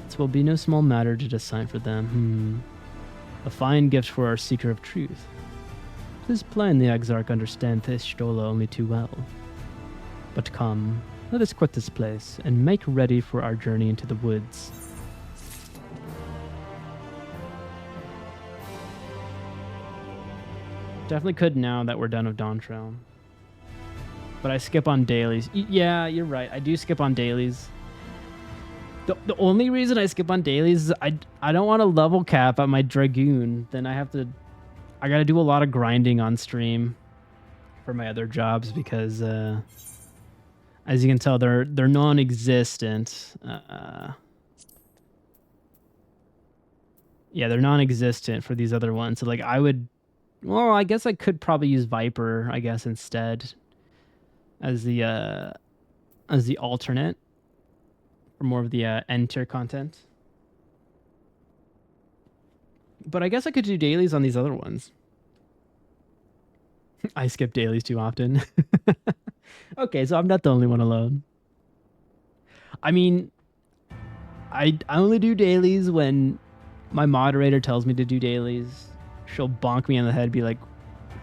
This will be no small matter to decide for them. A fine gift for our seeker of truth. 'Tis plain the Exarch understands Yshtola only too well. But come, let us quit this place and make ready for our journey into the woods. Definitely could now that we're done with Dawn Trail. But I skip on dailies. Yeah, you're right. I do skip on dailies. The only reason I skip on dailies is I don't want to level cap at my Dragoon. Then I gotta do a lot of grinding on stream for my other jobs because as you can tell, they're non-existent. Yeah, they're non-existent for these other ones. So like I guess I could probably use Viper, I guess, instead as the alternate for more of the end tier content. But I guess I could do dailies on these other ones. I skip dailies too often. Okay, so I'm not the only one alone. I mean, I only do dailies when my moderator tells me to do dailies. She'll bonk me on the head, be like,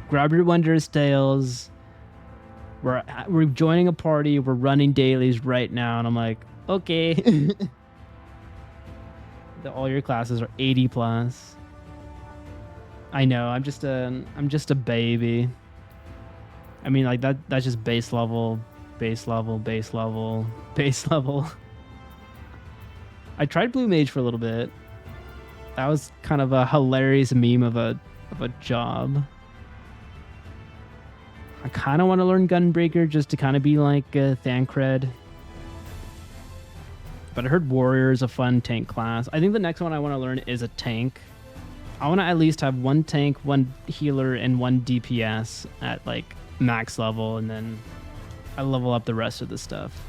grab your wondrous tales. We're joining a party. We're running dailies right now. And I'm like, okay. All your classes are 80 plus. I know. I'm just a baby. I mean, like that's just base level, base level, base level, base level. I tried Blue Mage for a little bit. That was kind of a hilarious meme of a job. I kind of want to learn Gunbreaker just to kind of be like thancred. But I heard Warrior is a fun tank class. I think the next one I want to learn is a tank. I want to at least have one tank, one healer, and one DPS at like max level, and then I level up the rest of the stuff.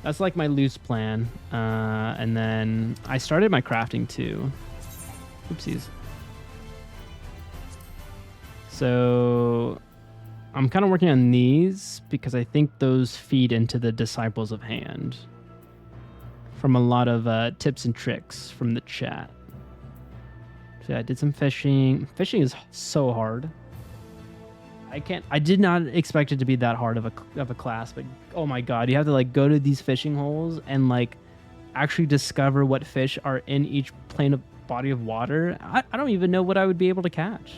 That's like my loose plan. And then I started my crafting too. Oopsies. So I'm kind of working on these because I think those feed into the Disciples of Hand from a lot of tips and tricks from the chat. So I did some fishing. Fishing is so hard. I did not expect it to be that hard of a class, but oh my god, you have to like go to these fishing holes and like actually discover what fish are in each body of water. I don't even know what I would be able to catch.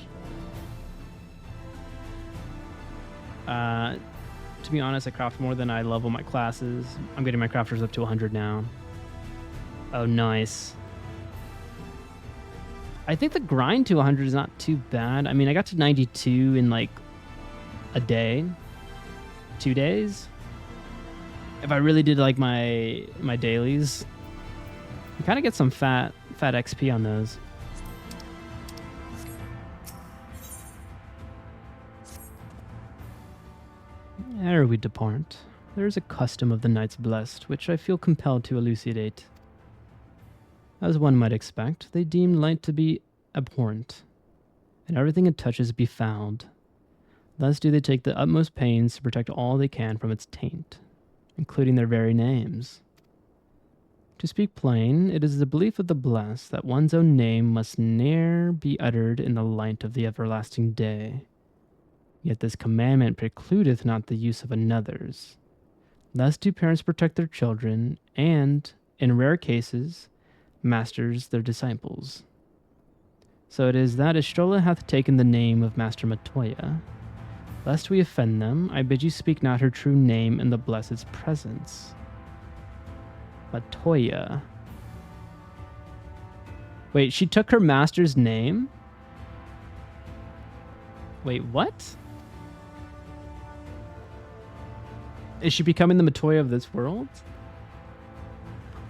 To be honest, I craft more than I level my classes. I'm getting my crafters up to 100 now. Oh, nice. I think the grind to 100 is not too bad. I mean, I got to 92 in like a day, 2 days. If I really did like my dailies, you kind of get some fat XP on those. Ere we depart, there is a custom of the Knights Blessed, which I feel compelled to elucidate. As one might expect, they deem light to be abhorrent, and everything it touches befouled. Thus do they take the utmost pains to protect all they can from its taint, including their very names. To speak plain, it is the belief of the blessed that one's own name must ne'er be uttered in the light of the everlasting day. Yet this commandment precludeth not the use of another's. Thus do parents protect their children, and, in rare cases, masters their disciples. So it is that Yshtola hath taken the name of Master Matoya. Lest we offend them, I bid you speak not her true name in the Blessed's presence. Matoya. Wait, she took her master's name? Wait, what? Is she becoming the Matoya of this world?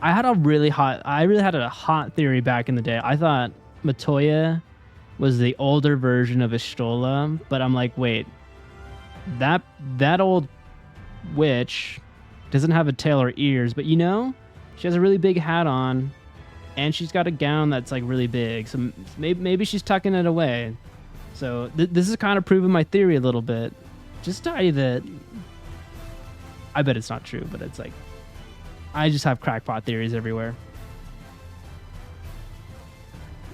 I really had a hot theory back in the day. I thought Matoya was the older version of Yshtola, but I'm like, wait, that old witch doesn't have a tail or ears, but you know, she has a really big hat on, and she's got a gown that's like really big. So maybe she's tucking it away. So this is kind of proving my theory a little bit. Just tell you that I bet it's not true, but it's like I just have crackpot theories everywhere.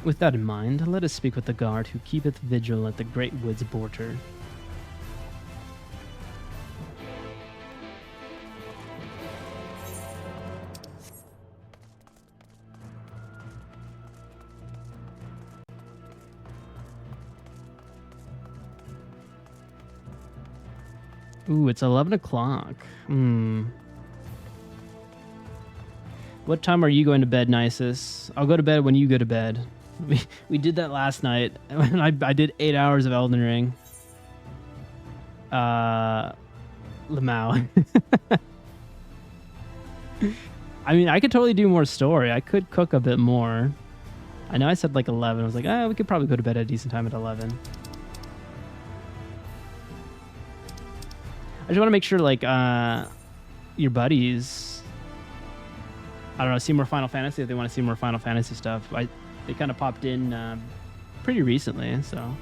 With that in mind, let us speak with the guard who keepeth vigil at the great wood's border. Ooh, it's 11 o'clock. What time are you going to bed, Nisus? I'll go to bed when you go to bed. We did that last night. I did 8 hours of Elden Ring. Lamau. I mean, I could totally do more story. I could cook a bit more. I know I said like 11. I was like, we could probably go to bed at a decent time at 11. I just want to make sure, like, your buddies, I don't know, see more Final Fantasy, if they want to see more Final Fantasy stuff. They kind of popped in pretty recently, so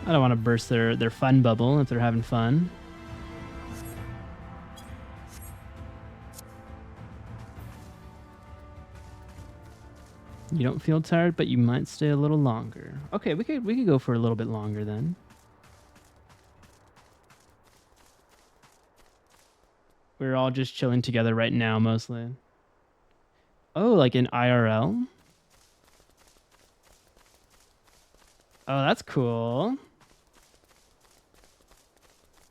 I don't want to burst their fun bubble if they're having fun. You don't feel tired, but you might stay a little longer. Okay, we could go for a little bit longer then. We're all just chilling together right now, mostly. Oh, like in IRL? Oh, that's cool.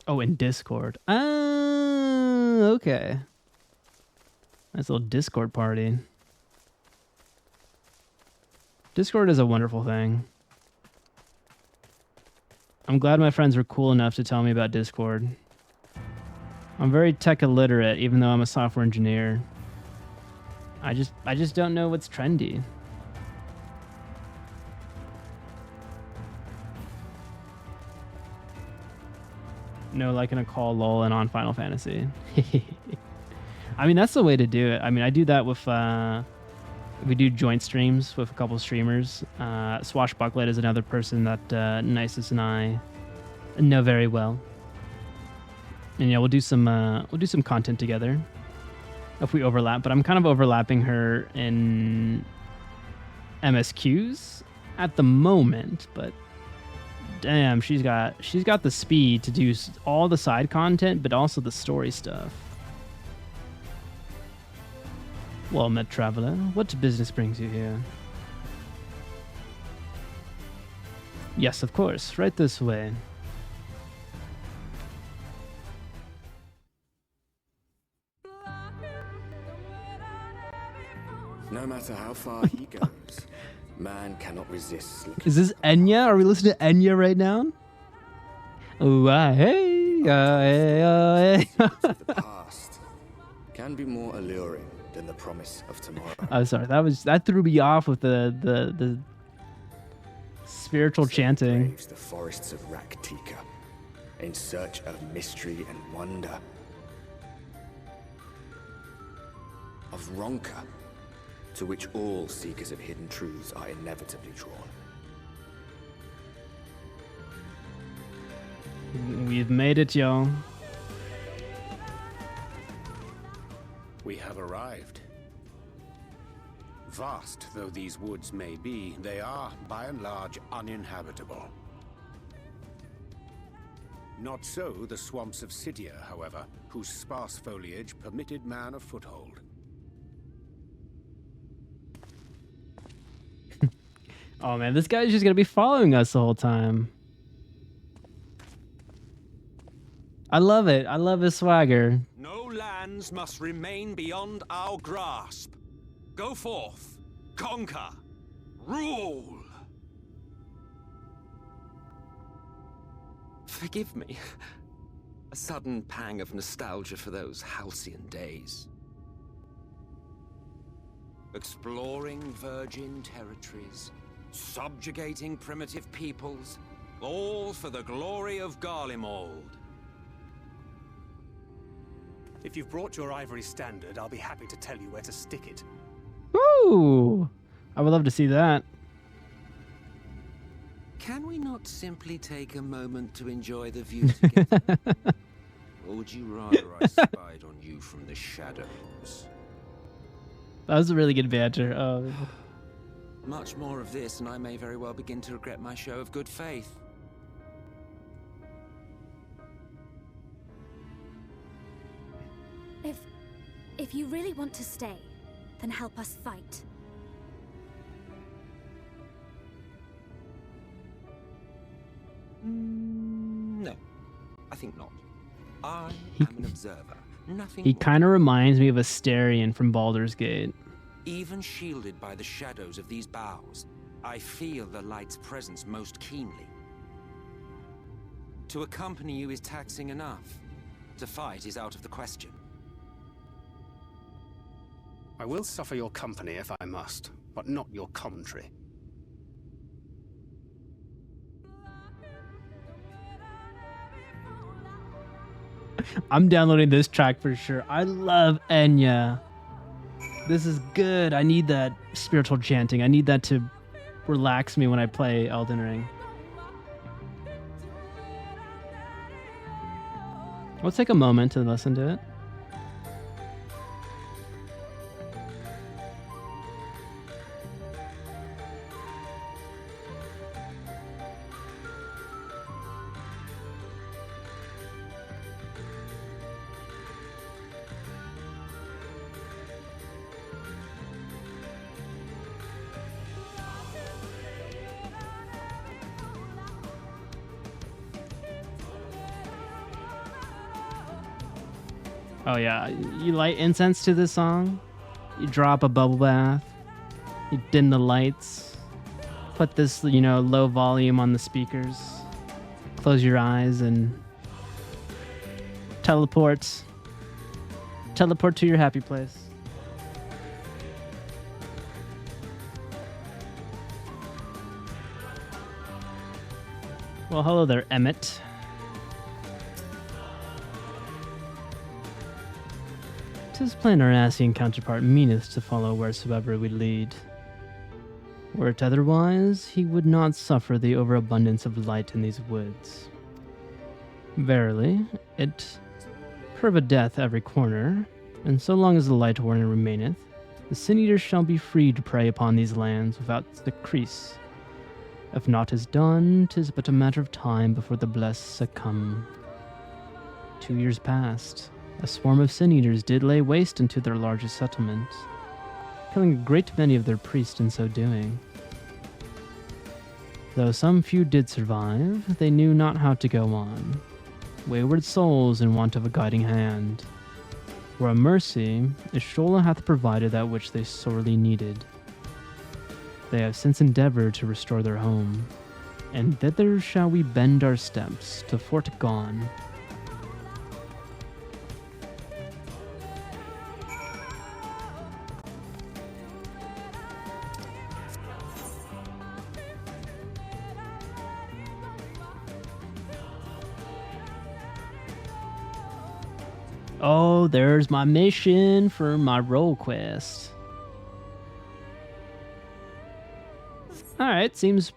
Oh, in Discord. Oh, okay. Nice little Discord party. Discord is a wonderful thing. I'm glad my friends were cool enough to tell me about Discord. I'm very tech illiterate, even though I'm a software engineer. I just don't know what's trendy. No, like in a call lol and on Final Fantasy. I mean, that's the way to do it. I mean, I do that with we do joint streams with a couple streamers. Swashbucklet is another person that Nisus and I know very well. And yeah, we'll do some content together if we overlap. But I'm kind of overlapping her in MSQs at the moment. But damn, she's got the speed to do all the side content, but also the story stuff. Well met, traveler. What business brings you here? Yes, of course. Right this way. No matter how far he goes, man cannot resist. Is this Enya? Are we listening to Enya right now? Oh, hey, hey. The past can be more alluring than the promise of tomorrow. Oh, sorry. That threw me off with the spiritual chanting. Braves the forests of Rak'tika in search of mystery and wonder. Of Ronka, to which all seekers of hidden truths are inevitably drawn. We've made it, y'all. We have arrived. Vast though these woods may be, they are, by and large, uninhabitable. Not so the swamps of Cydia, however, whose sparse foliage permitted man a foothold. Oh man, this guy's just gonna be following us the whole time. I love it. I love his swagger. No lands must remain beyond our grasp. Go forth, conquer, rule. Forgive me. A sudden pang of nostalgia for those halcyon days. Exploring virgin territories, subjugating primitive peoples, all for the glory of Garlemald. If you've brought your ivory standard, I'll be happy to tell you where to stick it. Woo! I would love to see that. Can we not simply take a moment to enjoy the view together? Or would you rather I spied on you from the shadows? That was a really good banter. Oh. Much more of this, and I may very well begin to regret my show of good faith. If you really want to stay, then help us fight. No, I think not. I am an observer. Nothing He more. kind of reminds me of Asterion from Baldur's Gate. Even shielded by the shadows of these boughs, I feel the light's presence most keenly. To accompany you is taxing enough. To fight is out of the question. I will suffer your company if I must, but not your commentary. I'm downloading this track for sure. I love Enya. This is good. I need that spiritual chanting. I need that to relax me when I play Elden Ring. Let's take a moment to listen to it. Oh yeah, you light incense to this song, you drop a bubble bath, you dim the lights, put this, low volume on the speakers, close your eyes and teleport to your happy place. Well, hello there, Emmett. Tis plain our Asian counterpart meaneth to follow wheresoever we lead. Were it otherwise, he would not suffer the overabundance of light in these woods. Verily, it prove death every corner, and so long as the light warner remaineth, the sin-eaters shall be free to prey upon these lands without decrease. If naught is done, 'tis but a matter of time before the blessed succumb. 2 years passed. A swarm of sin-eaters did lay waste into their largest settlement, killing a great many of their priests in so doing. Though some few did survive, they knew not how to go on. Wayward souls in want of a guiding hand. For a mercy, yshtola hath provided that which they sorely needed. They have since endeavored to restore their home, and thither shall we bend our steps to Fort Gone. Oh, there's my mission for my role quest. Alright, seems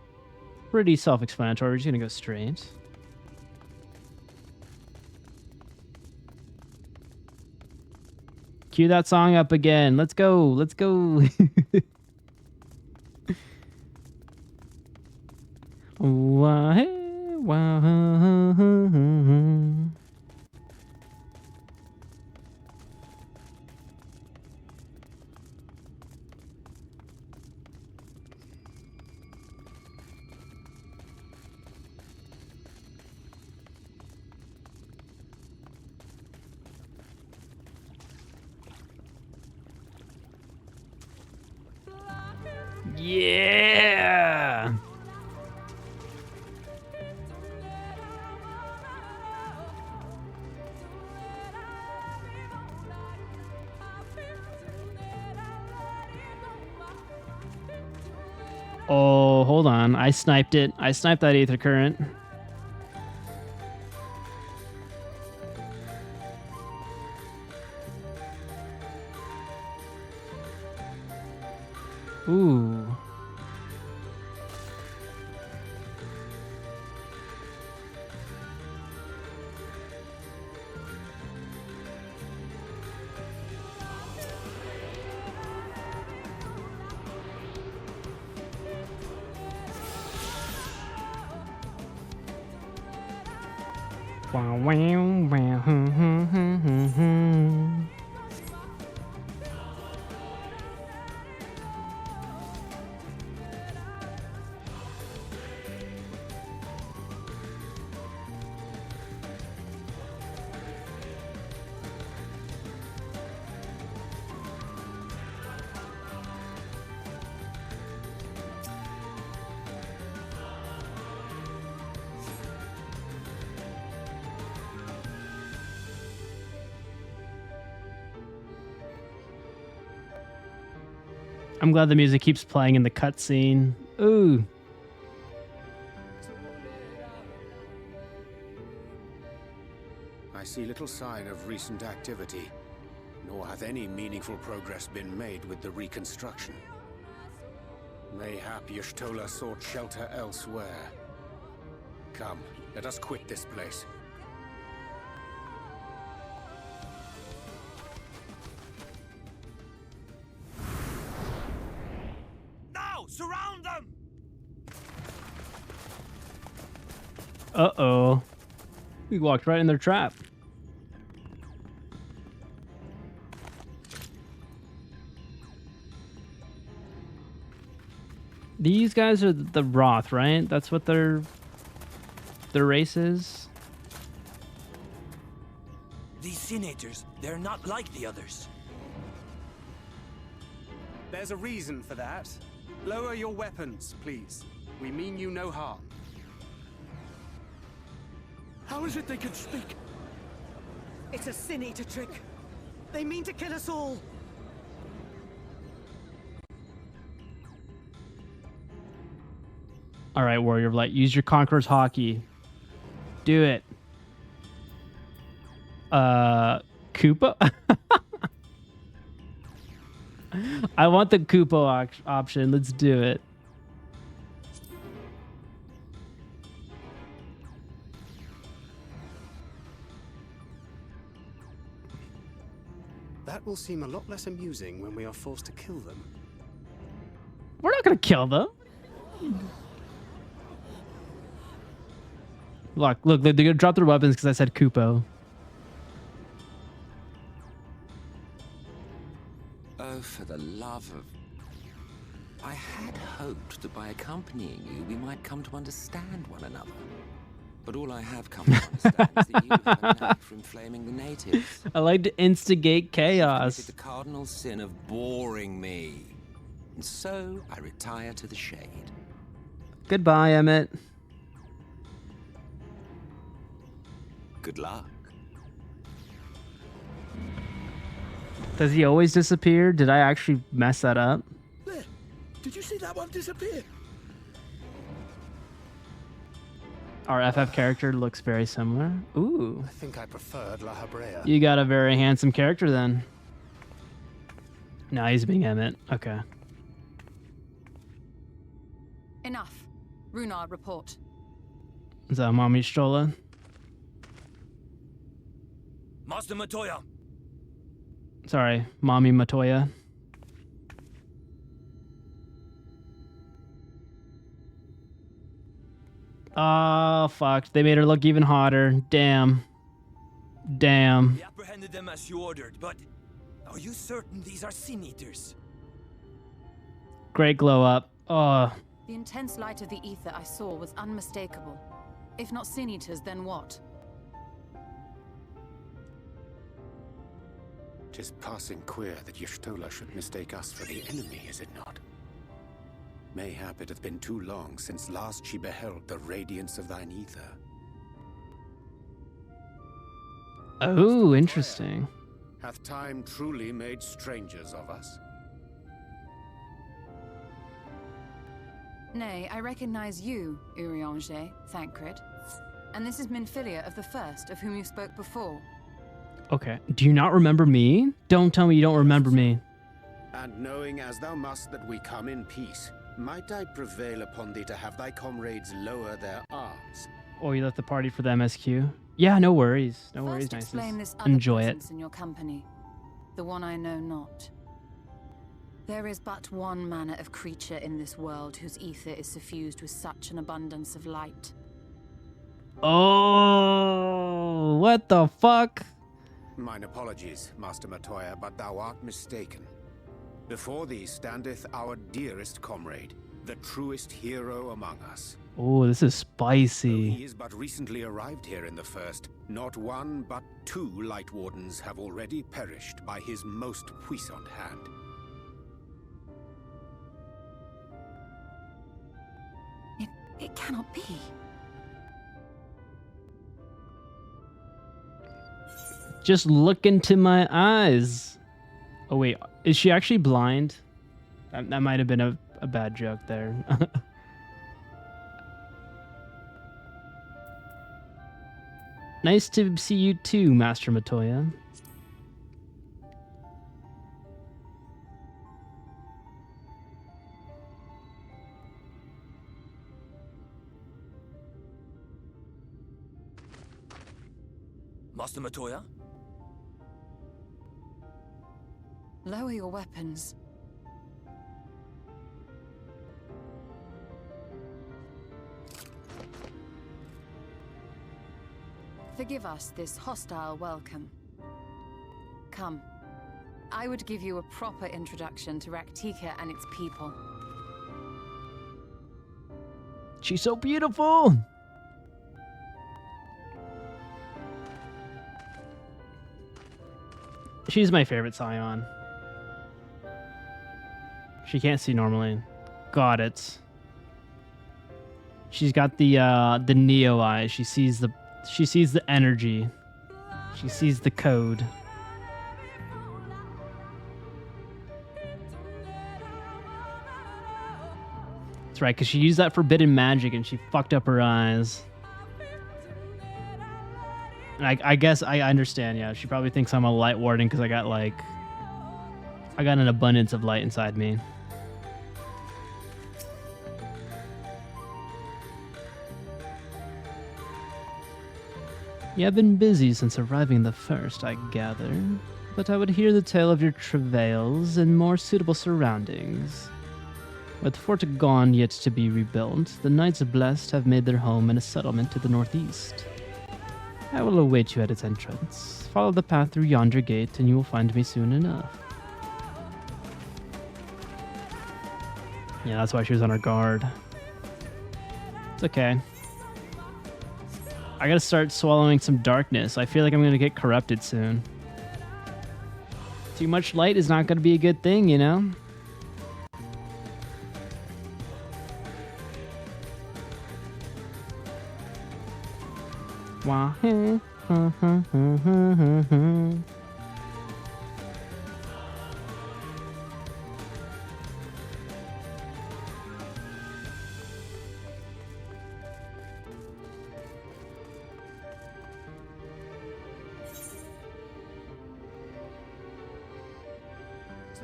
pretty self-explanatory. We're just gonna go straight. Cue that song up again. Let's go. Let's go. Wah, hey, wah. Yeah. Oh, hold on. I sniped it. I sniped that Aether Current. Ooh. Wow, wow, wow, I'm glad the music keeps playing in the cutscene. Ooh. I see little sign of recent activity, nor hath any meaningful progress been made with the reconstruction. Mayhap Yshtola sought shelter elsewhere. Come, let us quit this place. Now, surround them! Uh-oh. We walked right in their trap. These guys are the Roth, right? That's what their race is? These senators, they're not like the others. There's a reason for that. Lower your weapons, please. We mean you no harm. How is it they can speak? It's a sin eater trick. They mean to kill us all. All right, Warrior of Light, use your Conqueror's Hockey. Do it. Koopa? I want the Koopa option. Let's do it. That will seem a lot less amusing when we are forced to kill them. We're not going to kill them. Look, they're going to drop their weapons because I said Koopo. Oh, for the love of... I had hoped that by accompanying you, we might come to understand one another. But all I have come to understand is that you have a knack for inflaming the natives. I like to instigate You've chaos. committed the cardinal sin of boring me. And so I retire to the shade. Goodbye, Emmett. Good luck. Does he always disappear? Did I actually mess that up? There! Did you see that one disappear? Our FF character looks very similar. Ooh. I think I preferred La Habrea. You got a very handsome character then. No, he's being Emmett. Okay. Enough. Runar, report. Is that Mommy Yshtola? Master Matoya. Sorry, Mommy Matoya. Oh, fuck. They made her look even hotter. Damn. Damn. We apprehended them as you ordered, but are you certain these are sin eaters? Great glow up. Oh. The intense light of the ether I saw was unmistakable. If not sin eaters, then what? 'Tis passing queer that Yshtola should mistake us for the enemy, is it not? Mayhap it hath been too long since last she beheld the radiance of thine ether. Oh, interesting. Hath time truly made strangers of us? Nay, I recognize you, Urianger, thancred. And this is Minfilia of the First, of whom you spoke before. Okay. Do you not remember me? Don't tell me you don't remember me. And knowing as thou must that we come in peace, might I prevail upon thee to have thy comrades lower their arms? Oh, you left the party for the MSQ? Yeah, no worries. No worries, First explain this nice. other Enjoy it. presence in your company, the one I know not. There is but one manner of creature in this world whose ether is suffused with such an abundance of light. Oh, what the fuck? Mine apologies, Master Matoya, but thou art mistaken. Before thee standeth our dearest comrade, the truest hero among us. Oh, this is spicy. He is but recently arrived here in the First. Not one, but 2 Light Wardens have already perished by his most puissant hand. It cannot be. Just look into my eyes. Oh wait, is she actually blind? That might have been a bad joke there. Nice to see you too, Master Matoya. Master Matoya? Lower your weapons. Forgive us this hostile welcome. Come. I would give you a proper introduction to Rak'tika and its people. She's so beautiful! She's my favorite Scion. She can't see normally. Got it. She's got the Neo eyes. She sees the energy. She sees the code. That's right, because she used that forbidden magic and she fucked up her eyes. And I guess I understand, yeah. She probably thinks I'm a light warden because I got an abundance of light inside me. You have been busy since arriving the First, I gather, but I would hear the tale of your travails in more suitable surroundings. With Fort Gone yet to be rebuilt, the Knights Blessed have made their home in a settlement to the northeast. I will await you at its entrance. Follow the path through yonder gate and you will find me soon enough. Yeah, that's why she was on her guard. It's okay. I gotta start swallowing some darkness. I feel like I'm gonna get corrupted soon. Too much light is not gonna be a good thing, you know? Wow.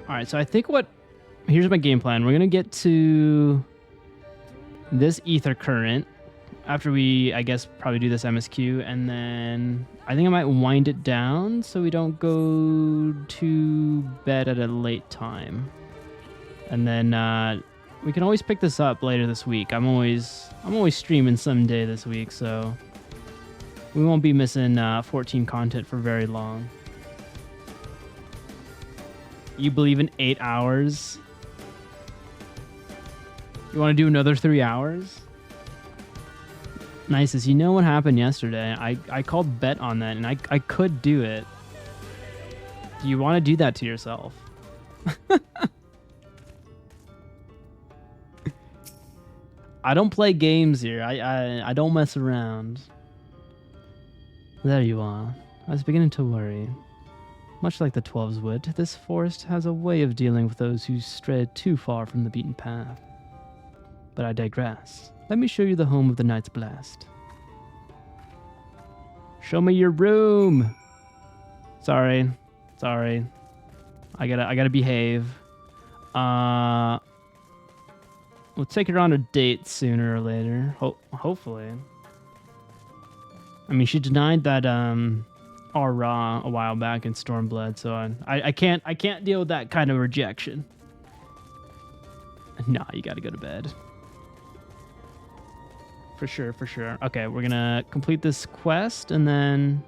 Alright, so I think here's my game plan. We're going to get to this ether current after we, I guess, probably do this MSQ, and then I think I might wind it down so we don't go to bed at a late time. And then we can always pick this up later this week. I'm always streaming someday this week, so we won't be missing 14 content for very long. You believe in 8 hours? You want to do another 3 hours? Nice. You know what happened yesterday? I called bet on that, and I could do it. Do you want to do that to yourself? I don't play games here. I don't mess around. There you are. I was beginning to worry. Much like the 12s would, this forest has a way of dealing with those who strayed too far from the beaten path. But I digress. Let me show you the home of the Knights Blessed. Show me your room! Sorry. I gotta behave. We'll take her on a date sooner or later. Hopefully. I mean, she denied that Raw a while back in Stormblood, so I can't deal with that kind of rejection. Nah, you gotta go to bed. For sure, for sure. Okay, we're gonna complete this quest and then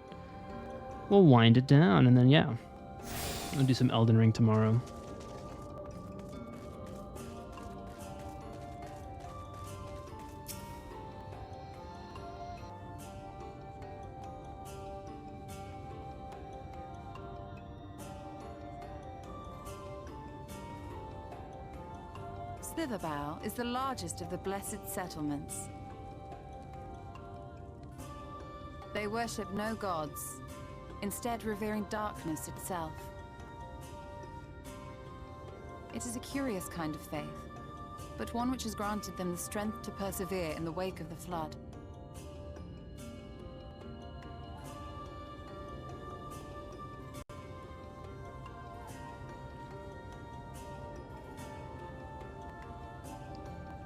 we'll wind it down, and then yeah, I'll do some Elden Ring tomorrow. Slitherbow is the largest of the blessed settlements. They worship no gods, instead revering darkness itself. It is a curious kind of faith, but one which has granted them the strength to persevere in the wake of the flood.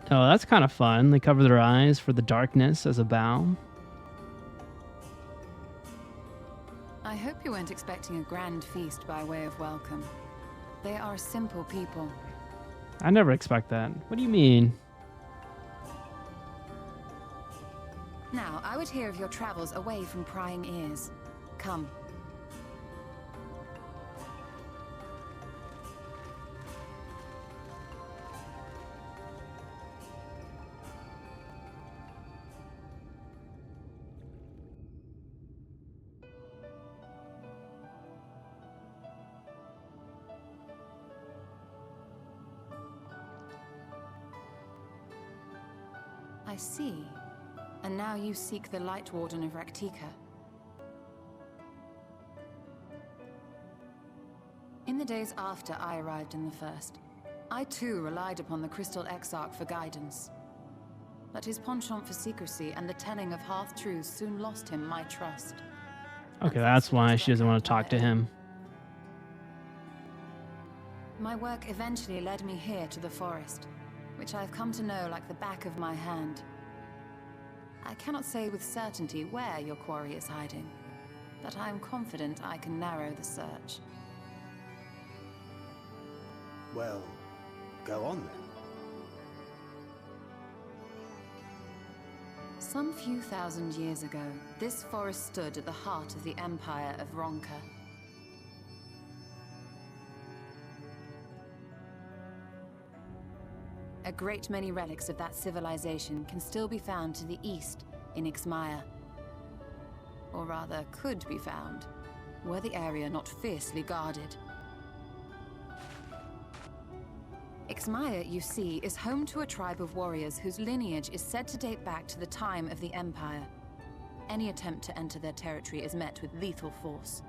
Oh, that's kind of fun. They cover their eyes for the darkness as a bow. I hope you weren't expecting a grand feast by way of welcome. They are simple people. I never expect that. What do you mean? Now, I would hear of your travels away from prying ears. Come. I see. And now you seek the Light Warden of Rak'tika. In the days after I arrived in the First, I too relied upon the Crystal Exarch for guidance. But his penchant for secrecy and the telling of half-truths soon lost him my trust. Okay, that's why she doesn't want to talk to him. My work eventually led me here to the forest, which I have come to know like the back of my hand. I cannot say with certainty where your quarry is hiding, but I am confident I can narrow the search. Well, go on then. Some few thousand years ago, this forest stood at the heart of the Empire of Ronka. A great many relics of that civilization can still be found to the east in Ixmaya. Or rather, could be found, were the area not fiercely guarded. Ixmaya, you see, is home to a tribe of warriors whose lineage is said to date back to the time of the Empire. Any attempt to enter their territory is met with lethal force.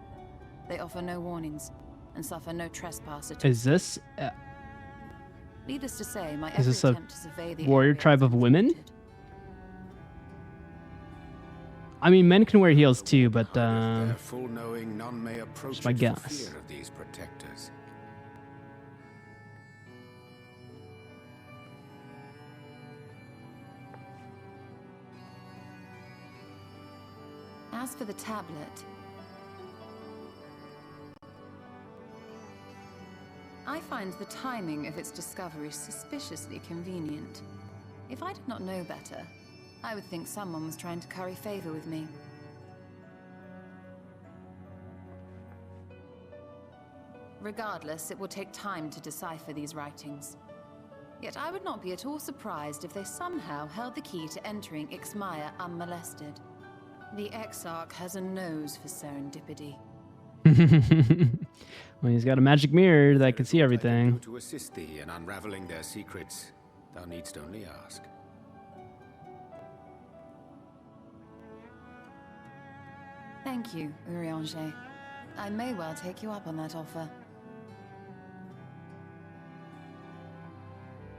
They offer no warnings and suffer no trespasser to Is this... Needless to say, my is every this a attempt to survey the warrior area tribe of women? I mean, men can wear heels too, but Full knowing none may approach my it for guess. fear of these protectors. As for the tablet, I find the timing of its discovery suspiciously convenient. If I did not know better, I would think someone was trying to curry favor with me. Regardless, it will take time to decipher these writings. Yet I would not be at all surprised if they somehow held the key to entering Ixmaya unmolested. The Exarch has a nose for serendipity. Well, he's got a magic mirror that can see everything. To assist thee in unraveling their secrets, thou needst only ask. Thank you, Urianger. I may well take you up on that offer.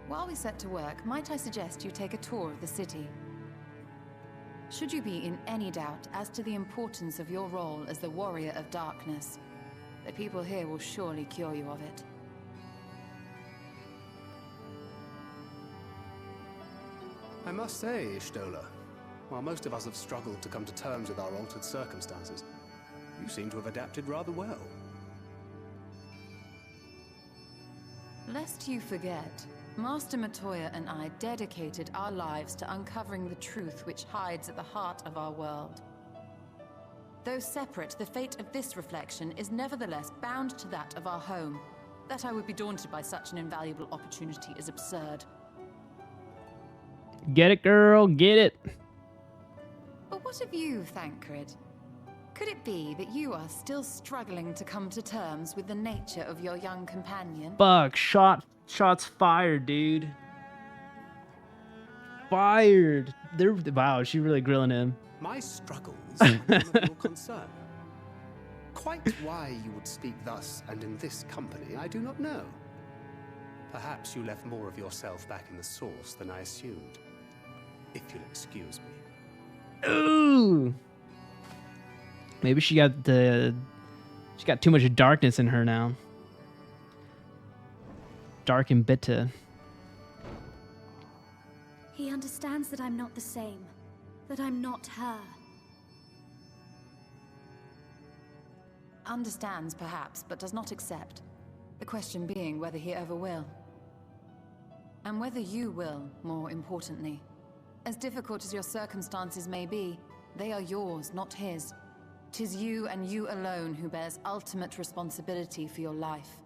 While we set to work, might I suggest you take a tour of the city? Should you be in any doubt as to the importance of your role as the Warrior of Darkness, the people here will surely cure you of it. I must say, Yshtola, while most of us have struggled to come to terms with our altered circumstances, you seem to have adapted rather well. Lest you forget, Master Matoya and I dedicated our lives to uncovering the truth which hides at the heart of our world. Though separate, the fate of this reflection is nevertheless bound to that of our home. That I would be daunted by such an invaluable opportunity is absurd. Get it, girl, get it. But what of you, Thancred? Could it be that you are still struggling to come to terms with the nature of your young companion? Fuck, shots fired, dude. Fired. Wow, she's really grilling him. My struggles are none of your concern. Quite why you would speak thus and in this company, I do not know. Perhaps you left more of yourself back in the source than I assumed. If you'll excuse me. Ooh. Maybe she got too much darkness in her now. Dark and bitter. He understands that I'm not the same. That I'm not her. Understands, perhaps, but does not accept. The question being whether he ever will. And whether you will, more importantly. As difficult as your circumstances may be, they are yours, not his. 'Tis you and you alone who bears ultimate responsibility for your life.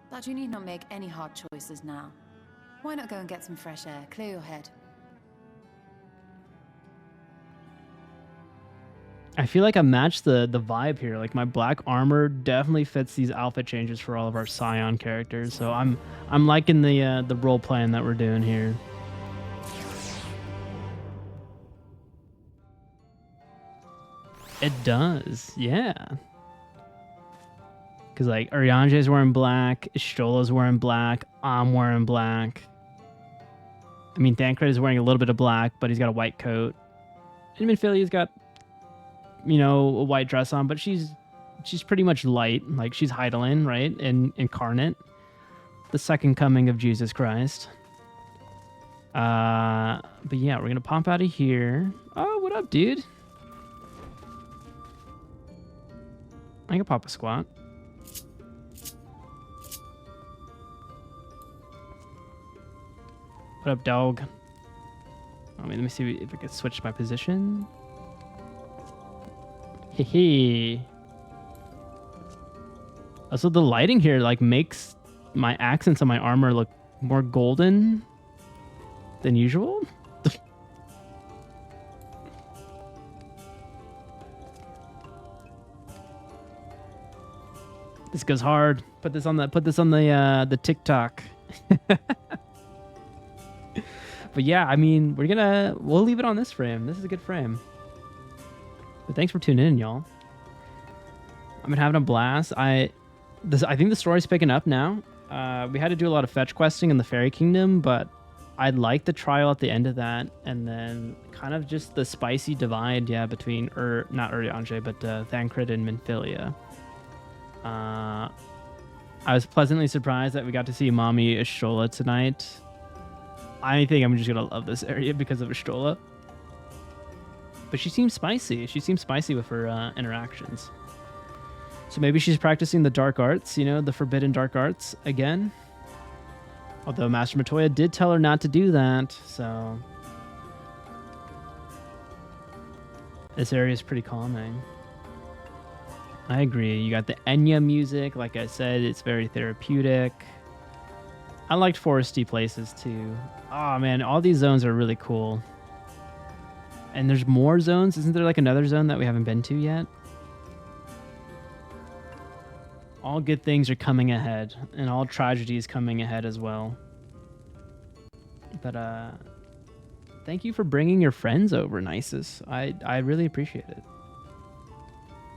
But you need not make any hard choices now. Why not go and get some fresh air, clear your head? I feel like I matched the vibe here. Like my black armor definitely fits these outfit changes for all of our Scion characters. So I'm liking the role playing that we're doing here. It does, yeah. Because like Urianger's wearing black, Yshtola's wearing black, I'm wearing black. I mean, Thancred is wearing a little bit of black, but he's got a white coat. And Minfilia's got, you know, a white dress on, but she's pretty much light. Like she's Heidelin, right? And incarnate. The second coming of Jesus Christ. But yeah, we're gonna pop out of here. Oh, what up, dude? I can pop a squat. What up, dog? I mean, let me see if I can switch my position. Hehe. Also, the lighting here like makes my accents on my armor look more golden than usual. This goes hard. Put this on the TikTok. But yeah, I mean, we'll leave it on this frame. This is a good frame. But thanks for tuning in, y'all. I've been having a blast. I think the story's picking up now. We had to do a lot of fetch questing in the Fairy Kingdom, but I like the trial at the end of that, and then kind of just the spicy divide, yeah, between not Urianger, but Thancred and Minfilia. I was pleasantly surprised that we got to see Mommy Yshtola tonight. I think I'm just gonna love this area because of Yshtola. But she seems spicy. She seems spicy with her interactions. So maybe she's practicing the dark arts, you know, the forbidden dark arts again. Although Master Matoya did tell her not to do that, so this area is pretty calming. I agree. You got the enya music. Like I said, it's very therapeutic. I liked foresty places too. Oh man, all these zones are really cool. And there's more zones. Isn't there like another zone that we haven't been to yet? All good things are coming ahead, and all tragedies coming ahead as well. But thank you for bringing your friends over, Nisus. I really appreciate it.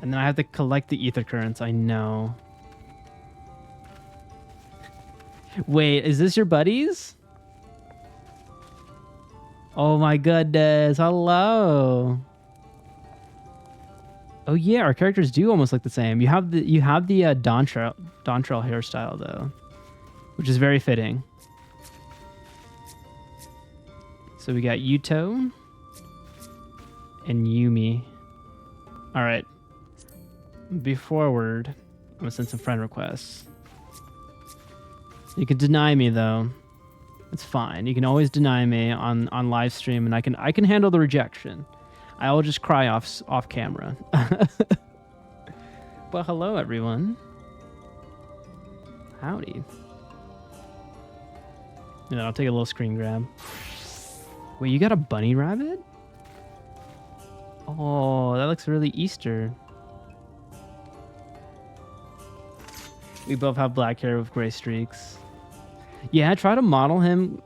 And then I have to collect the ether currents. I know. Wait, is this your buddies? Oh my goodness! Hello. Oh yeah, our characters do almost look the same. You have the Dontrell hairstyle though, which is very fitting. So we got Yuto and Yumi. All right. Be forward. I'm gonna send some friend requests. You can deny me though. It's fine. You can always deny me on live stream, and I can handle the rejection. I will just cry off camera. But hello everyone. Howdy. Yeah, I'll take a little screen grab. Wait, you got a bunny rabbit? Oh, that looks really Easter. We both have black hair with gray streaks. Yeah, I try to model him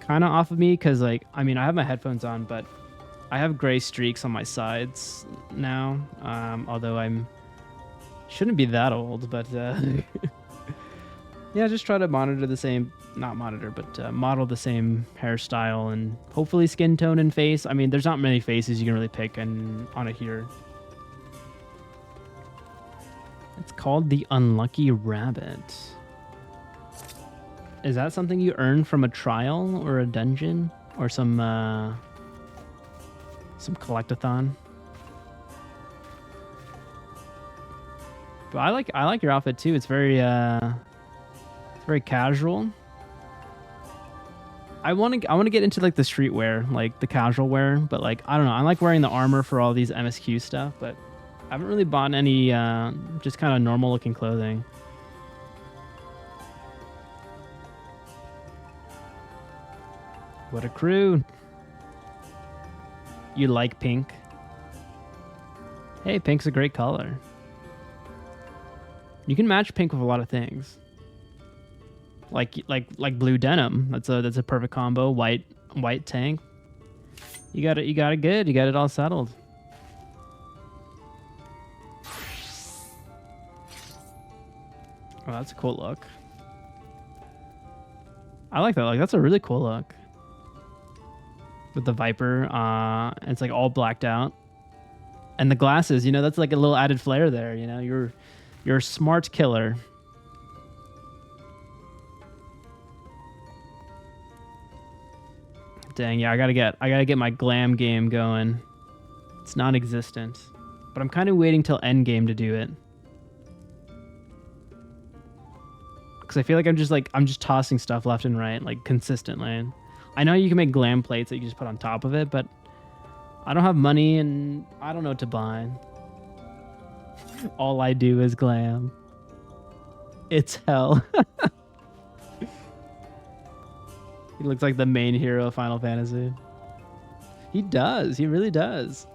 kind of off of me because, like, I mean, I have my headphones on, but I have gray streaks on my sides now. Although shouldn't be that old, but yeah, just try to monitor the same, not monitor, but model the same hairstyle and hopefully skin tone and face. I mean, there's not many faces you can really pick on it here. It's called the Unlucky Rabbit. Is that something you earn from a trial or a dungeon or some collectathon? But I like your outfit too. It's very casual. I want to get into like the streetwear, like the casual wear, but like I don't know. I like wearing the armor for all these MSQ stuff, but I haven't really bought any just kind of normal looking clothing. What a crew. You like pink? Hey, pink's a great color. You can match pink with a lot of things. Like blue denim. That's a perfect combo. White tank. You got it good. You got it all settled. Oh, that's a cool look. I like that look. That's a really cool look. With the Viper, it's like all blacked out. And the glasses, you know, that's like a little added flair there, you know. You're a smart killer. Dang, yeah, I gotta get my glam game going. It's non-existent. But I'm kind of waiting till end game to do it. Because I feel like I'm just tossing stuff left and right, like consistently. I know you can make glam plates that you just put on top of it, but I don't have money and I don't know what to buy. All I do is glam. It's hell. He looks like the main hero of Final Fantasy. He does. He really does.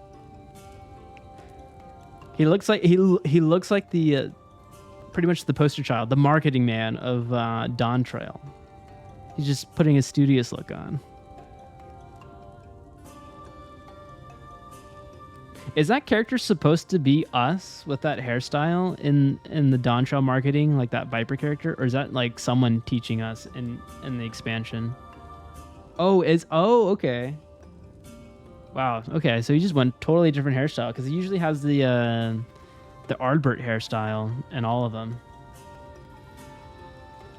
He looks like the pretty much the poster child, the marketing man of Dawn Trail. He's just putting his studious look on. Is that character supposed to be us with that hairstyle in the Dawn Trail marketing, like that Viper character, or is that like someone teaching us in the expansion? Oh, okay. Wow. Okay, so he just went totally different hairstyle because he usually has the Ardbert hairstyle in all of them.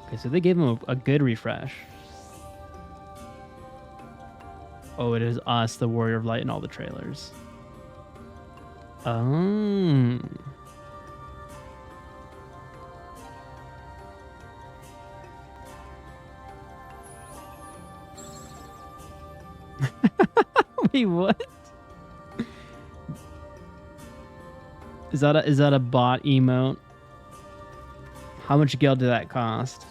Okay, so they gave him a good refresh. Oh, it is us, the Warrior of Light, in all the trailers. Oh. Wait, what? Is that a bot emote? How much gil did that cost?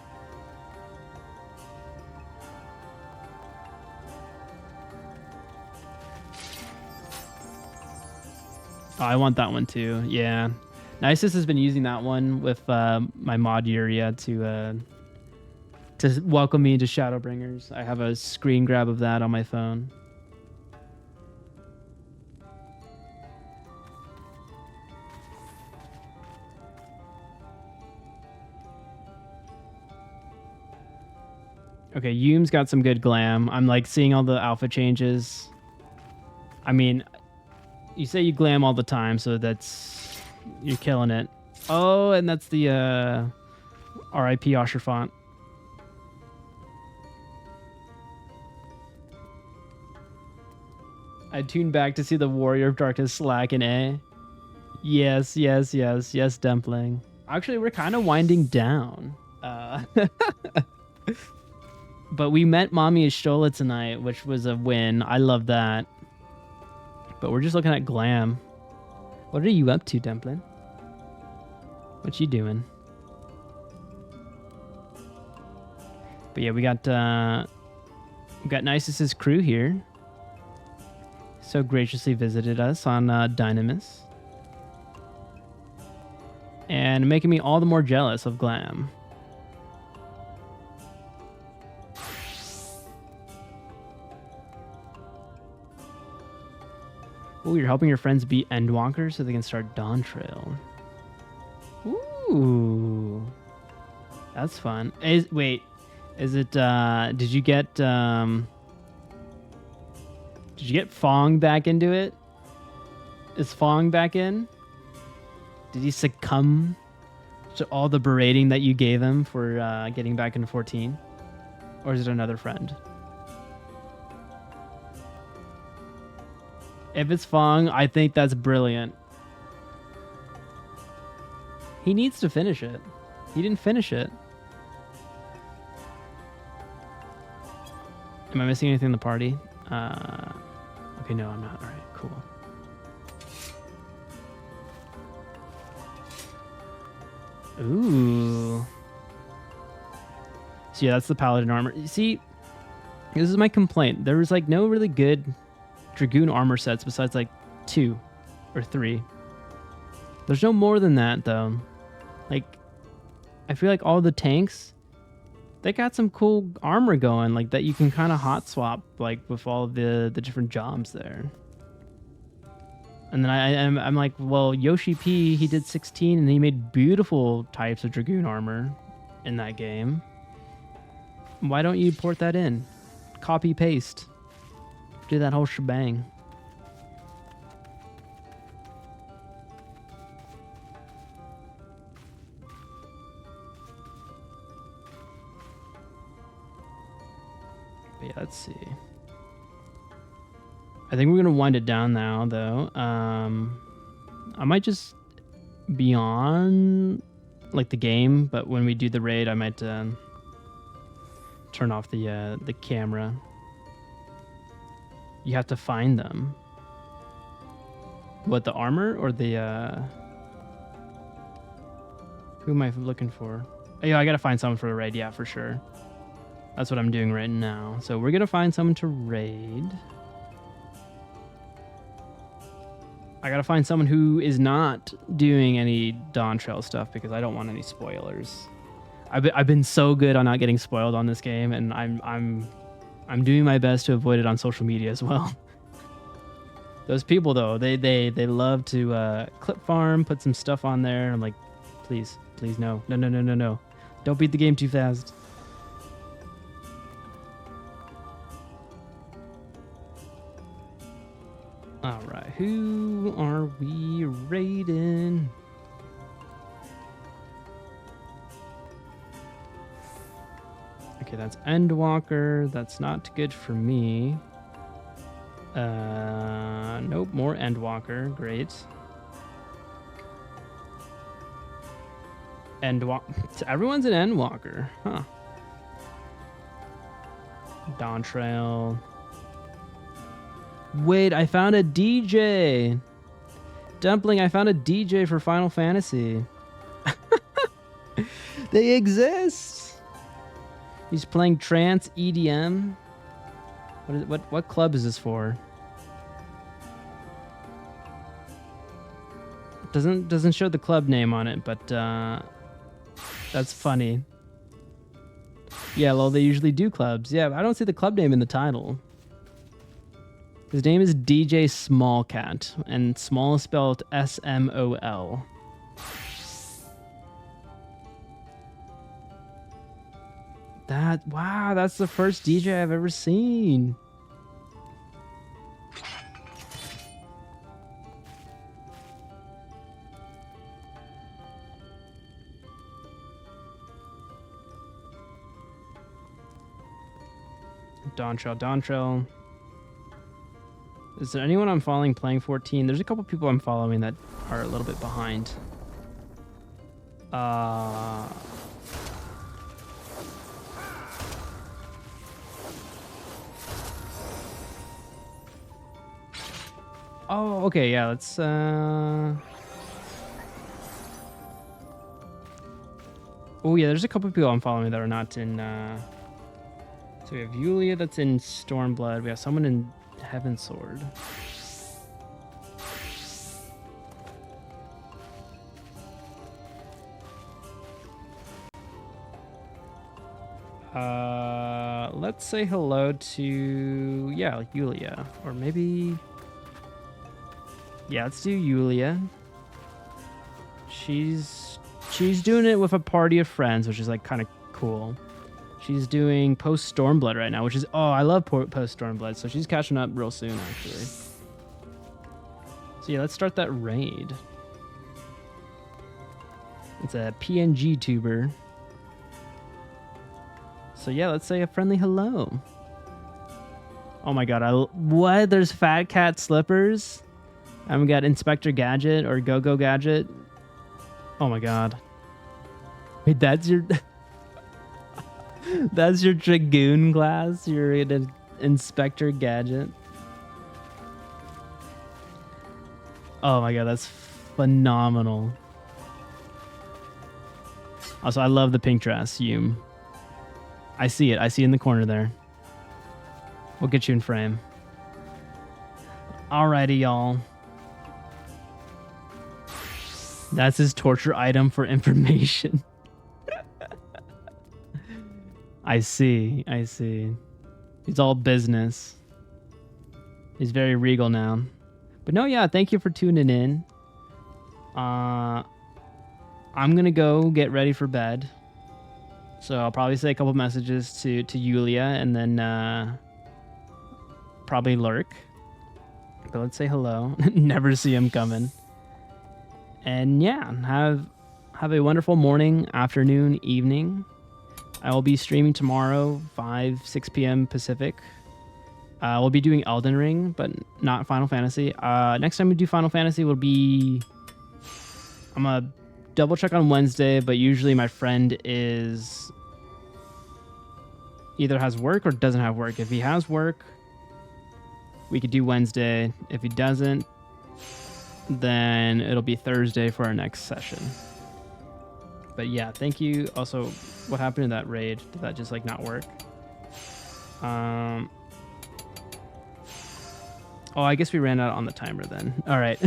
Oh, I want that one too. Yeah. Nisus has been using that one with my mod Yuria to welcome me into Shadowbringers. I have a screen grab of that on my phone. Okay, Yoom's got some good glam. I'm like seeing all the alpha changes. I mean, you say you glam all the time, so you're killing it. Oh, and that's the R.I.P. Osher font. I tuned back to see the Warrior of Darkness slack in A. Yes, yes, yes, yes, Dumpling. Actually, we're kind of winding down. But we met Mommy yshtola tonight, which was a win. I love that. But we're just looking at glam. What are you up to, Dumpling? What you doing? But yeah, we got Nisus's crew here. So graciously visited us on Dynamis. And making me all the more jealous of glam. Oh, you're helping your friends beat Endwalker so they can start Dawn Trail. Ooh. That's fun. Is it did you get Fong back into it? Is Fong back in? Did he succumb to all the berating that you gave him for getting back into 14? Or is it another friend? If it's Fong, I think that's brilliant. He needs to finish it. He didn't finish it. Am I missing anything in the party? Okay, no, I'm not. All right, cool. Ooh. So yeah, that's the paladin armor. You see, this is my complaint. There was like no really good Dragoon armor sets besides like 2 or 3. There's no more than that though. Like, I feel like all the tanks, they got some cool armor going, like that you can kind of hot swap like with all of the different jobs there. And then I'm like, well, Yoshi P, he did 16 and he made beautiful types of Dragoon armor in that game. Why don't you port that in? Copy paste. Do that whole shebang. But yeah, let's see. I think we're gonna wind it down now, though. I might just be on like the game, but when we do the raid, I might turn off the camera. You have to find them. What, the armor or the who am I looking for? Oh, yeah, I gotta find someone for the raid. Yeah, for sure. That's what I'm doing right now. So we're gonna find someone to raid. I gotta find someone who is not doing any Dawn Trail stuff because I don't want any spoilers. I've been so good on not getting spoiled on this game, and I'm doing my best to avoid it on social media as well. Those people though, they love to clip farm, put some stuff on there, and I'm like, please, no. Don't beat the game too fast. All right, who are we raiding? Okay, that's Endwalker. That's not good for me. Nope, more Endwalker. Great. So everyone's an Endwalker, huh? Dawn Trail. Wait, I found a DJ. Dumpling, I found a DJ for Final Fantasy. They exist. He's playing trance EDM. What club is this for? Doesn't show the club name on it, but that's funny. Yeah, well, they usually do clubs. Yeah, I don't see the club name in the title. His name is DJ Smallcat, and small is spelled S-M-O-L. Wow, that's the first DJ I've ever seen. Dawn Trail. Is there anyone I'm following playing 14? There's a couple people I'm following that are a little bit behind. Oh, okay, yeah, let's oh yeah, there's a couple of people I'm following that are not in so we have Yulia that's in Stormblood, we have someone in Heavensword. Let's say hello to Yulia, or maybe let's do Yulia. She's doing it with a party of friends, which is like kind of cool. She's doing post Stormblood right now, which is I love post Stormblood, so she's catching up real soon actually. So yeah, let's start that raid. It's a PNG tuber. So yeah, let's say a friendly hello. Oh my god, what? There's Fat Cat Slippers? And we got Inspector Gadget or Go-Go Gadget. Oh my god. Wait, that's your that's your Dragoon class? You're an Inspector Gadget? Oh my god, that's phenomenal. Also, I love the pink dress, Yume. I see it. I see it in the corner there. We'll get you in frame. Alrighty, y'all. That's his torture item for information. I see. I see. He's all business. He's very regal now. But no, yeah, thank you for tuning in. I'm going to go get ready for bed. So I'll probably say a couple messages to Yulia and then probably lurk. But let's say hello. Never see him coming. And yeah, have a wonderful morning, afternoon, evening. I will be streaming tomorrow, 6 p.m. Pacific. We'll be doing Elden Ring, but not Final Fantasy. Next time we do Final Fantasy will be... I'm going to double check on Wednesday, but usually my friend is... either has work or doesn't have work. If he has work, we could do Wednesday. If he doesn't, then it'll be Thursday for our next session. But yeah, thank you. Also, what happened to that raid? Did that just like not work? Oh, I guess we ran out on the timer then. All right.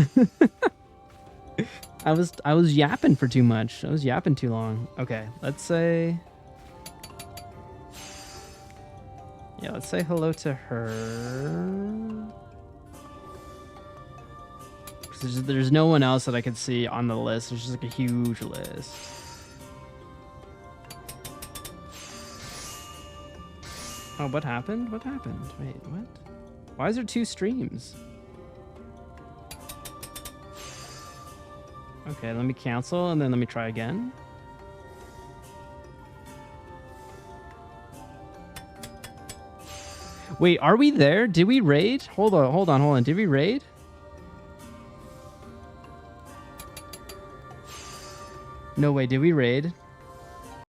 I was yapping for too much. I was yapping too long. Okay, let's say... yeah, let's say hello to her. There's no one else that I could see on the list. There's just like a huge list. Oh, what happened? What happened? Wait, what? Why is there 2 streams? Okay, let me cancel and then let me try again. Wait, are we there? Did we raid? Hold on. Did we raid? No way, did we raid?